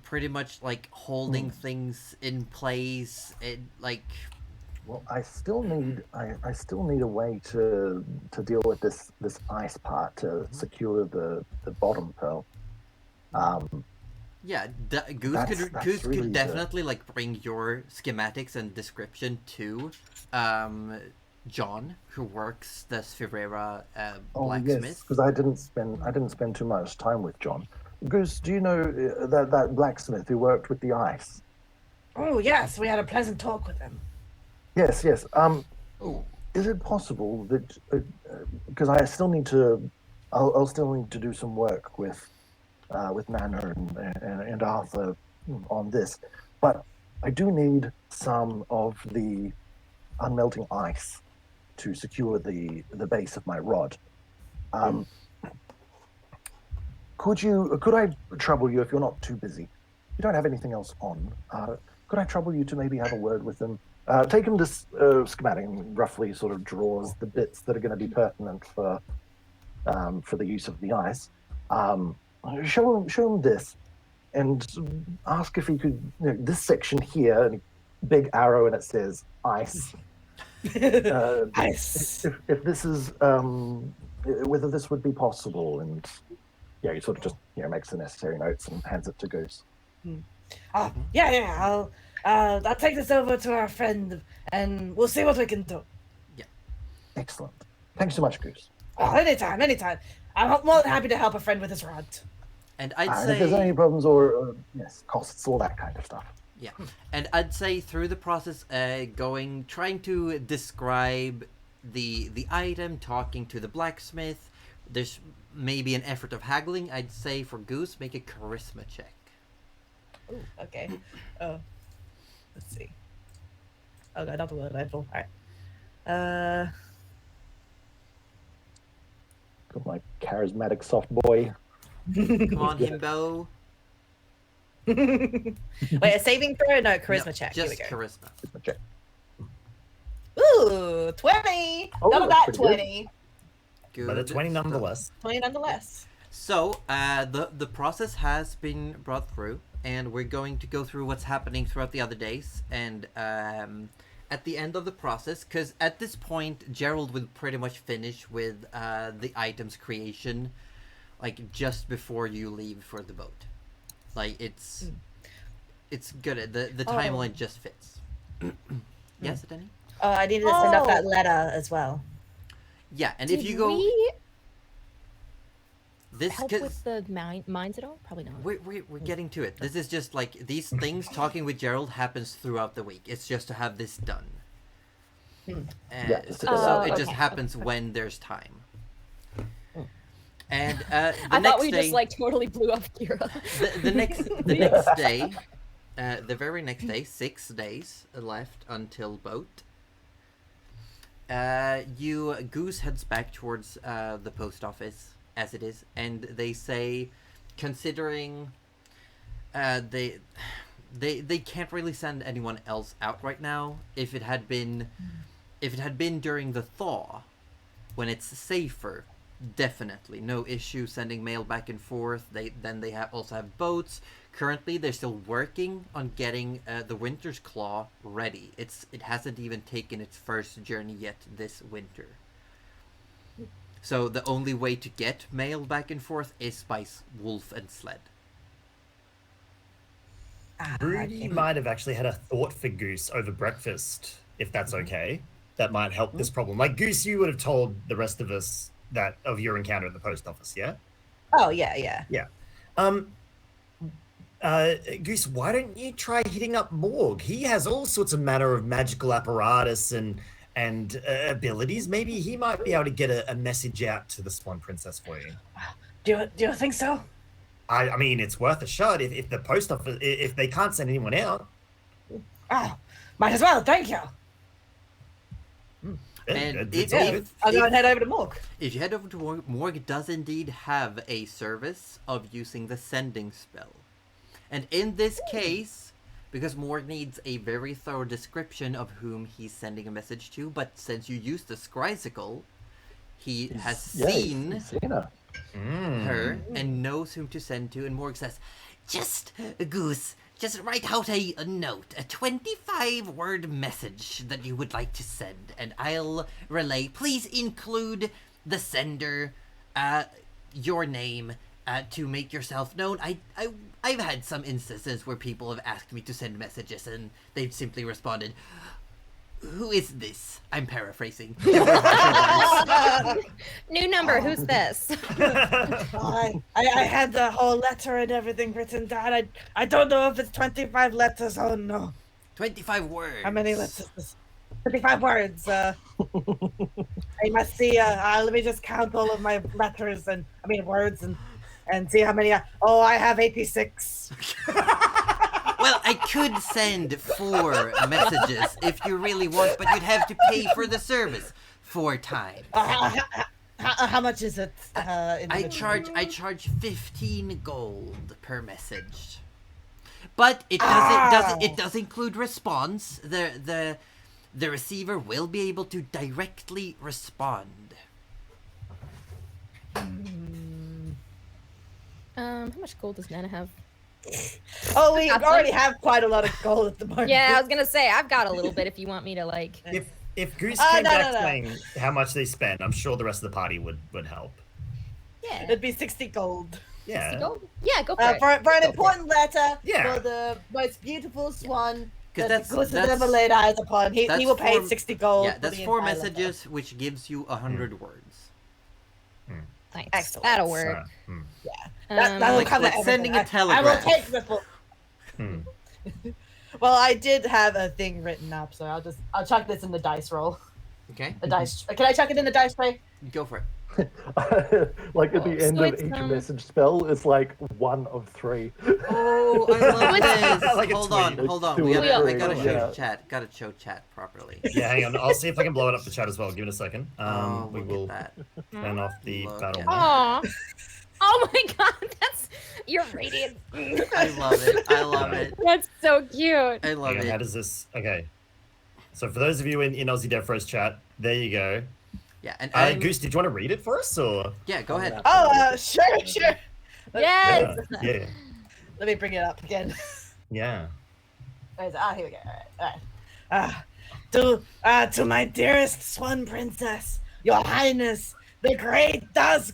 pretty much like holding things in place. Well, I still need a way to deal with this ice part to secure the bottom pearl. Yeah, Goose That's could really definitely like bring your schematics and description to John, who works the Sphirera blacksmith. Yes, because I didn't spend too much time with John. Goose, do you know that blacksmith who worked with the ice? Oh yes, we had a pleasant talk with him. Yes. Is it possible that because I'll still need to do some work with Nana and Arthur on this, but I do need some of the unmelting ice to secure the base of my rod. Could I trouble you if you're not too busy? You don't have anything else on. Could I trouble you to maybe have a word with them? Take him this schematic and roughly sort of draws the bits that are going to be pertinent for the use of the ice. Show him this, and ask if he could. This section here, and a big arrow, and it says ice. Ice. If this is whether this would be possible, and he sort of just makes the necessary notes and hands it to Goose. Yeah. I'll take this over to our friend, and we'll see what we can do. Yeah. Excellent. Thanks so much, Goose. Oh, anytime. I'm more than happy to help a friend with his rod. And I'd And say if there's any problems or costs, all that kind of stuff. yeah, and I'd say through the process, trying to describe the item, talking to the blacksmith. There's maybe an effort of haggling. I'd say for Goose, make a charisma check. Ooh, okay. Let's see. Oh god, not the word rifle. Alright. Got my charismatic soft boy. Come on, himbo. Wait, a saving throw? No, charisma No, check. just Here we go. charisma. Check. Ooh, 20! Oh, None of that's that pretty 20. Good But a 20 stuff. nonetheless. 20 nonetheless. So, the process has been brought through, and we're going to go through what's happening throughout the other days, and at the end of the process, because at this point, Gerald will pretty much finish with the item's creation, like, just before you leave for the boat. Like, it's good. The timeline just fits. Yes, Denny? Oh, I needed to send off Oh. that letter as well. Yeah, and Did if you go... we This, help 'cause- with the mines at all? Probably not. We're getting to it. This is just like these things. Talking with Gerald happens throughout the week. It's just to have this done. Yeah, So it just okay, happens okay. when there's time. And the I next thought we day, just like totally blew up Kira. the next day, the very next day, 6 days left until boat. Goose heads back towards the post office as it is, and they say, considering they can't really send anyone else out right now. If it had been during the thaw, when it's safer, definitely no issue sending mail back and forth. They also have boats. Currently, they're still working on getting the Winter's Claw ready. It hasn't even taken its first journey yet this winter. So the only way to get mail back and forth is by wolf and sled. Rudy might have actually had a thought for Goose over breakfast, if that's okay. That might help this problem. Like, Goose, you would have told the rest of us that of your encounter at the post office, yeah? Oh, yeah. Goose, why don't you try hitting up Morg? He has all sorts of manner of magical apparatus and abilities. Maybe he might be able to get a message out to the Swan Princess for you. Do you think so? I mean, it's worth a shot if the post office, if they can't send anyone out. Oh, might as well, thank you. And I'll go and head over to Morg. if you head over to Morg, Morg does indeed have a service of using the sending spell. And in this case, because Morg needs a very thorough description of whom he's sending a message to, but since you use the Scrysicle, he has Yeah, seen he's seen her. her and knows whom to send to. And Morg says, "Just, Goose, just write out a note, a 25-word message that you would like to send, and I'll relay. Please include the sender, your name, to make yourself known. I've had some instances where people have asked me to send messages, and they've simply responded, 'Who is this?' I'm paraphrasing. New number. Who's this? I had the whole letter and everything written down. I don't know if it's 25 letters. Oh no. 25 words. How many letters? 25 words. I must see. Let me just count all of my letters words and see how many. I have 86. Well, I could send 4 messages if you really want, but you'd have to pay for the service 4 times. How much is it? I charge 15 gold per message, but it does include response. The receiver will be able to directly respond. How much gold does Nana have? Oh, we already have quite a lot of gold at the moment. Yeah, I was gonna say I've got a little bit. If you want me to like. If Goose came back saying how much they spent, I'm sure the rest of the party would help. Yeah. It'd be 60 gold. Yeah. 60 gold? Yeah, go for it. For an important letter. Yeah. For the most beautiful swan that that's- Goose has that's- ever laid eyes upon. He will pay 4 60 gold. Yeah, for that's the 4 entire messages, which gives you 100 words. Nice. Excellent. That'll work. letter. That'll Like- cover like everything. sending a I will telegram. take the full. Well, I did have a thing written up, so I'll chuck this in the dice roll. Okay, The dice. Can I chuck it in the dice tray? go for it. Like at the end So of it's, each message spell, it's like 1 of 3. Oh, I love this. Like a hold on, tweet. hold on. Two We of gotta, I three, gotta show yeah. chat. Gotta show chat properly. Yeah, hang on. I'll see if I can blow it up for chat as well. Give it a second. Oh, We look will at that. turn off the Look battle. at mode. Aw. Oh my god, you're radiant. I love it. I love it. That's so cute. I love Hang on, how it. does this? Okay. So for those of you in Aussie Dev Frost chat, there you go. Yeah, and Goose, did you want to read it for us, or? yeah, go ahead. Oh, sure. Yes. Yeah. Let me bring it up again. Yeah. Where is it? Here we go. All right. To my dearest swan princess, your highness, the great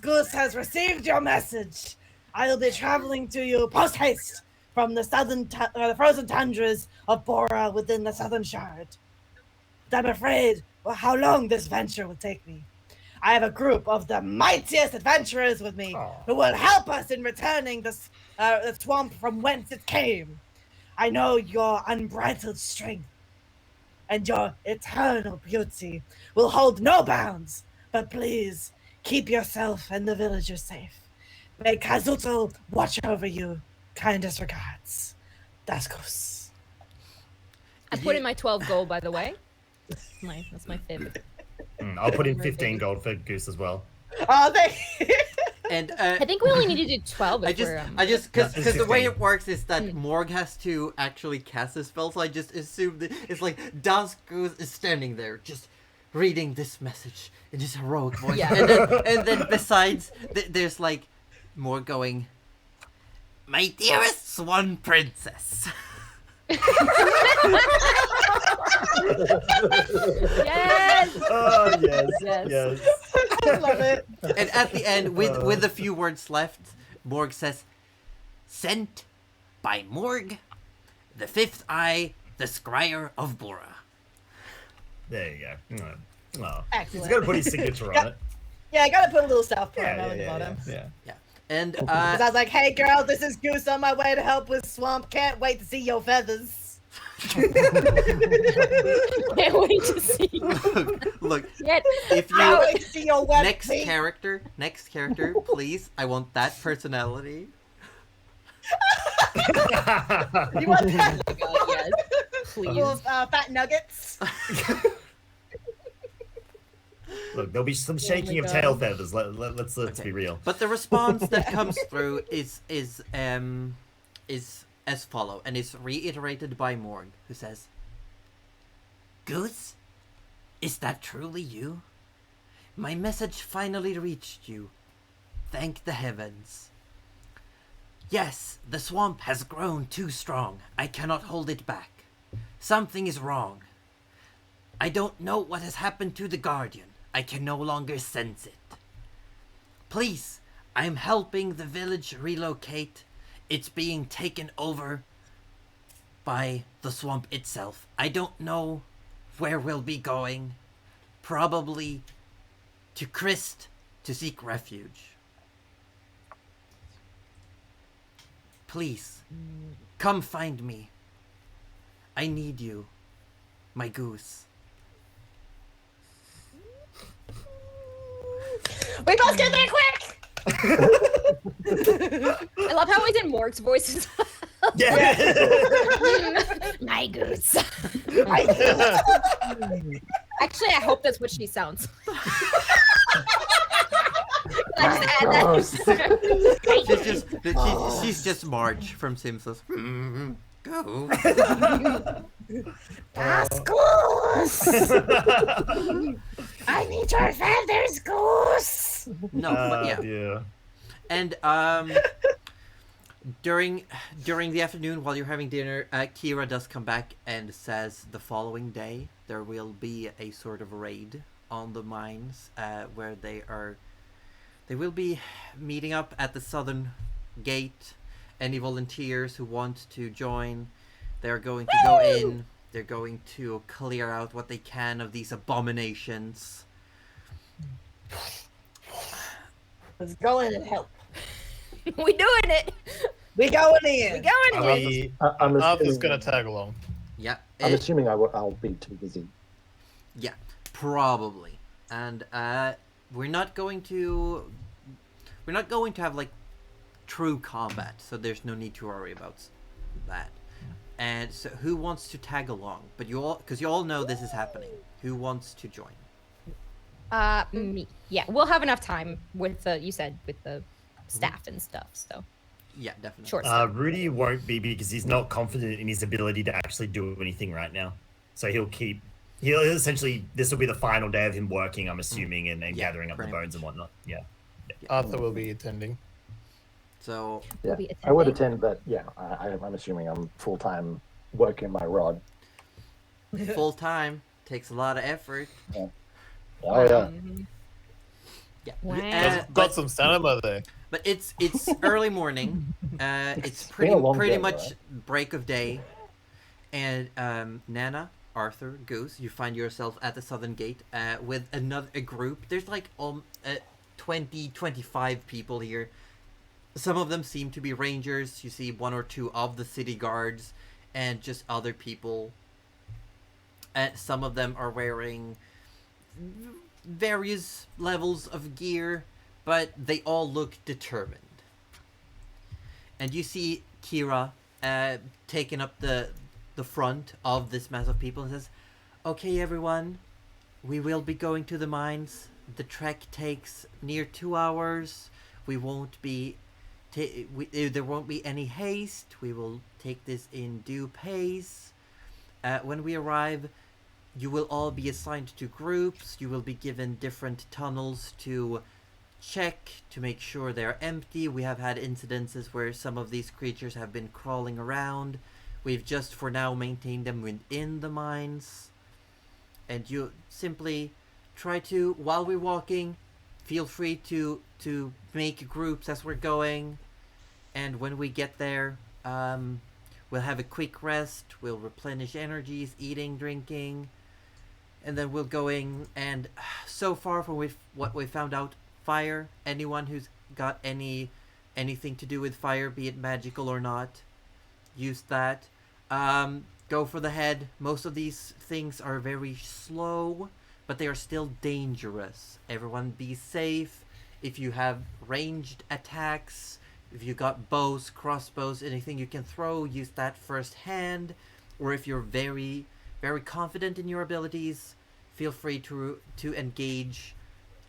Goose has received your message. I will be traveling to you post haste from the the frozen tundras of Bora within the southern shard. I'm afraid how long this venture will take me. I have a group of the mightiest adventurers with me who will help us in returning the swamp from whence it came. I know your unbridled strength and your eternal beauty will hold no bounds, but please keep yourself and the villagers safe. May Kazuto watch over you. Kindest regards, Goose. I put in my 12 gold, by the way. That's my favorite. I'll put in 15 gold for Goose as well. Oh, thank you. And I think we only need to do 12 if because it's the way 15. it works is that Morg has to actually cast a spell, so I just assume that it's like Goose is standing there just reading this message in his heroic voice, Yeah. and then besides there's like Morg going, "My dearest swan princess." Yes. Oh yes, Yes. yes. I love it. And at the end, with a few words left, Morg says, "Sent by Morg, the fifth eye, the scryer of Bora." There you go. Oh. He's Excellent. got to put his signature on it. Yeah, I gotta put a little South Yeah, promo yeah, in the yeah, bottom. yeah. Yeah. And Because I was like, hey girl, this is Goose on my way to help with Swamp. Can't wait to see your feathers. Can't wait to see. look, Get if Can't you wait to see your web next feet. character, please, I want that personality. You want that? God, yes. Please. Full of fat nuggets. Look, there'll be some shaking of God. tail feathers. Let's Okay. be real. But the response that comes through is as follow, and is reiterated by Morg, who says, "Goose, is that truly you? My message finally reached you. Thank the heavens. Yes, the swamp has grown too strong. I cannot hold it back. Something is wrong. I don't know what has happened to the Guardian. I can no longer sense it. Please, I am helping the village relocate. It's being taken over by the swamp itself. I don't know where we'll be going. Probably to Christ to seek refuge. Please, come find me. I need you, my goose. We must get there quick! I love how he's in Morg's voice. Yeah. My goose. Actually, I hope that's what she sounds. Can I just add that? She's just Marge from Simpsons. Go. Goose! I need your feathers, goose! No, but yeah. Yeah. And during the afternoon while you're having dinner, Kira does come back and says the following day there will be a sort of raid on the mines where they will be meeting up at the southern gate. Any volunteers who want to join, they're going to go in. They're going to clear out what they can of these abominations. Let's go in and help. We doing it! We going in. We going in! I'm Arthur's assuming, gonna tag along. Yeah, I'm assuming I'll be too busy. yeah, probably. And we're not going to have like true combat, so there's no need to worry about that. And so, who wants to tag along? But you all know this is happening. Who wants to join? Me. Yeah, we'll have enough time with the staff and stuff, so. Yeah, definitely. Short Rudy won't be because he's not confident in his ability to actually do anything right now. So he'll essentially, this will be the final day of him working, I'm assuming, and gathering up the bones and whatnot. Yeah. Arthur will be attending. So Yeah, be I would attending. attend, but yeah, I'm assuming I'm full-time working my rod. full time takes a lot of effort. Oh yeah. Yeah. Wow. Got some stamina there. But it's early morning. It's been a long pretty day, much break of day, and Nana, Arthur, Goose, you find yourself at the southern gate with a group. There's like 20, 25 people here. Some of them seem to be rangers. You see one or two of the city guards, and just other people. Some of them are wearing various levels of gear, but they all look determined. And you see Kira taking up the front of this mass of people and says, "Okay, everyone, we will be going to the mines. The trek takes near 2 hours. We won't be there won't be any haste. We will take this in due pace. When we arrive, you will all be assigned to groups. You will be given different tunnels to check to make sure they're empty. We have had incidences where some of these creatures have been crawling around. We've just for now maintained them within the mines. And you simply try to, while we're walking, feel free to make groups as we're going. And when we get there, we'll have a quick rest. We'll replenish energies, eating, drinking. And then we'll go in, and so far from what we found out, fire, anyone who's got anything to do with fire, be it magical or not, use that. Go for the head. Most of these things are very slow, but they are still dangerous. Everyone be safe. If you have ranged attacks, if you got bows, crossbows, anything you can throw, use that first hand. Or if you're very, very confident in your abilities, feel free to engage.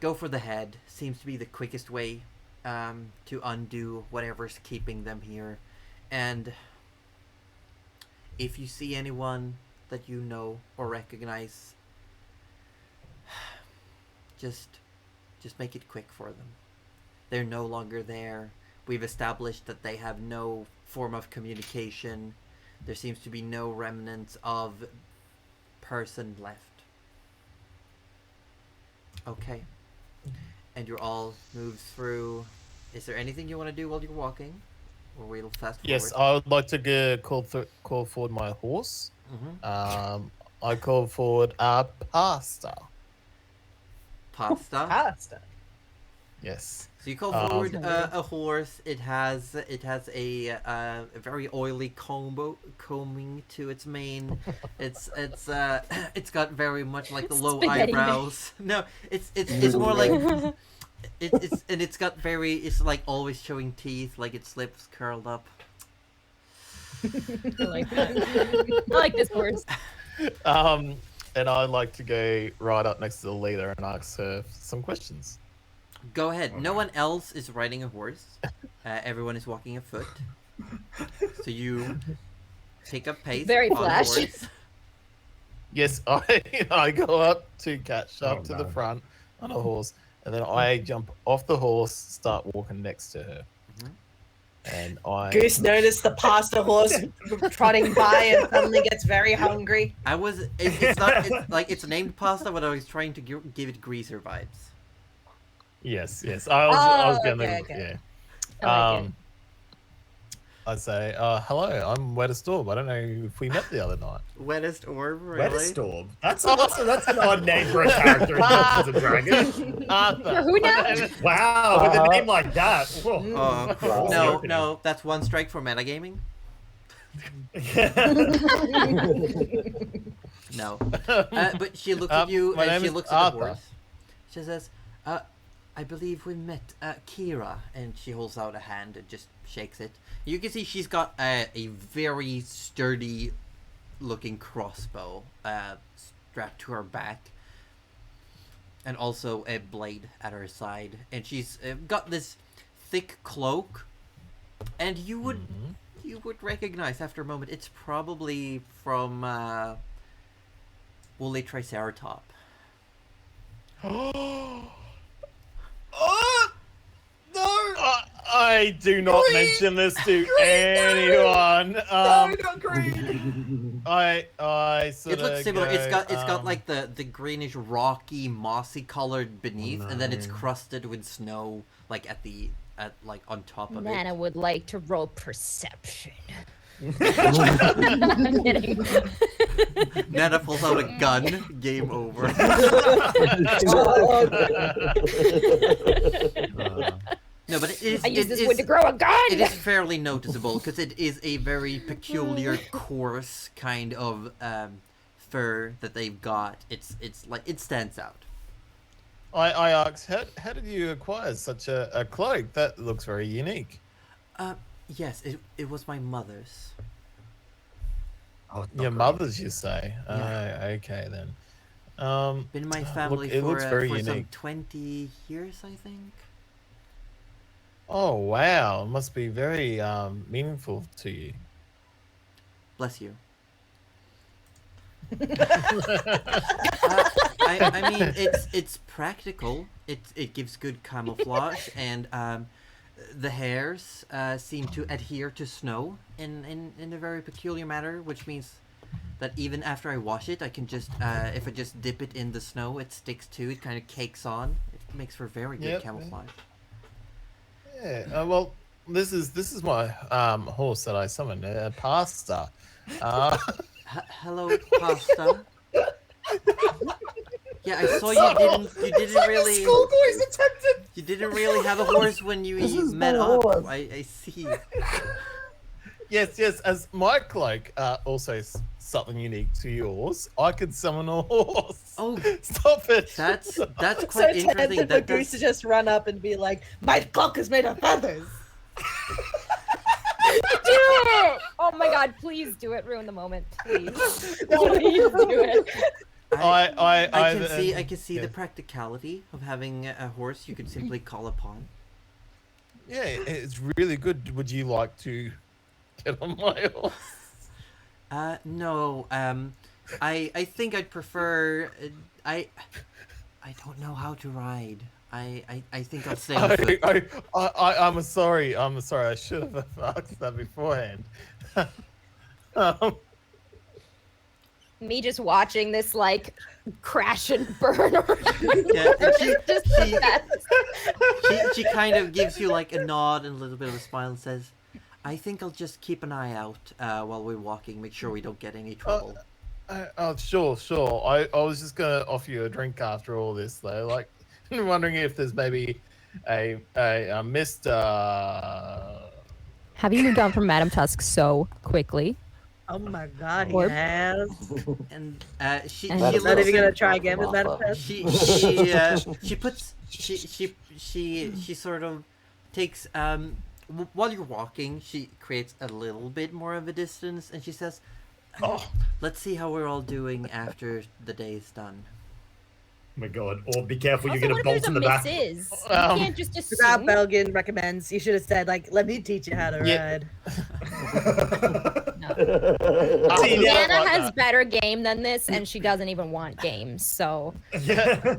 Go for the head. Seems to be the quickest way to undo whatever's keeping them here. And if you see anyone that you know or recognize, just Just make it quick for them. They're no longer there. We've established that they have no form of communication. There seems to be no remnants of person left. Okay. And you're all moved through. Is there anything you want to do while you're walking? Or we'll fast forward? Yes, I would like to call forward my horse. Mm-hmm. I call forward pasta. Pasta. Pasta. Yes. So you call forward a horse. It has a very oily combing to its mane. It's got very much like the low Spaghetti eyebrows. No, it's more like it's got very, it's like always showing teeth, like its lips curled up. I like that. I like this horse. And I'd like to go right up next to the leader and ask her some questions. Go ahead. No one else is riding a horse. Everyone is walking afoot. So you pick up pace. Very on Flash. the horse. Yes, I go up to catch up to the front on a horse, and then I jump off the horse, start walking next to her. And Goose noticed the pasta horse trotting by and suddenly gets very hungry. It's named pasta, but I was trying to give it greaser vibes. Yes. I was gonna, okay. yeah. I like it. I'd say, hello, I'm Wettest Orb. I don't know if we met the other night. Wettest orb, really? Wettest Orb. That's an odd name for a character in Dungeons and Dragons. Arthur. Who now? Wow, with a name like that. Whoa. No, that's one strike for metagaming. No. But she looks at you my and name she is looks at the Arthur. horse. She says, I believe we met Kira. And she holds out a hand and just shakes it. You can see she's got a very sturdy looking crossbow strapped to her back. And also a blade at her side. And she's got this thick cloak. And you would recognize after a moment, it's probably from Woolly Triceratop. No! I do not mention this to anyone. Not green. I sort It looks of similar. go, It's got like the greenish, rocky, mossy colored beneath, and then it's crusted with snow, like like on top of Nana it. would like to roll perception. I'm kidding. Nana pulls out a gun. Game over. No, but it is. I use this wood to grow a gun. It is fairly noticeable because it is a very peculiar, coarse kind of fur that they've got. It's like it stands out. I asked, how did you acquire such a cloak? That looks very unique. Yes, it was my mother's. Your mother's, you say? Yeah. Okay then. Been in my family it looks very for some unique. 20 years, I think. Oh wow, it must be very meaningful to you. Bless you. I mean, it's practical. It gives good camouflage, and the hairs seem to adhere to snow in a very peculiar manner, which means that even after I wash it, I can just if I just dip it in the snow, it sticks to it, kind of cakes on. It makes for very good Yep. camouflage. Yeah. Well, this is my horse that I summoned, Pasta. Hello, Pasta. Yeah, I saw you didn't really. Schoolboys attempted. You didn't really have a horse when you This is met my up. horse. I see. Yes. As my cloak also is something unique to yours, I could summon a horse. Oh, Stop it! that's So quite interesting. tempted for That Goose to does, just run up and be like, "My cloak is made of feathers." Do it! Oh my god, please do it. Ruin the moment, please. Please do it. I can see yeah. the practicality of having a horse you could simply call upon. Yeah, it's really good. Would you like to get on my horse? No. I think I'd prefer. I don't know how to ride. I think I'll stay on foot. I'm sorry. I'm sorry. I should have asked that beforehand. um, Me just watching this like crash and burn. Yeah, and Just the best. she kind of gives you like a nod and a little bit of a smile and says, "I think I'll just keep an eye out while we're walking. Make sure we don't get any trouble." Sure. I was just gonna offer you a drink after all this, though. Like, wondering if there's maybe a Mr. Have you moved on from Madame Tusk so quickly? Oh my god, he Or- has. And she And- she Not even looks gonna at- try again with Madame Tusk. she sort of takes while you're walking, she creates a little bit more of a distance and she says, "Let's see how we're all doing after the day's done." Oh my god. Or be careful, Also, you're what gonna if there's bolt in a the back. misses? Um, You can't just Without assume. Belgian recommends, you should have said, like, let me teach you how to Yeah. ride. No. See, now, Anna like has that. better game than this, and she doesn't even want games. So Yeah.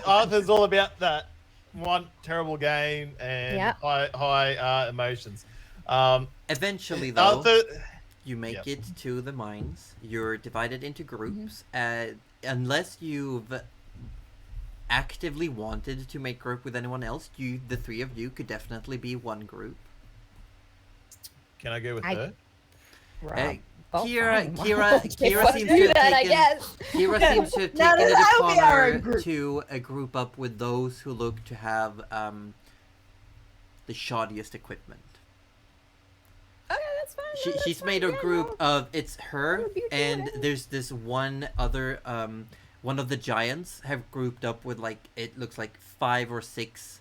Arthur's all about that one terrible game and Yeah. high emotions. Eventually, though, Arthur, you make Yep. it to the mines. You're divided into groups. Unless you've actively wanted to make group with anyone else, the three of you could definitely be one group. can I go with I- her? Hey, oh, Kira fine. Kira Let's seems do to have that, I taken guess. Kira seems to have Now taken it that upon we are a her group. to group up with those who look to have the shoddiest equipment. Okay, that's fine. She's that's made fine, a yeah, group no. of it's her I'm a beautiful and woman. there's this one other one of the giants have grouped up with like it looks like 5 or 6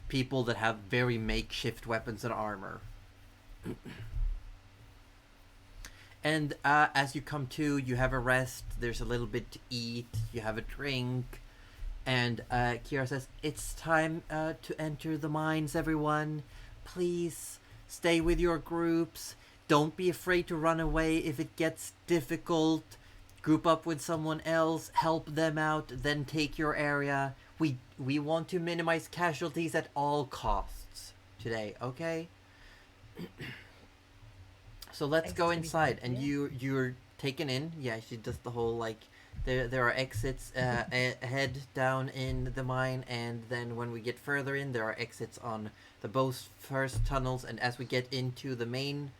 people that have very makeshift weapons and armor. And as you come to, you have a rest, there's a little bit to eat, you have a drink, and Kira says, "It's time to enter the mines, everyone. Please stay with your groups. Don't be afraid to run away if it gets difficult. Group up with someone else, help them out, then take your area. We want to minimize casualties at all costs today, okay?" So let's Thanks go to be inside, here. and you're taken in. Yeah, she does the whole like there are exits ahead down in the mine, and then when we get further in, there are exits on the both first tunnels, and as we get into the main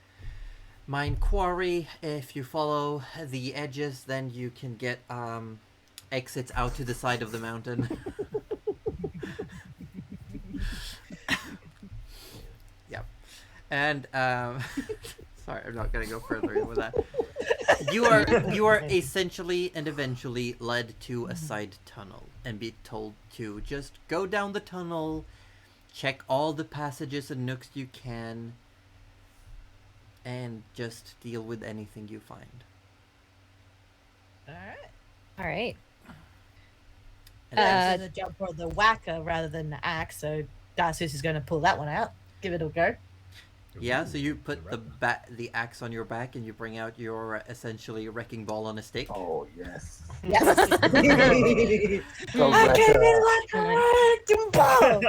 mine quarry, if you follow the edges, then you can get exits out to the side of the mountain. Yep. And sorry, I'm not gonna go further in with that. You are essentially and eventually led to a side tunnel and be told to just go down the tunnel, check all the passages and nooks you can, and just deal with anything you find. Alright. All right. And I'm gonna jump for the whacker rather than the axe, so Darsus is gonna pull that one out. Give it a go. yeah, so you put the axe on your back and you bring out your essentially wrecking ball on a stick. Oh, yes. Yes. So I that, came in like a wrecking ball.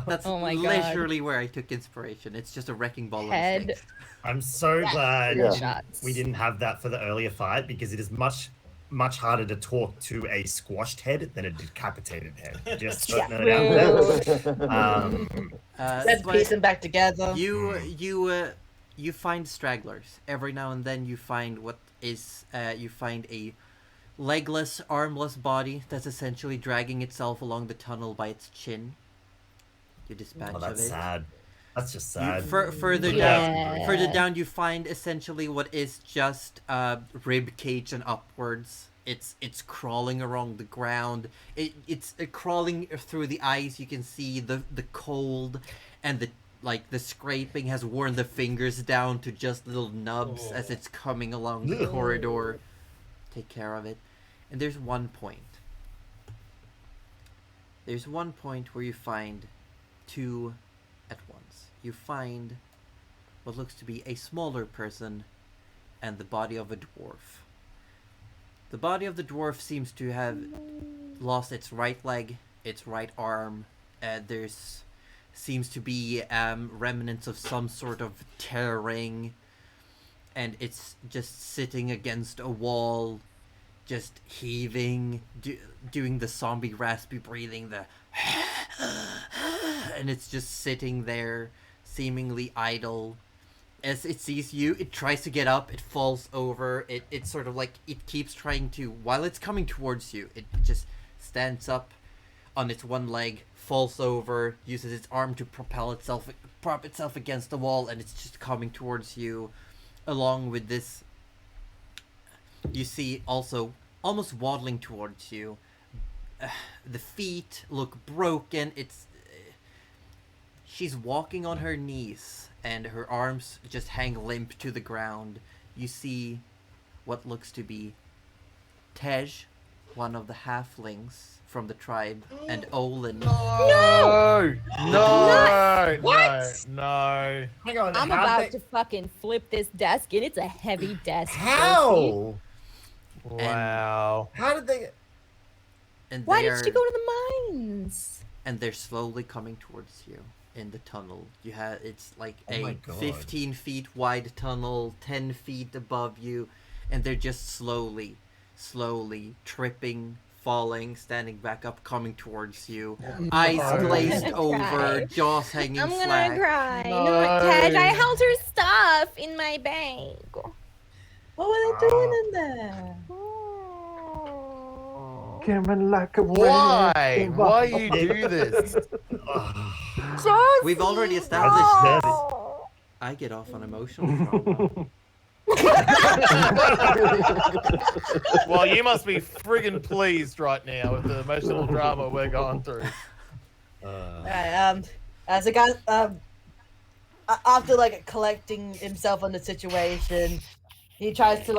That's Oh my God. literally where I took inspiration. It's just a wrecking ball on a Head stick. I'm so glad Yeah. shots. we didn't have that for the earlier fight because it is much harder to talk to a squashed head than a decapitated head. Just Yeah. putting it out there. Let's But piece them back together. you find stragglers every now and then. You find you find a legless, armless body that's essentially dragging itself along the tunnel by its chin. You dispatch Oh, of that's it. sad. That's just You, sad. further Yeah. down, you find essentially what is just rib cage and upwards. It's crawling along the ground. It's crawling through the ice. You can see the cold, and the scraping has worn the fingers down to just little nubs as it's coming along the Ugh. corridor. Take care of it. And there's one point. There's one point where you find two at once. You find what looks to be a smaller person and the body of a dwarf. The body of the dwarf seems to have lost its right leg, its right arm, There's seems to be remnants of some sort of tearing, and it's just sitting against a wall, just heaving, doing the zombie raspy breathing, and it's just sitting there, seemingly idle. As it sees you, it tries to get up, it falls over, it's sort of like, it keeps trying to, while it's coming towards you, it just stands up on its one leg, falls over, uses its arm to prop itself against the wall, and it's just coming towards you. Along with this, you see also, almost waddling towards you, the feet look broken, she's walking on her knees, and her arms just hang limp to the ground. You see what looks to be Tej, one of the halflings from the tribe, and Olin. No! No! What? No! Hang on. I'm how about they- to fucking flip this desk, and it's a heavy desk. Josie. How? Wow. How did they? And Why they did she go to the mines? And they're slowly coming towards you in the tunnel. It's like Oh my a God. 15 feet wide tunnel, 10 feet above you, and they're just slowly tripping, falling, standing back up, coming towards you. Eyes No. glazed I'm gonna over, cry. jaws hanging I'm gonna slack. cry. No. No, Tej, I held her stuff in my bag. What were they doing in there? Coming like a Why? wrecking Why ball. you do this? Josie, We've already established no. I get off on emotional trauma. Well, you must be friggin' pleased right now with the emotional drama we're going through. Alright, as a guy, after like collecting himself on the situation, he tries to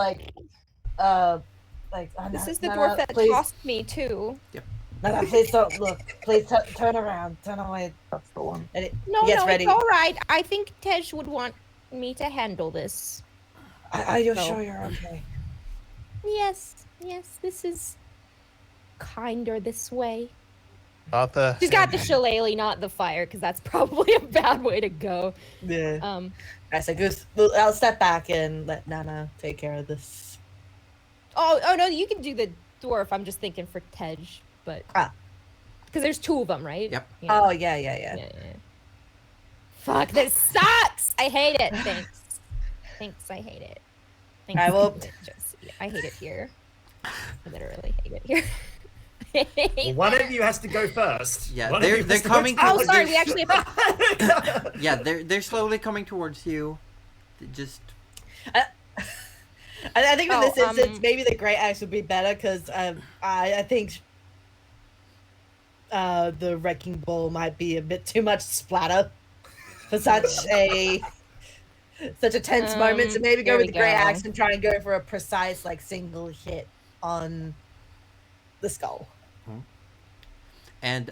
This is the no, dwarf that please, tossed me too. no, please don't look. Please turn around, turn away. That's the one. And No, Yes, no, ready. it's all right. I think Tej would want me to handle this. are you No. sure you're okay? Yes, this is kinder this way. Arthur. She's got the shillelagh, not the fire, because that's probably a bad way to go. Yeah. Um. So Goose, I'll step back and let Nana take care of this. Oh no, you can do the dwarf. I'm just thinking for Tej, but because there's two of them, right? Yep. Yeah. Oh yeah. Yeah. Fuck, this sucks. I hate it. Thanks. I hate it. Thanks. I will- Josie. I hate it here. I literally hate it here. Well, one of you has to go first. Yeah, One of you they're has to coming go Oh, first. sorry. We actually have. Yeah, they're slowly coming towards you. Just I think in Oh, this instance, maybe the great axe would be better because I think the wrecking ball might be a bit too much splatter for such a tense moment. So maybe go there with we the great go. axe and try and go for a precise single hit on the skull. and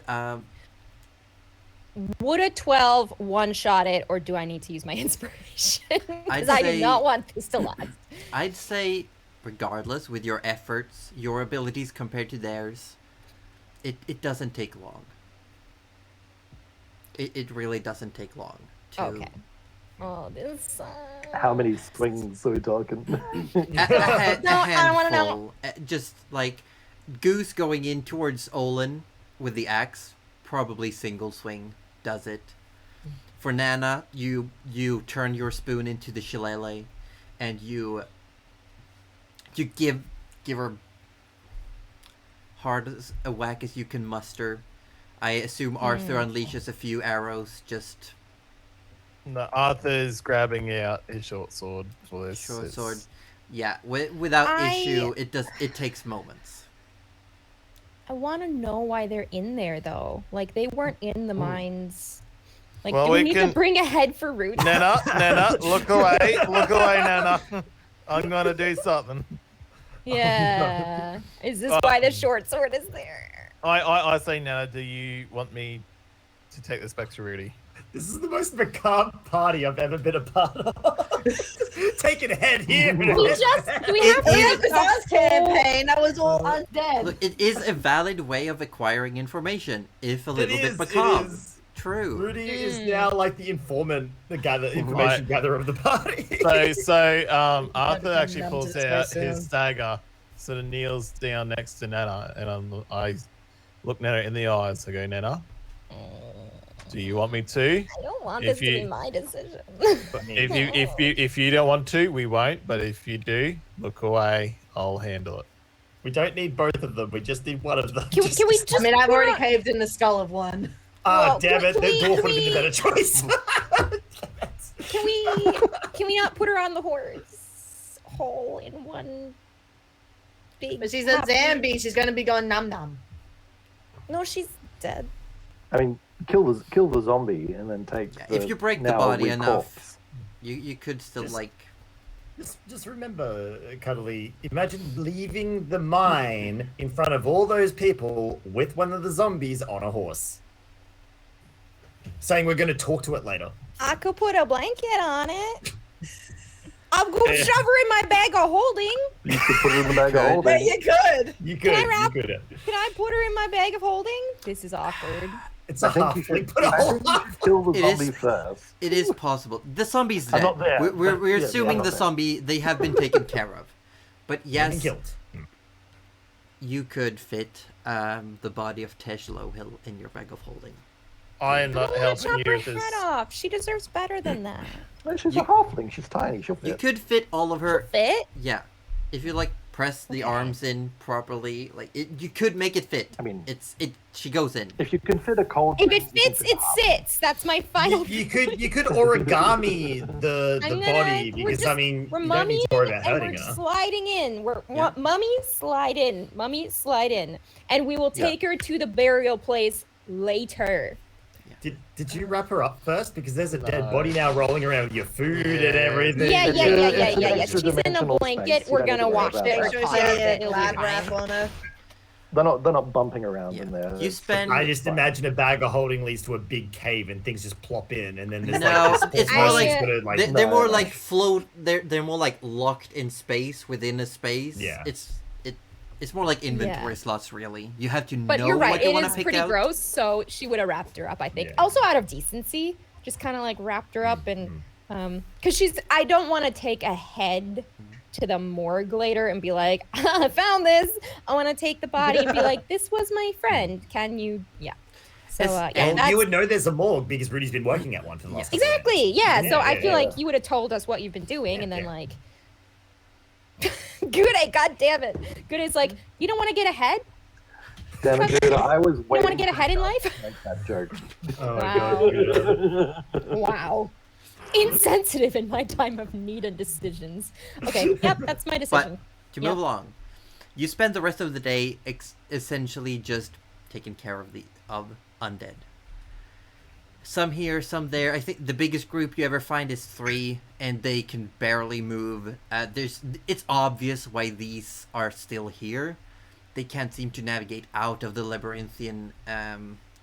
Would a 12 one-shot it, or do I need to use my inspiration? Because I do say- not want this to last. I'd say, regardless, with your efforts, your abilities compared to theirs, it doesn't take long. It really doesn't take long to. Okay. Oh, this sucks. How many swings are we talking? A No, I don't wanna know. handful. Just like Goose going in towards Olin with the axe, probably single swing does it. For Nana, you turn your spoon into the shillelagh, and you give her hard as a whack as you can muster. I assume Arthur unleashes a few arrows. Just No, Arthur's grabbing out his short sword for this. short It's- sword. Yeah, without I- issue, it takes moments. I want to know why they're in there, though. Like, they weren't in the mines. Like, Well, do we we need can- to bring a head for Rudy? Nana, look away, Nana. I'm gonna do something. Yeah. Is this why the short sword is there? I say, Nana, do you want me to take this back to Rudy? This is the most macabre party I've ever been a part of. Taking a head here. Do we have It to is- like Last campaign, that was all undead. Look, it is a valid way of acquiring information, if a little bit It macabre. is. True. Rudy is now like the informant, the information gatherer of the party. So Arthur become actually numb pulls to this out very his soon. dagger, sort of kneels down next to Nana, and I look Nana in the eyes. I go, Nana, do you want me to? I don't want If this to be you- my decision. But if you don't want to, we won't. But if you do, look away. I'll handle it. We don't need both of them. We just need one of them. Can we just? I mean, I've put already her- caved in the skull of one. Ah, Well, damn it! can That we- dwarf can would have been the we- better choice. Can we not put her on the horse? Whole in one big. But she's a happy- zombie. She's going to be going num num. No, she's dead. I mean, kill the zombie and then take. Yeah, the if you break the now body weak enough, corpse. you could still Just- like. Just remember, Cuddly, imagine leaving the mine in front of all those people with one of the zombies on a horse. Saying we're going to talk to it later. I could put a blanket on it. I'll go shove her in my bag of holding. You could put it in the bag of Could. Yeah, holding. you could. You could. I You wrap- could. Can I put her in my bag of holding? This is awkward. It's a I think you halfling. should, Put a I whole think you should half. kill the It zombie is- first. It is possible. The zombie's I'm dead. not there, We're but- yeah, assuming I'm the not there. zombie. They have been taken care of. But Been yes, killed. you could fit the body of Tesh Lowhill in your bag of holding. I am I not don't want to helping chop you her with this. head off. She deserves better than that. No, she's You- a halfling. She's tiny. She'll You fit. could fit all of her. Fit? Yeah, if you like press the Okay. arms in properly, like you could make it fit. I mean- she goes in. If you can fit a cold. If thing, it you can fits, fit it a halfling. sits. That's my final. You could origami the I'm gonna- body we're because just- I mean We're you don't need mummying to worry about and hurting we're her. sliding in. Yeah. Mummy slide in. Mummy slide in, and we will Yeah. take her to the burial place later. Did you wrap her up first? Because there's a dead No. body now rolling around with your food and Yeah. everything. Yeah, It's yeah, a- yeah, it's yeah, an yeah, yeah. extra She's in a dimensional blanket. space. You We're don't need gonna to worry wash about the that. Make sure her she has closet. a It'll be glad fine. wrap on her. They're not bumping around Yeah. in there. You It's- spend- I just fine. imagine a bag of holding leads to a big cave and things just plop in and then there's No, like this it's poor more person's like- gonna, like They're No, more no. like float. They're more like locked in space within a space. Yeah. It's more like inventory Yeah. slots, really. You have to But know you're right. what you It want is to pick pretty out. gross. So she would have wrapped her up. I think. Yeah. Also out of decency, just kind of like wrapped her up Mm-hmm. and because she's. I don't want to take a head to the morgue later and be like, I found this. I want to take the body and be like, this was my friend. Can you? Yeah. So It's- yeah, and Well, that's- you would know there's a morgue because Rudy's been working at one for the last couple of exactly. days. Yeah. So Yeah, I yeah, feel yeah. like you would have told us what you've been doing, Yeah, and then yeah. like. Good, god damn it. Good is like, you don't want to get ahead? Damn it, dude, I was You don't want to waiting get for ahead in you life? to make that joke. Oh my Wow. god. Good. Wow. Insensitive in my time of need and decisions. Okay, yep, that's my decision. To Yep. move along, you spend the rest of the day essentially just taking care of the undead. Some here, some there. I think the biggest group you ever find is 3, and they can barely move. It's obvious why these are still here. They can't seem to navigate out of the labyrinthian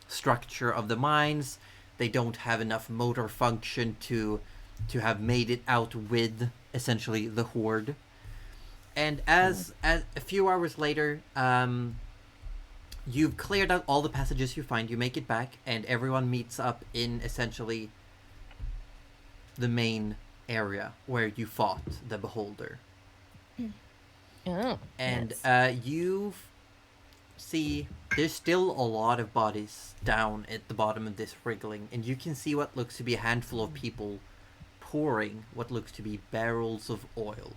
structure of the mines. They don't have enough motor function to have made it out with essentially the horde. And as a few hours later, you've cleared out all the passages you find. You make it back, and everyone meets up in essentially the main area where you fought the beholder. Oh, And yes. you see there's still a lot of bodies down at the bottom of this wriggling, and you can see what looks to be a handful of people pouring what looks to be barrels of oil.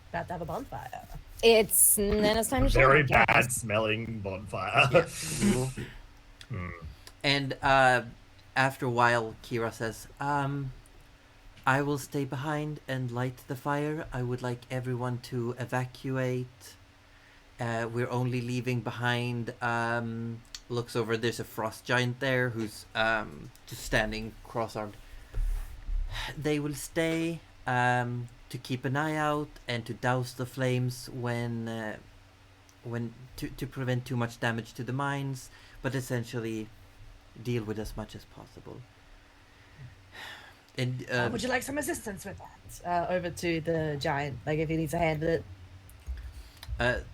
About to have a bonfire. It's then it's time to Very shower. bad smelling bonfire. Yeah. Hmm. And after a while, Kira says, I will stay behind and light the fire. I would like everyone to evacuate. We're only leaving behind, looks over, there's a frost giant there who's just standing cross-armed. They will stay to keep an eye out and to douse the flames when to prevent too much damage to the mines, but essentially deal with as much as possible. And Would you like some assistance with that? Over to the giant, like if he needs a hand with it.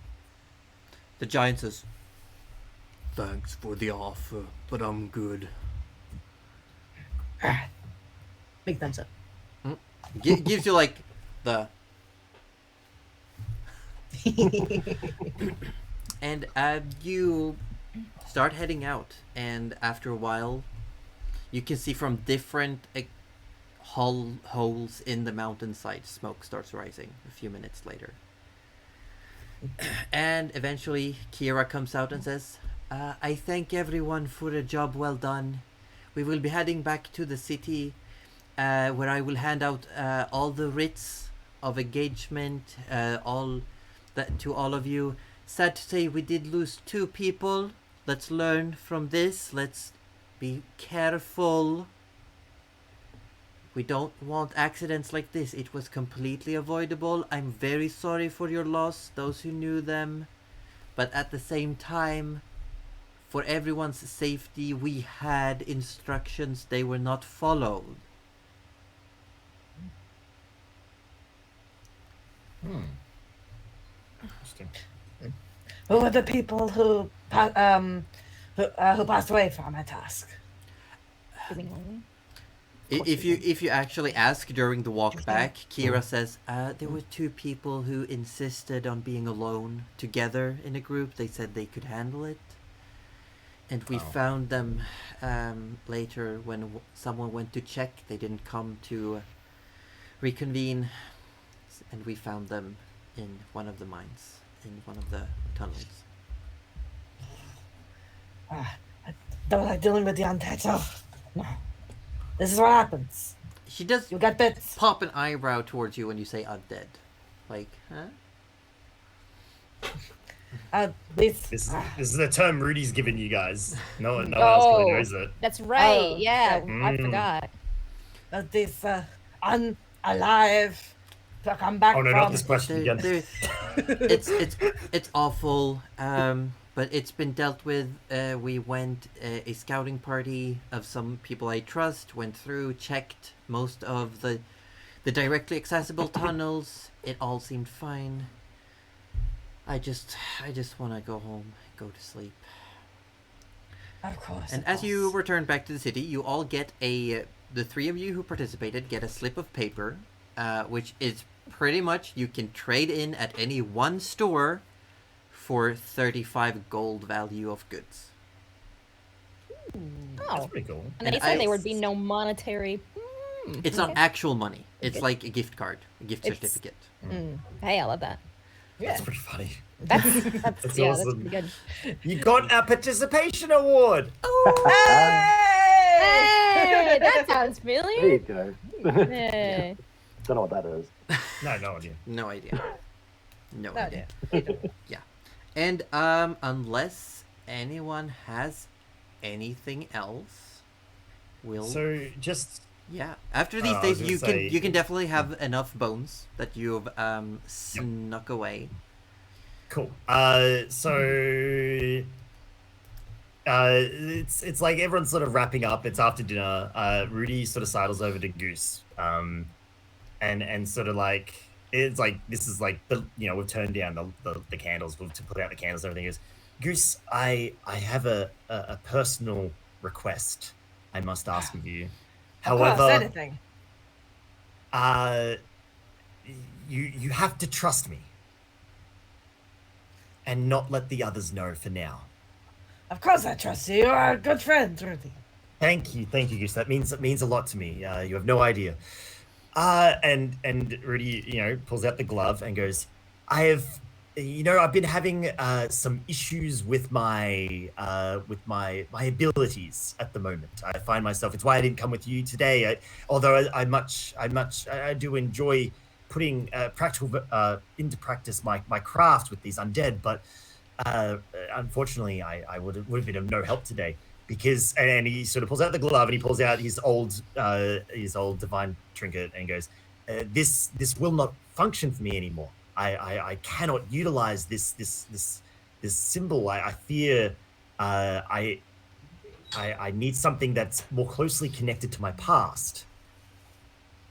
the giant says, "Thanks for the offer, but I'm good." Big thumbs up. Gives you like the. And you start heading out, and after a while, you can see from different holes in the mountainside, smoke starts rising a few minutes later. And eventually, Kira comes out and says, I thank everyone for a job well done. We will be heading back to the city, where I will hand out all the writs of engagement, all that to all of you. Sad to say, we did lose 2 people. Let's learn from this. Let's be careful. We don't want accidents like this. It was completely avoidable. I'm very sorry for your loss, those who knew them. But at the same time, for everyone's safety, we had instructions. They were not followed. Interesting. Who were the people who passed away from my task? If you actually ask during the walk back, Kira says there were 2 people who insisted on being alone together in a group. They said they could handle it, and we found them later when someone went to check. They didn't come to reconvene, and we found them in one of the mines, in one of the tunnels. Don't like dealing with the Untitled. No. This is what happens. She does You get bits. pop an eyebrow towards you when you say undead. Like, huh? This This is the term Rudy's given you guys. No one else really knows it. That's right. Oh, yeah, okay. I forgot. this unalive to come back Oh no, from. not this question again. It's awful. But it's been dealt with. We went a scouting party of some people I trust, went through, checked most of the directly accessible tunnels. It all seemed fine. I just want to go home, go to sleep. Of course. And as you return back to the city, you all get the 3 of you who participated get a slip of paper, which is pretty much you can trade in at any one store for 35 gold value of goods. Oh, That's pretty cool. and they said there would be no monetary. It's not actual money. It's like a gift card, a gift It's- certificate. Hey, I love that. That's pretty funny. That's That's that's awesome. pretty good. You got a participation award. Hey, that sounds There familiar. you go. Hey. Don't know what that is. No idea. No idea. No No idea. idea. Yeah. And unless anyone has anything else, we'll So just yeah. After these I days, was gonna say- you can definitely have enough bones that you've snuck away. cool. It's like everyone's sort of wrapping up. It's after dinner. Rudy sort of sidles over to Goose, and sort of like it's like this is like we've turned down the candles to put out the candles and everything. He goes, Goose, I have a personal request I must ask of you. Of course, However, anything. you have to trust me and not let the others know for now. Of course, I trust you. You are a good friend, Rudy. Thank you, Goose. That means a lot to me. You have no idea. And Rudy, pulls out the glove and goes, I've been having some issues with my abilities at the moment. I find myself. It's why I didn't come with you today. Although I do enjoy putting into practice my craft with these undead, but unfortunately, I would have been of no help today. Because and he sort of pulls out the glove and he pulls out his old divine trinket and goes, this will not function for me anymore. I cannot utilize this symbol. I fear I need something that's more closely connected to my past.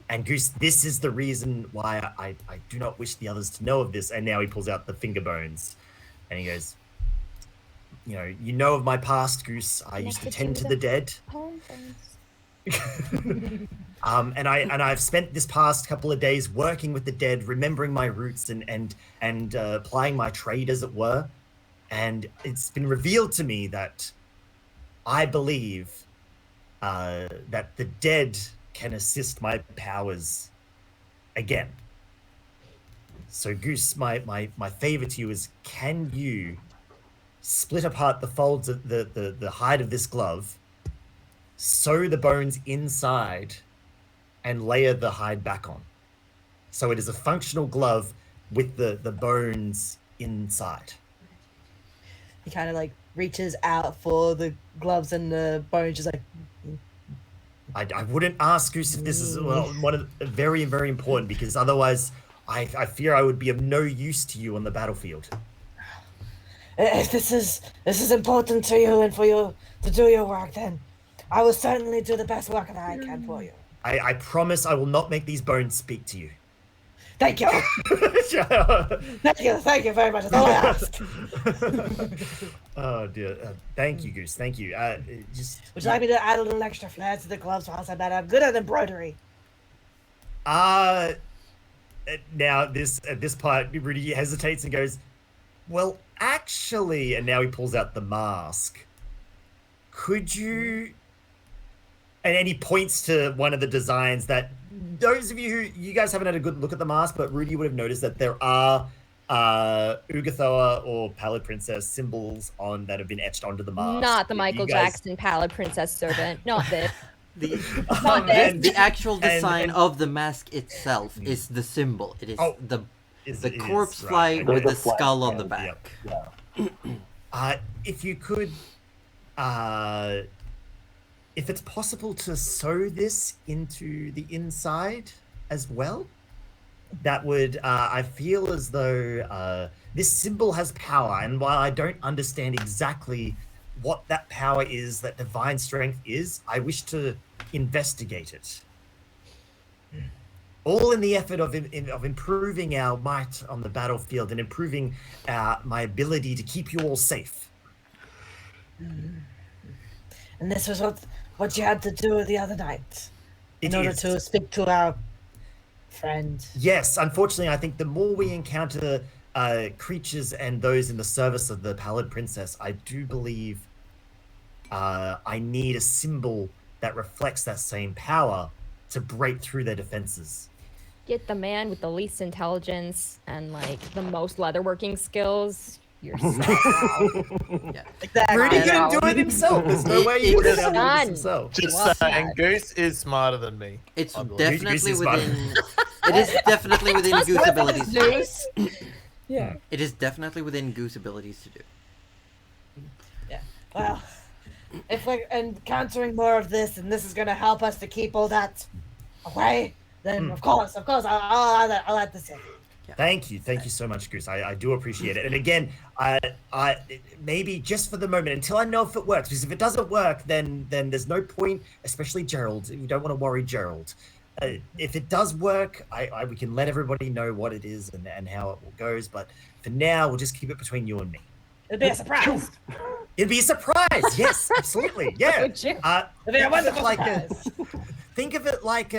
And Goose, this is the reason why I do not wish the others to know of this. And now he pulls out the finger bones and he goes, you know of my past, Goose. I used to tend to the dead. And I've spent this past couple of days working with the dead, remembering my roots and applying my trade, as it were. And it's been revealed to me that I believe that the dead can assist my powers again. So Goose, my favor to you is, can you split apart the folds of the hide of this glove, sew the bones inside, and layer the hide back on, so it is a functional glove with the bones inside. He kind of like reaches out for the gloves and the bones, just like. I wouldn't ask Goose if this is very, very important, because otherwise I fear I would be of no use to you on the battlefield. If this is important to you and for you to do your work, then I will certainly do the best work that I can for you. I promise I will not make these bones speak to you. Thank you. Thank you very much. That's all I ask. Oh dear. Thank you, Goose. Thank you. Would you like me to add a little extra flair to the gloves whilst I'm good at embroidery? Now at this part, Rudy hesitates and goes, well, actually, and now he pulls out the mask. Could you? And he points to one of the designs that those of you guys haven't had a good look at the mask, but Rudy would have noticed that there are Ugathoa or Pallid Princess symbols that have been etched onto the mask. Not the Michael Jackson Pallid Princess servant. Not this. The actual design of the mask itself is the symbol. It is the corpse fly with the skull on the back. Yeah. If you could, if it's possible to sew this into the inside as well, that would, I feel as though this symbol has power, and while I don't understand exactly what that power is, that divine strength is, I wish to investigate it. All in the effort of improving our might on the battlefield and improving my ability to keep you all safe. And this was what you had to do the other night in order is. to speak to our friend. Yes, unfortunately, I think the more we encounter creatures and those in the service of the Pallid Princess, I do believe I need a symbol that reflects that same power to break through their defenses. Get the man with the least intelligence and like the most leatherworking skills. You're so proud. Yeah. Exactly. Rudy couldn't do it himself. There's no way he would have done done. it himself. Just saying, Goose is smarter than me. It's I believe. definitely Goose is fine. within. It is definitely within Goose abilities. To do. Yeah. It is definitely within Goose abilities to do. Yeah. Well, if we're encountering more of this, and this is going to help us to keep all that away, then of course, I'll add this in. Thank you so much, Goose. I do appreciate it. And again, I maybe just for the moment, until I know if it works, because if it doesn't work, then there's no point, especially Gerald. You don't want to worry Gerald. If it does work, we can let everybody know what it is and how it goes. But for now, we'll just keep it between you and me. It'll be a surprise. It'd be a surprise. Yes, absolutely. Yeah. Would you? It'll be a wonderful surprise. Think of it like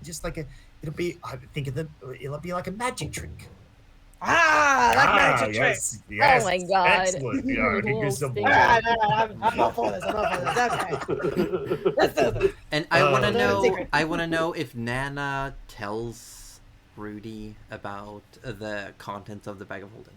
just like a. It'll be like a magic trick. Magic trick. Yes, yes. Oh my God. Excellent. Yeah, I think there's some. Little I'm all for this. Okay. Let's do this. And I want to know. Secret. I want to know if Nana tells Rudy about the contents of the bag of holding.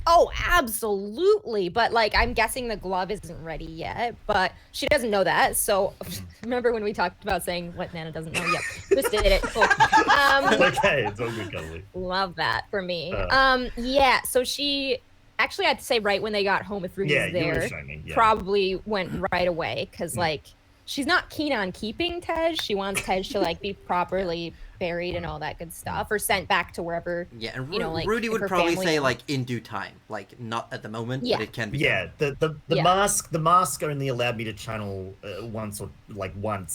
Oh, absolutely. But like, I'm guessing the glove isn't ready yet, but she doesn't know that. So remember when we talked about saying what Nana doesn't know? Yep. Just did it. Cool. Okay, it's all good, Cuddly. Love that for me. Yeah. So she actually, I had to say right when they got home, if Rudy was Yeah, you were there, showing me. Yeah. probably went right away. Cause like she's not keen on keeping Tej. She wants Tej to like be properly buried and all that good stuff, or sent back to wherever. Yeah, and you know, like, Rudy if would her probably family say wants. like in due time, like not at the moment, Yeah. but it can be. Yeah, done. the Yeah. mask only allowed me to channel once.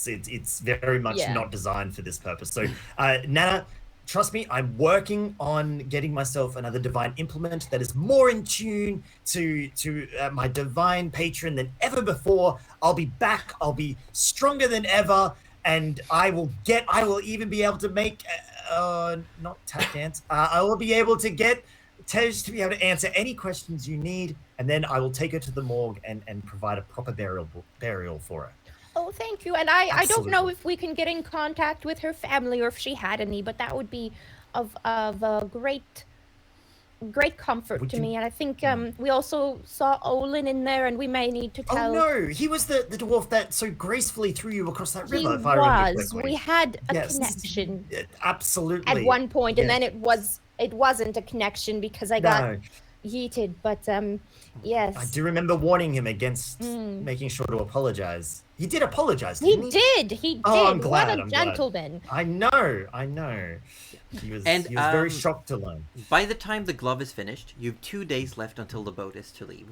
It's very much Yeah. not designed for this purpose. So, Nana, trust me, I'm working on getting myself another divine implement that is more in tune to my divine patron than ever before. I'll be back. I'll be stronger than ever, and I will even be able to make not tap dance. I will be able to get Tej to be able to answer any questions you need, and then I will take her to the morgue and provide a proper burial for her. Oh, thank you. And I don't know Absolutely. if we can get in contact with her family or if she had any, but that would be of great comfort Would to you- me. And I think we also saw Olin in there, and we may need to tell. Oh no, he was the dwarf that so gracefully threw you across that He river, if I remember was. correctly. We had a Yes. connection Absolutely. at one point, and Yeah. then it wasn't a connection because I got No, yeeted. But yes, I do remember warning him against making sure to apologize. He did apologize, he didn't he? did. He did. Oh, I'm glad, What a I'm glad. gentleman. I know. He was And, very shocked to learn. By the time the glove is finished, you have 2 days left until the boat is to leave.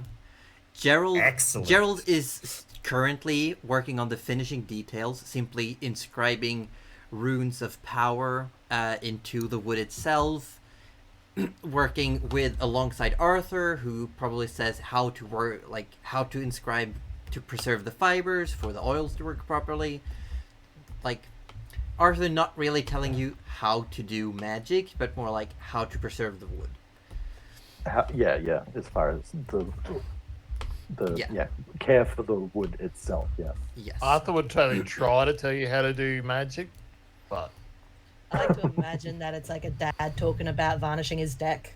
Gerald Excellent. is currently working on the finishing details, simply inscribing runes of power into the wood itself, working with alongside Arthur, who probably says how to inscribe to preserve the fibers for the oils to work properly. Like, Arthur not really telling you how to do magic, but more like how to preserve the wood. Yeah. As far as the Yeah. care for the wood itself. Yeah. Yes. Arthur would totally try to tell you how to do magic, but I like to imagine that it's like a dad talking about varnishing his deck.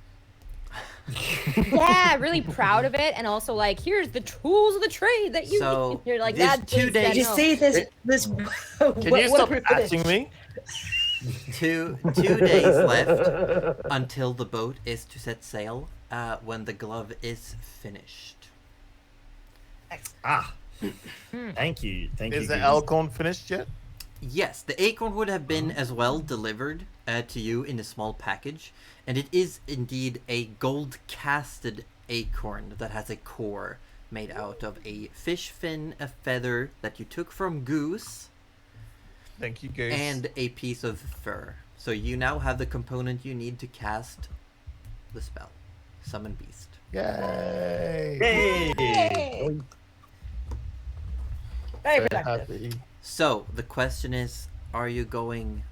Yeah, really proud of it, and also like, here's the tools of the trade that you So, need. You're like, this Dad, 2 please, days- Dad, You no. see this? can you stop asking me? Two days left until the boat is to set sail. When the glove is finished. Thank you. Is the Goose. Alcorn finished yet? Yes, the acorn would have been as well delivered to you in a small package, and it is indeed a gold-casted acorn that has a core made out of a fish fin, a feather that you took from Goose, Thank you, Goose. and a piece of fur. So you now have the component you need to cast the spell, Summon Beast. Yay! Yay! Very So productive. happy. So the question is, are you going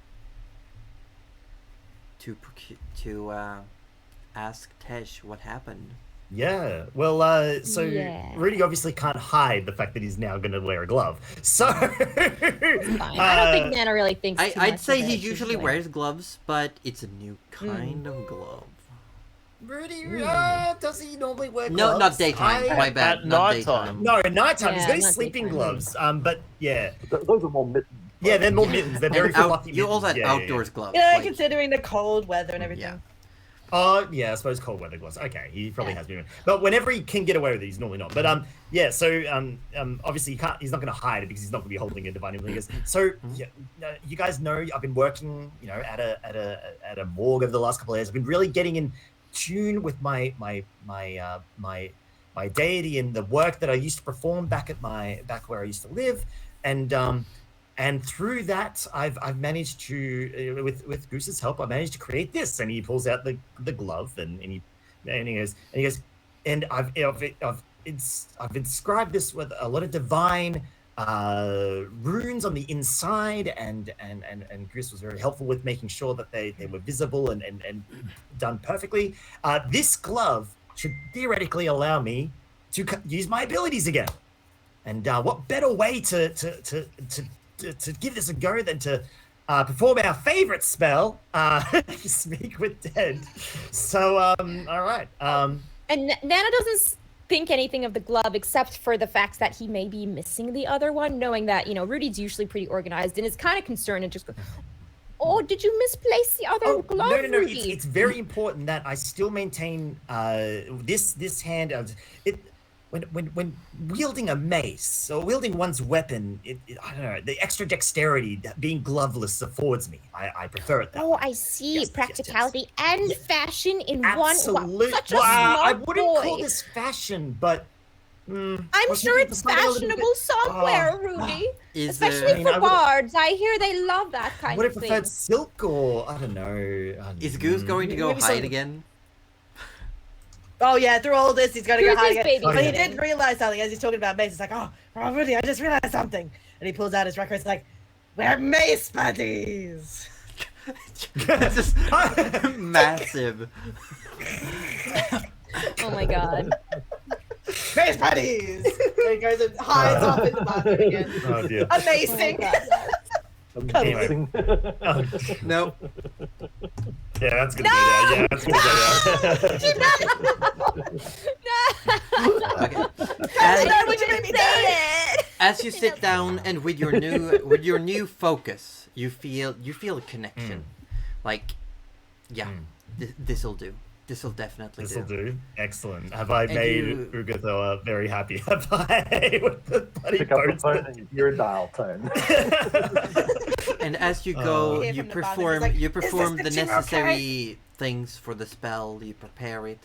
to ask Tej what happened? Yeah. Well, so Yeah. Rudy obviously can't hide the fact that he's now going to wear a glove. So Fine. I don't think Nana really thinks. too I'd much say of he it. She's usually like, wears gloves, but it's a new kind of glove. Rudy, does he normally wear No, gloves? not daytime. My bad. At Not nighttime. daytime. No, at nighttime. He's Yeah, got his not sleeping daytime. gloves. But yeah. Those are more mittens. Yeah, they're more mittens. They're very And out, fluffy you also had mittens. Yeah, outdoors gloves. You know, like- considering the cold weather and everything. Yeah. Oh, yeah, I suppose cold weather gloves. Okay, he probably has been. But whenever he can get away with it, he's normally not. But yeah. So obviously he can't. He's not going to hide it because he's not going to be holding a divine influence. So yeah, you guys know I've been working, at a morgue over the last couple of years. I've been really getting in tune with my deity and the work that I used to perform back where I used to live, and through that, I've managed to, with Goose's help, I managed to create this. And he pulls out the glove, and he goes, and I've inscribed this with a lot of divine runes on the inside, and Goose was very helpful with making sure that they were visible and done perfectly. This glove should theoretically allow me to use my abilities again. And what better way to give this a go than to perform our favorite spell, Speak with Dead. So, all right. And Nana doesn't think anything of the glove except for the fact that he may be missing the other one, knowing that, Rudy's usually pretty organized and is kind of concerned and just goes, oh, did you misplace the other glove, No. Rudy? It's very important that I still maintain this hand. when wielding a mace or wielding one's weapon, I don't know, the extra dexterity that being gloveless affords me. I prefer it that Oh, way. I see. Yes, yes, Practicality and Yeah. fashion in Absolutely. one. Wow, such a Well, smart I wouldn't boy. call this fashion, but I'm was sure looking for it's something a little bit- fashionable somewhere, Rudy. Is Especially I mean, for I would've- bards. I hear they love that I kind would of have thing. preferred silk or I don't know. is Goose going to go maybe hide something- again? Oh yeah, through all this, he's gonna go Here's hide his again. baby But he sitting. did realize something as he's talking about mace. He's like, oh, Rudy, I just realized something. And he pulls out his record. It's like, we're mace buddies. It's just massive. Oh my god. Mace buddies. And he goes and hides off in the bathroom again. Oh dear. Amazing. Amazing. Oh, No. yeah, that's gonna go down. Yeah, that's gonna go down. Okay. That's not what you made me say. As you sit down and with your new focus, you feel a connection. Like, yeah, this'll do. This'll definitely This'll do. do. Excellent. Have I And made you- Ugathoa very happy? Have I? With the bloody Pick up the bones? phone and hear a dial tone. And as you go, Hear you from the bathroom, he's like, you "Is this perform the picture necessary things for the spell. You prepare it.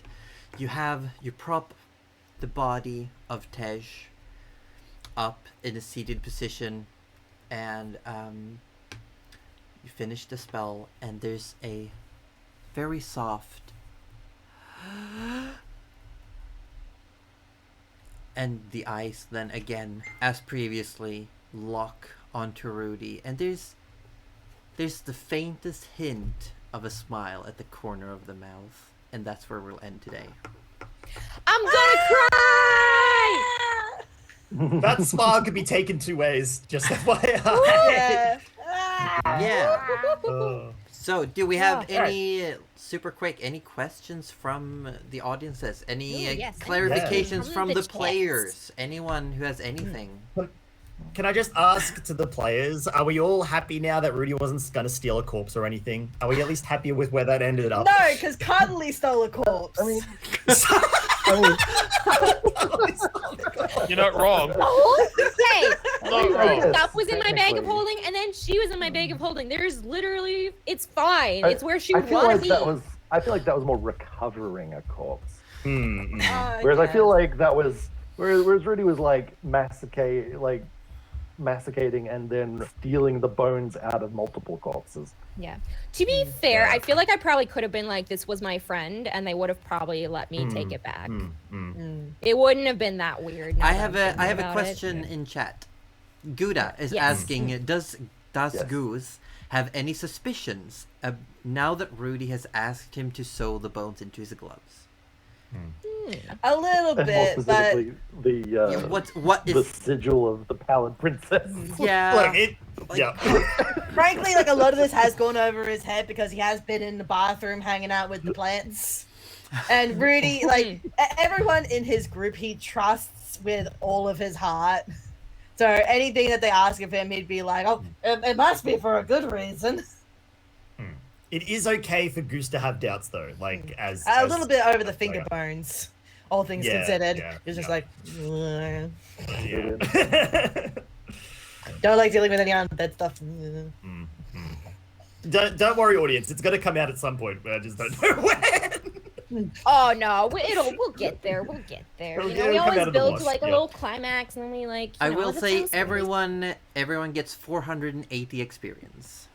You prop the body of Tej up in a seated position, and you finish the spell. And there's a very soft and the eyes then again, as previously, lock onto Rudy, and there's the faintest hint of a smile at the corner of the mouth, and that's where we'll end today. I'm gonna cry! That smile could be taken two ways. Just FYI. Yeah. Yeah. Oh. So, do we have Yeah. any super quick any questions from the audiences? Any Ooh, yes. clarifications From from the the chats. players? Anyone who has anything? Can I just ask to the players, are we all happy now that Rudy wasn't going to steal a corpse or anything? Are we at least happy with where that ended up? No, because Cuddly stole a corpse. I mean, You're not wrong. Hey, Not wrong. stuff was in my bag of Technically. holding, and then she was in my bag of holding. There's literally, it's fine. I- It's where she I would feel want to like be. I feel like that was more recovering a corpse. Mm. Whereas I feel like that was whereas Rudy was like masticating and then stealing the bones out of multiple corpses. Yeah. To be fair, I feel like I probably could have been like, this was my friend, and they would have probably let me take it back. It wouldn't have been that weird. now I that have I'm a thinking about it. question in chat. Gouda is Yes. asking, does Yes. Goose have any suspicions now that Rudy has asked him to sew the bones into his gloves? a little And more bit, but specifically, the Yeah, what the is sigil of the Pallid Princess. yeah? Look, yeah. frankly, like a lot of this has gone over his head because he has been in the bathroom hanging out with the plants. And Rudy, like everyone in his group, he trusts with all of his heart. So anything that they ask of him, he'd be like, "Oh, it must be for a good reason." It is okay for Goose to have doubts, though. Like, as A little bit over the like- finger bones, all things Yeah, considered. yeah, It's just yeah. like, "Ugh." Yeah. Don't like dealing with any undead stuff. Don't worry, audience. It's going to come out at some point. I just don't know when. Oh no, we'll get there. We'll get there. It'll- You know, it'll we come out always of the build wash, to like a yeah. little climax, and then we like. I you know, will that say sounds great. everyone gets 480 experience.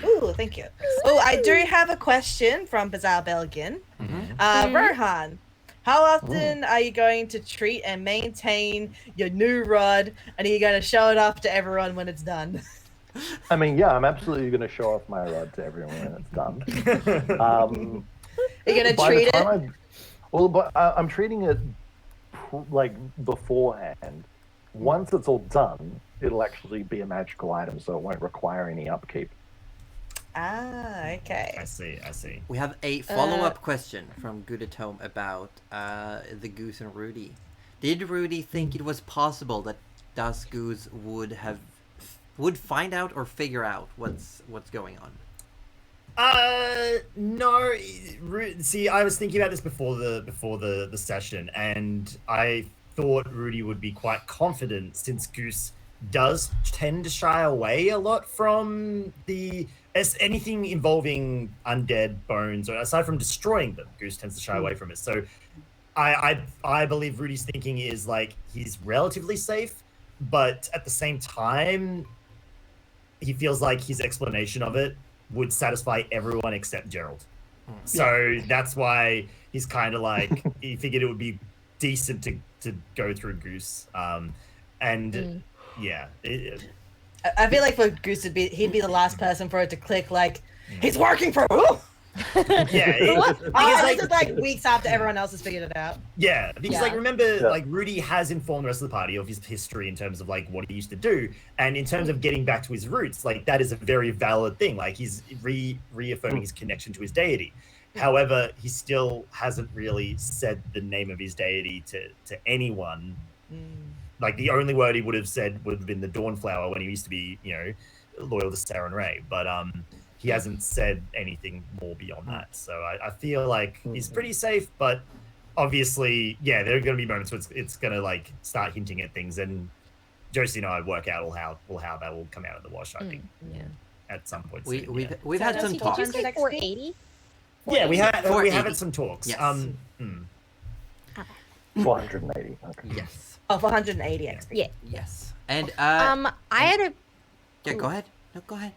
Ooh, thank you. Oh, I do have a question from Bizarre Belgian. Rohan, how often are you going to treat and maintain your new rod, and are you going to show it off to everyone when it's done? I mean, yeah, I'm absolutely going to show off my rod to everyone when it's done. Are you going to By the treat it? time I'm treating it like beforehand. Once it's all done, it'll actually be a magical item, so it won't require any upkeep. Ah, okay. I see. We have a follow-up question from Gudatome about the Goose and Rudy. Did Rudy think it was possible that Das Goose would find out or figure out what's going on? No. See, I was thinking about this before the session, and I thought Rudy would be quite confident, since Goose does tend to shy away a lot from anything involving undead bones, or aside from destroying them, Goose tends to shy away from it. So I believe Rudy's thinking is like he's relatively safe, but at the same time, he feels like his explanation of it would satisfy everyone except Gerald. So that's why he's kind of like, he figured it would be decent to go through Goose. Yeah. I feel like for Goose, he'd be the last person for it to click, like, he's working for who? Yeah. This is like weeks after everyone else has figured it out. Yeah, because like remember, Yeah. like Rudy has informed the rest of the party of his history in terms of like what he used to do, and in terms of getting back to his roots, like that is a very valid thing. Like he's reaffirming his connection to his deity. However, he still hasn't really said the name of his deity to anyone. Like the only word he would have said would have been the Dawnflower when he used to be, loyal to Sarah and Ray. But he hasn't said anything more beyond that. So I feel like he's pretty safe, but obviously, yeah, there are going to be moments where it's going to like start hinting at things, and Josie and I work out how that will come out of the wash. I think at some point. We've So had some Josie, talks. Did you say 480? Yeah, we had 480. some talks. Yes. 480. Okay. Yes. Oh, for 180 XP. Yeah. Yes. And I had a yeah, go ahead. No, go ahead.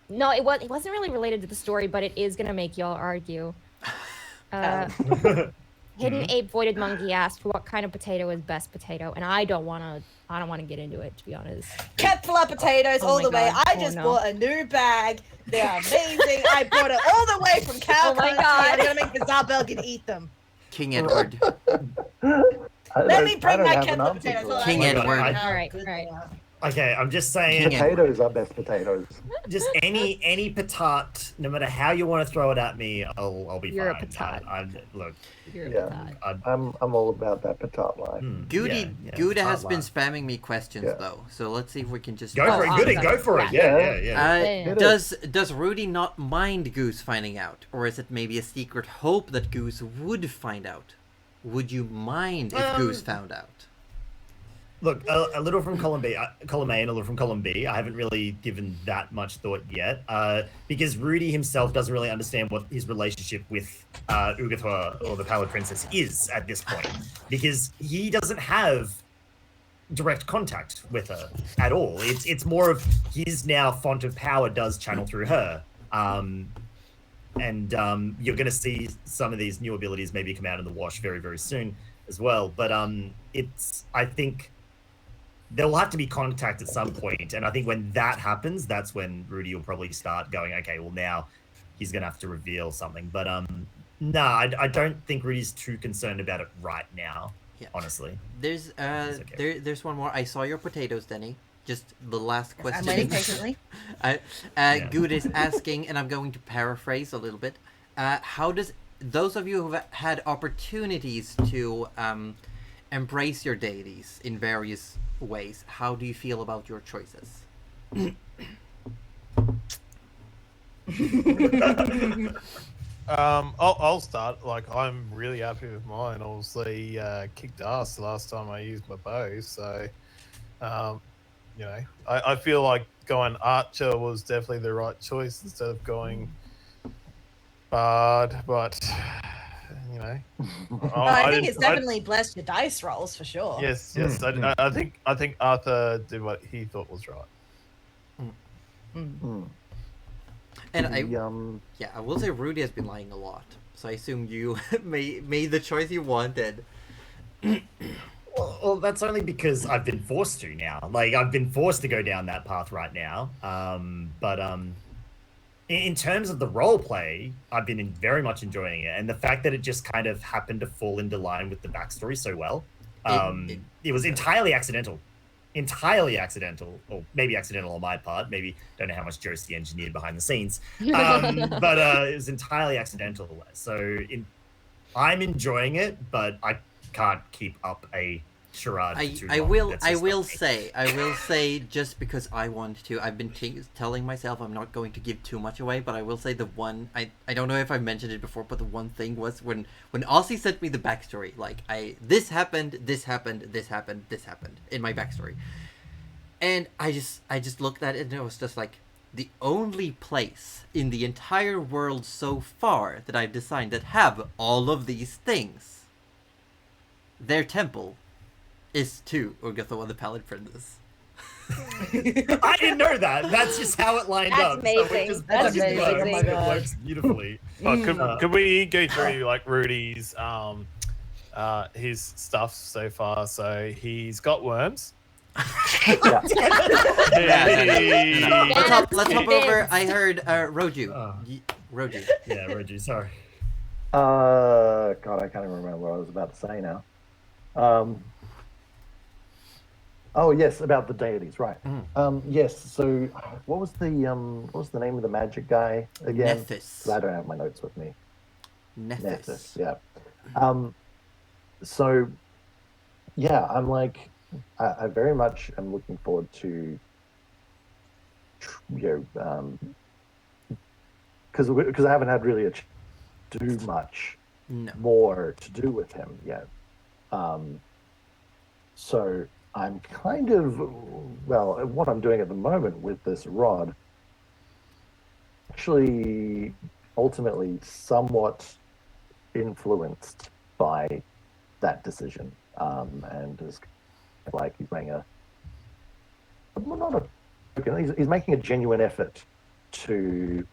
no. It wasn't really related to the story, but it is gonna make y'all argue. Hidden Ape Voided Monkey asked what kind of potato is best potato, and I don't wanna get into it, to be honest. Ketfla potatoes Oh all my the way. God. I Oh, just no. bought a new bag. They're amazing. I brought it all the way from cow Oh my country. God. I'm gonna make the Zabelg eat them. King Edward. Let me bring my Ketfla potatoes. Hold on. King I don't Edward. know how Alright, good alright. they are. Okay, I'm just saying. King Edward. Potatoes are best potatoes. Just any patat, no matter how you want to throw it at me, I'll be You're a fine. patat. Look, You're a Yeah. patat. I'm all about that patat line. Goody Gouda has been spamming me questions Yeah. though, so let's see if we can just Go for it, awesome. Goody, go for it. Yeah. Yeah. Does Rudy not mind Goose finding out, or is it maybe a secret hope that Goose would find out? Would you mind if Goose found out? Look, a little from column A and a little from column B. I haven't really given that much thought yet, because Rudy himself doesn't really understand what his relationship with Ugathor or the Pallid Princess is at this point, because he doesn't have direct contact with her at all. It's more of his now font of power does channel through her, and you're going to see some of these new abilities maybe come out in the wash very, very soon as well. But I think there will have to be contact at some point, and I think when that happens, that's when Rudy will probably start going, okay, well now he's going to have to reveal something. But no, I don't think Rudy's too concerned about it right now. Yeah. Honestly. There's okay. there's one more. I saw your potatoes, Denny. Just the last I'm question. waiting patiently. Good is asking, and I'm going to paraphrase a little bit. How does those of you who've had opportunities to embrace your deities in various ways, how do you feel about your choices? I'll start. Like, I'm really happy with mine. Obviously, kicked ass the last time I used my bow. So, I feel like going archer was definitely the right choice instead of going bard. But, I think it's definitely blessed your dice rolls for sure. Yes. I think Arthur did what he thought was right. And I will say Rudy has been lying a lot, so I assume you made the choice you wanted. Well, that's only because I've been forced to now. Like, I've been forced to go down that path right now. But in terms of the role play, I've been very much enjoying it, and the fact that it just kind of happened to fall into line with the backstory so well. It was entirely accidental, or maybe accidental on my part. Maybe don't know how much Josie engineered behind the scenes, but it was entirely accidental. So I'm enjoying it, but I can't keep up a charade for too I long. will That's I just will not me. say just because I want to. I've been telling myself I'm not going to give too much away, but I will say the one I don't know if I've mentioned it before, but the one thing was when Aussie sent me the backstory, like this happened in my backstory, and I just looked at it and it was just like the only place in the entire world so far that I've designed that have all of these things, their temple is to Urgatho the Pallid Princess. I didn't know that. That's just how it lined That's up. amazing. So it just That's fucking amazing. works. Oh my It God. works beautifully. Could we go through like Rudy's his stuff so far? So he's got worms. Yeah. Let's hop over. I heard Roju. Oh. Roju. Yeah, Reggie, sorry. God, I can't even remember what I was about to say now. Oh yes, about the deities, right? Yes. So, what was the name of the magic guy again? Nethys. 'Cause I don't have my notes with me. Nethys. Yeah. So, yeah, I'm like, I very much am looking forward to, because I haven't had really a do much No. more to do with him yet. So I'm kind of, well, what I'm doing at the moment with this rod, actually, ultimately, somewhat influenced by that decision, and is like he's making he's making a genuine effort to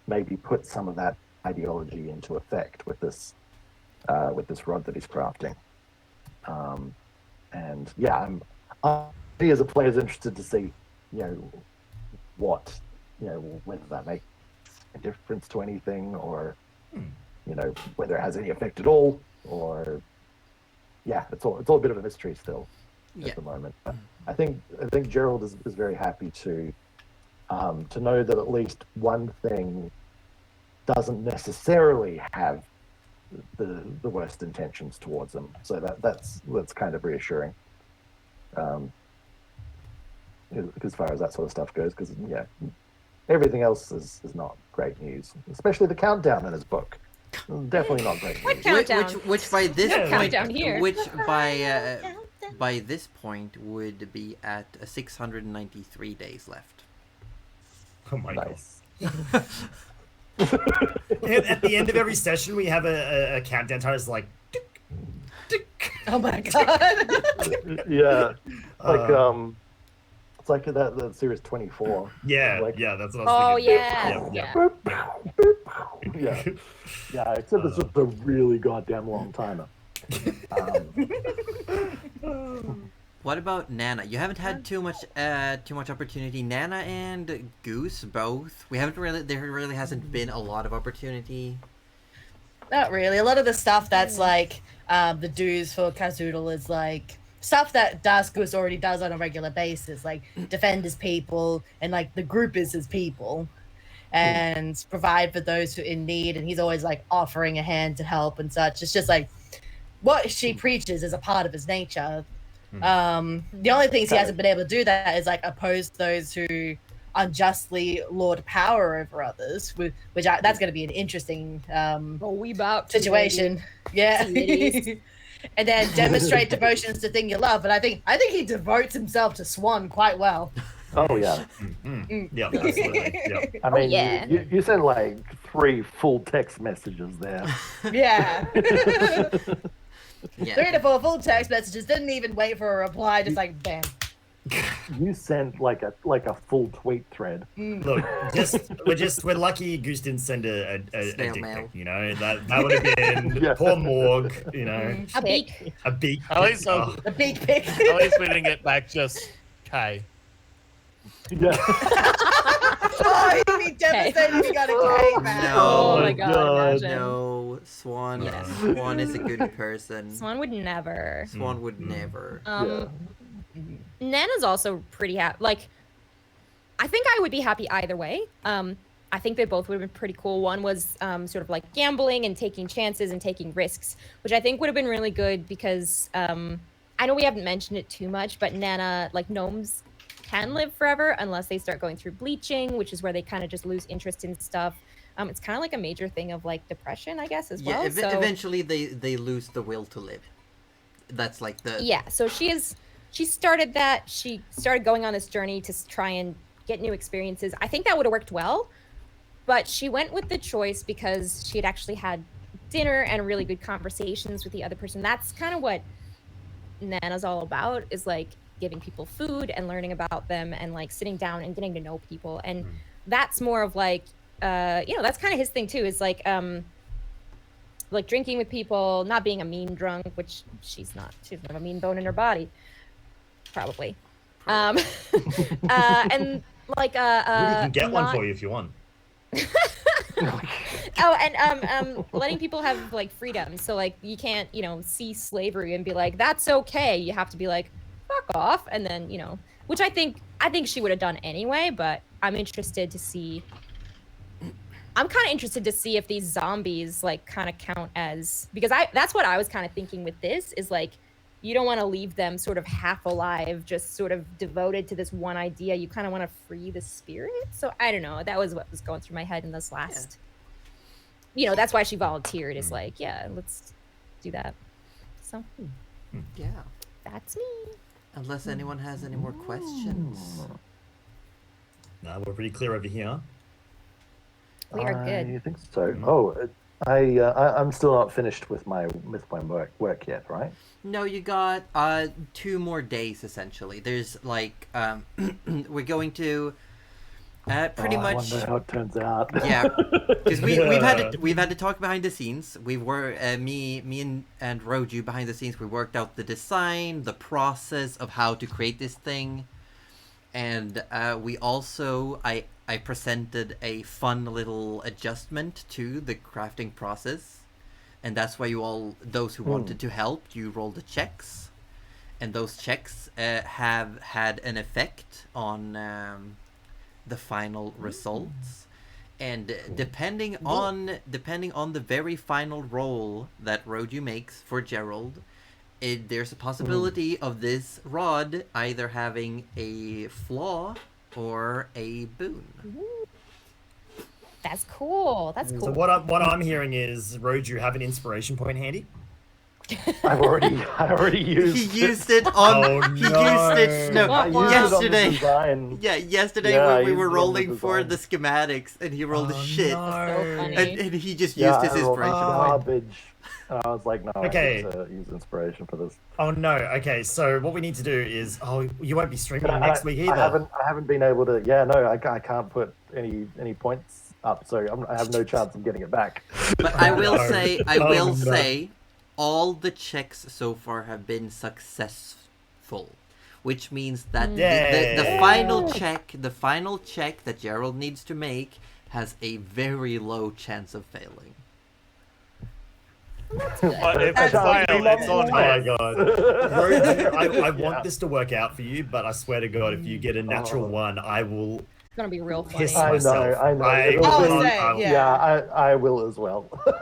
maybe put some of that ideology into effect with this rod that he's crafting. And yeah, me as a player is interested to see, what, whether that makes a difference to anything, or whether it has any effect at all, or yeah, it's all a bit of a mystery still at the moment. But I think Gerald is very happy to know that at least one thing doesn't necessarily have the worst intentions towards them. So that's kind of reassuring. As far as that sort of stuff goes, because everything else is not great news, especially the countdown in his book. Definitely not great What news. countdown? Which by this point, Countdown here. which by this point would be at 693 days left. Oh my Nice. god. At the end of every session, we have a countdown timer. It's like, tick, tick. Oh my god. Yeah, like it's like that series 24. Yeah, Like, yeah, that's what I was thinking. Yeah. boop, boop, boop. Yeah, except it's just a really goddamn long timer. What about Nana? You haven't had too much opportunity. Nana and Goose both. There really hasn't been a lot of opportunity. Not really. A lot of the stuff that's like the dues for Kazoodle is like stuff that Goose already does on a regular basis, like defend his people and like the group is his people and provide for those who are in need, and he's always like offering a hand to help and such. It's just like what she preaches is a part of his nature. The only things he hasn't been able to do that is like oppose those who unjustly lord power over others, that's going to be an interesting situation. Yeah. And then demonstrate devotions to thing you love. But I think he devotes himself to Swan quite well. Oh yeah. Yeah, absolutely. Yeah. I mean, yeah. you send like 3 full text messages there. Yeah. Yeah. 3 to 4 full text messages, didn't even wait for a reply, just like bam. You sent like a full tweet thread. Look, we're lucky Goose didn't send a Snail dick mail. pic, that would have been Yeah. poor Morg, A beak. a beak. At least, Oh. A big pic. at least we didn't get back just K. Yeah. Oh, he'd be devastated if he got a K back. No. Oh my god, imagine. No, Swan. Yeah. Swan is a good person. Swan would never. Swan would never. Nana's also pretty happy. Like, I think I would be happy either way. I think they both would have been pretty cool. One was sort of like gambling and taking chances and taking risks, which I think would have been really good because I know we haven't mentioned it too much, but Nana, like gnomes can live forever unless they start going through bleaching, which is where they kind of just lose interest in stuff. It's kind of like a major thing of like depression, I guess, as well. Yeah, So eventually they lose the will to live. That's like the yeah. So she started that. She started going on this journey to try and get new experiences. I think that would have worked well, but she went with the choice because she had actually had dinner and really good conversations with the other person. That's kind of what Nana's all about, is like giving people food and learning about them and like sitting down and getting to know people. And that's more of like that's kind of his thing too, is like drinking with people, not being a mean drunk, which she's not. She doesn't have a mean bone in her body, probably. And like We can get one not- for you if you want. Oh, and letting people have like freedom. So like you can't, see slavery and be like, that's okay. You have to be like, fuck off. And then, which I think she would have done anyway, but I'm interested to see if these zombies like kind of count as, because that's what I was kind of thinking with this, is like, you don't want to leave them sort of half alive, just sort of devoted to this one idea. You kind of want to free the spirit. So I don't know. That was what was going through my head in this last. That's why she volunteered. Is like, yeah, let's do that. So yeah. That's me. Unless anyone has any more questions. No, we're pretty clear over here. We are good. I think so. Oh, I'm still not finished with my work yet, right? No, you got 2 more days essentially. There's like we're going to pretty much. I wonder how it turns out. Yeah, because we've had to talk behind the scenes. We were me and Roju behind the scenes. We worked out the design, the process of how to create this thing, and we also I presented a fun little adjustment to the crafting process, and that's why those who wanted to help, you rolled the checks, and those checks have had an effect on the final results. And depending on the very final roll that Roju makes for Gerald, there's a possibility of this rod either having a flaw or a boon. That's cool. That's cool. So what I'm hearing is, Road, you have an inspiration point handy? I already used. He used it on. Oh, he used it. No, I used it on the yesterday. design. Yeah, yesterday Yeah, I when we used were it on the rolling for design. the schematics, and he rolled shit, So funny. and he just used his I rolled inspiration point. garbage. And I was like, no, Okay. I have to use inspiration for this. Oh no. Okay, so what we need to do is, you won't be streaming And next week either. I haven't been able to. Yeah, no, I can't put any points up, so I have no chance of getting it back. But I will No. say, Oh, no. say, all the checks so far have been successful, which means that the Yay. final check that Gerald needs to make has a very low chance of failing. But if That's it's fail, fine. it's on Oh my me. god. Road, I Yeah. want this to work out for you, but I swear to God, if you get a natural one, I will It's gonna be real funny. piss I know, myself. I know. It'll Oh, be- same, yeah, I will as well.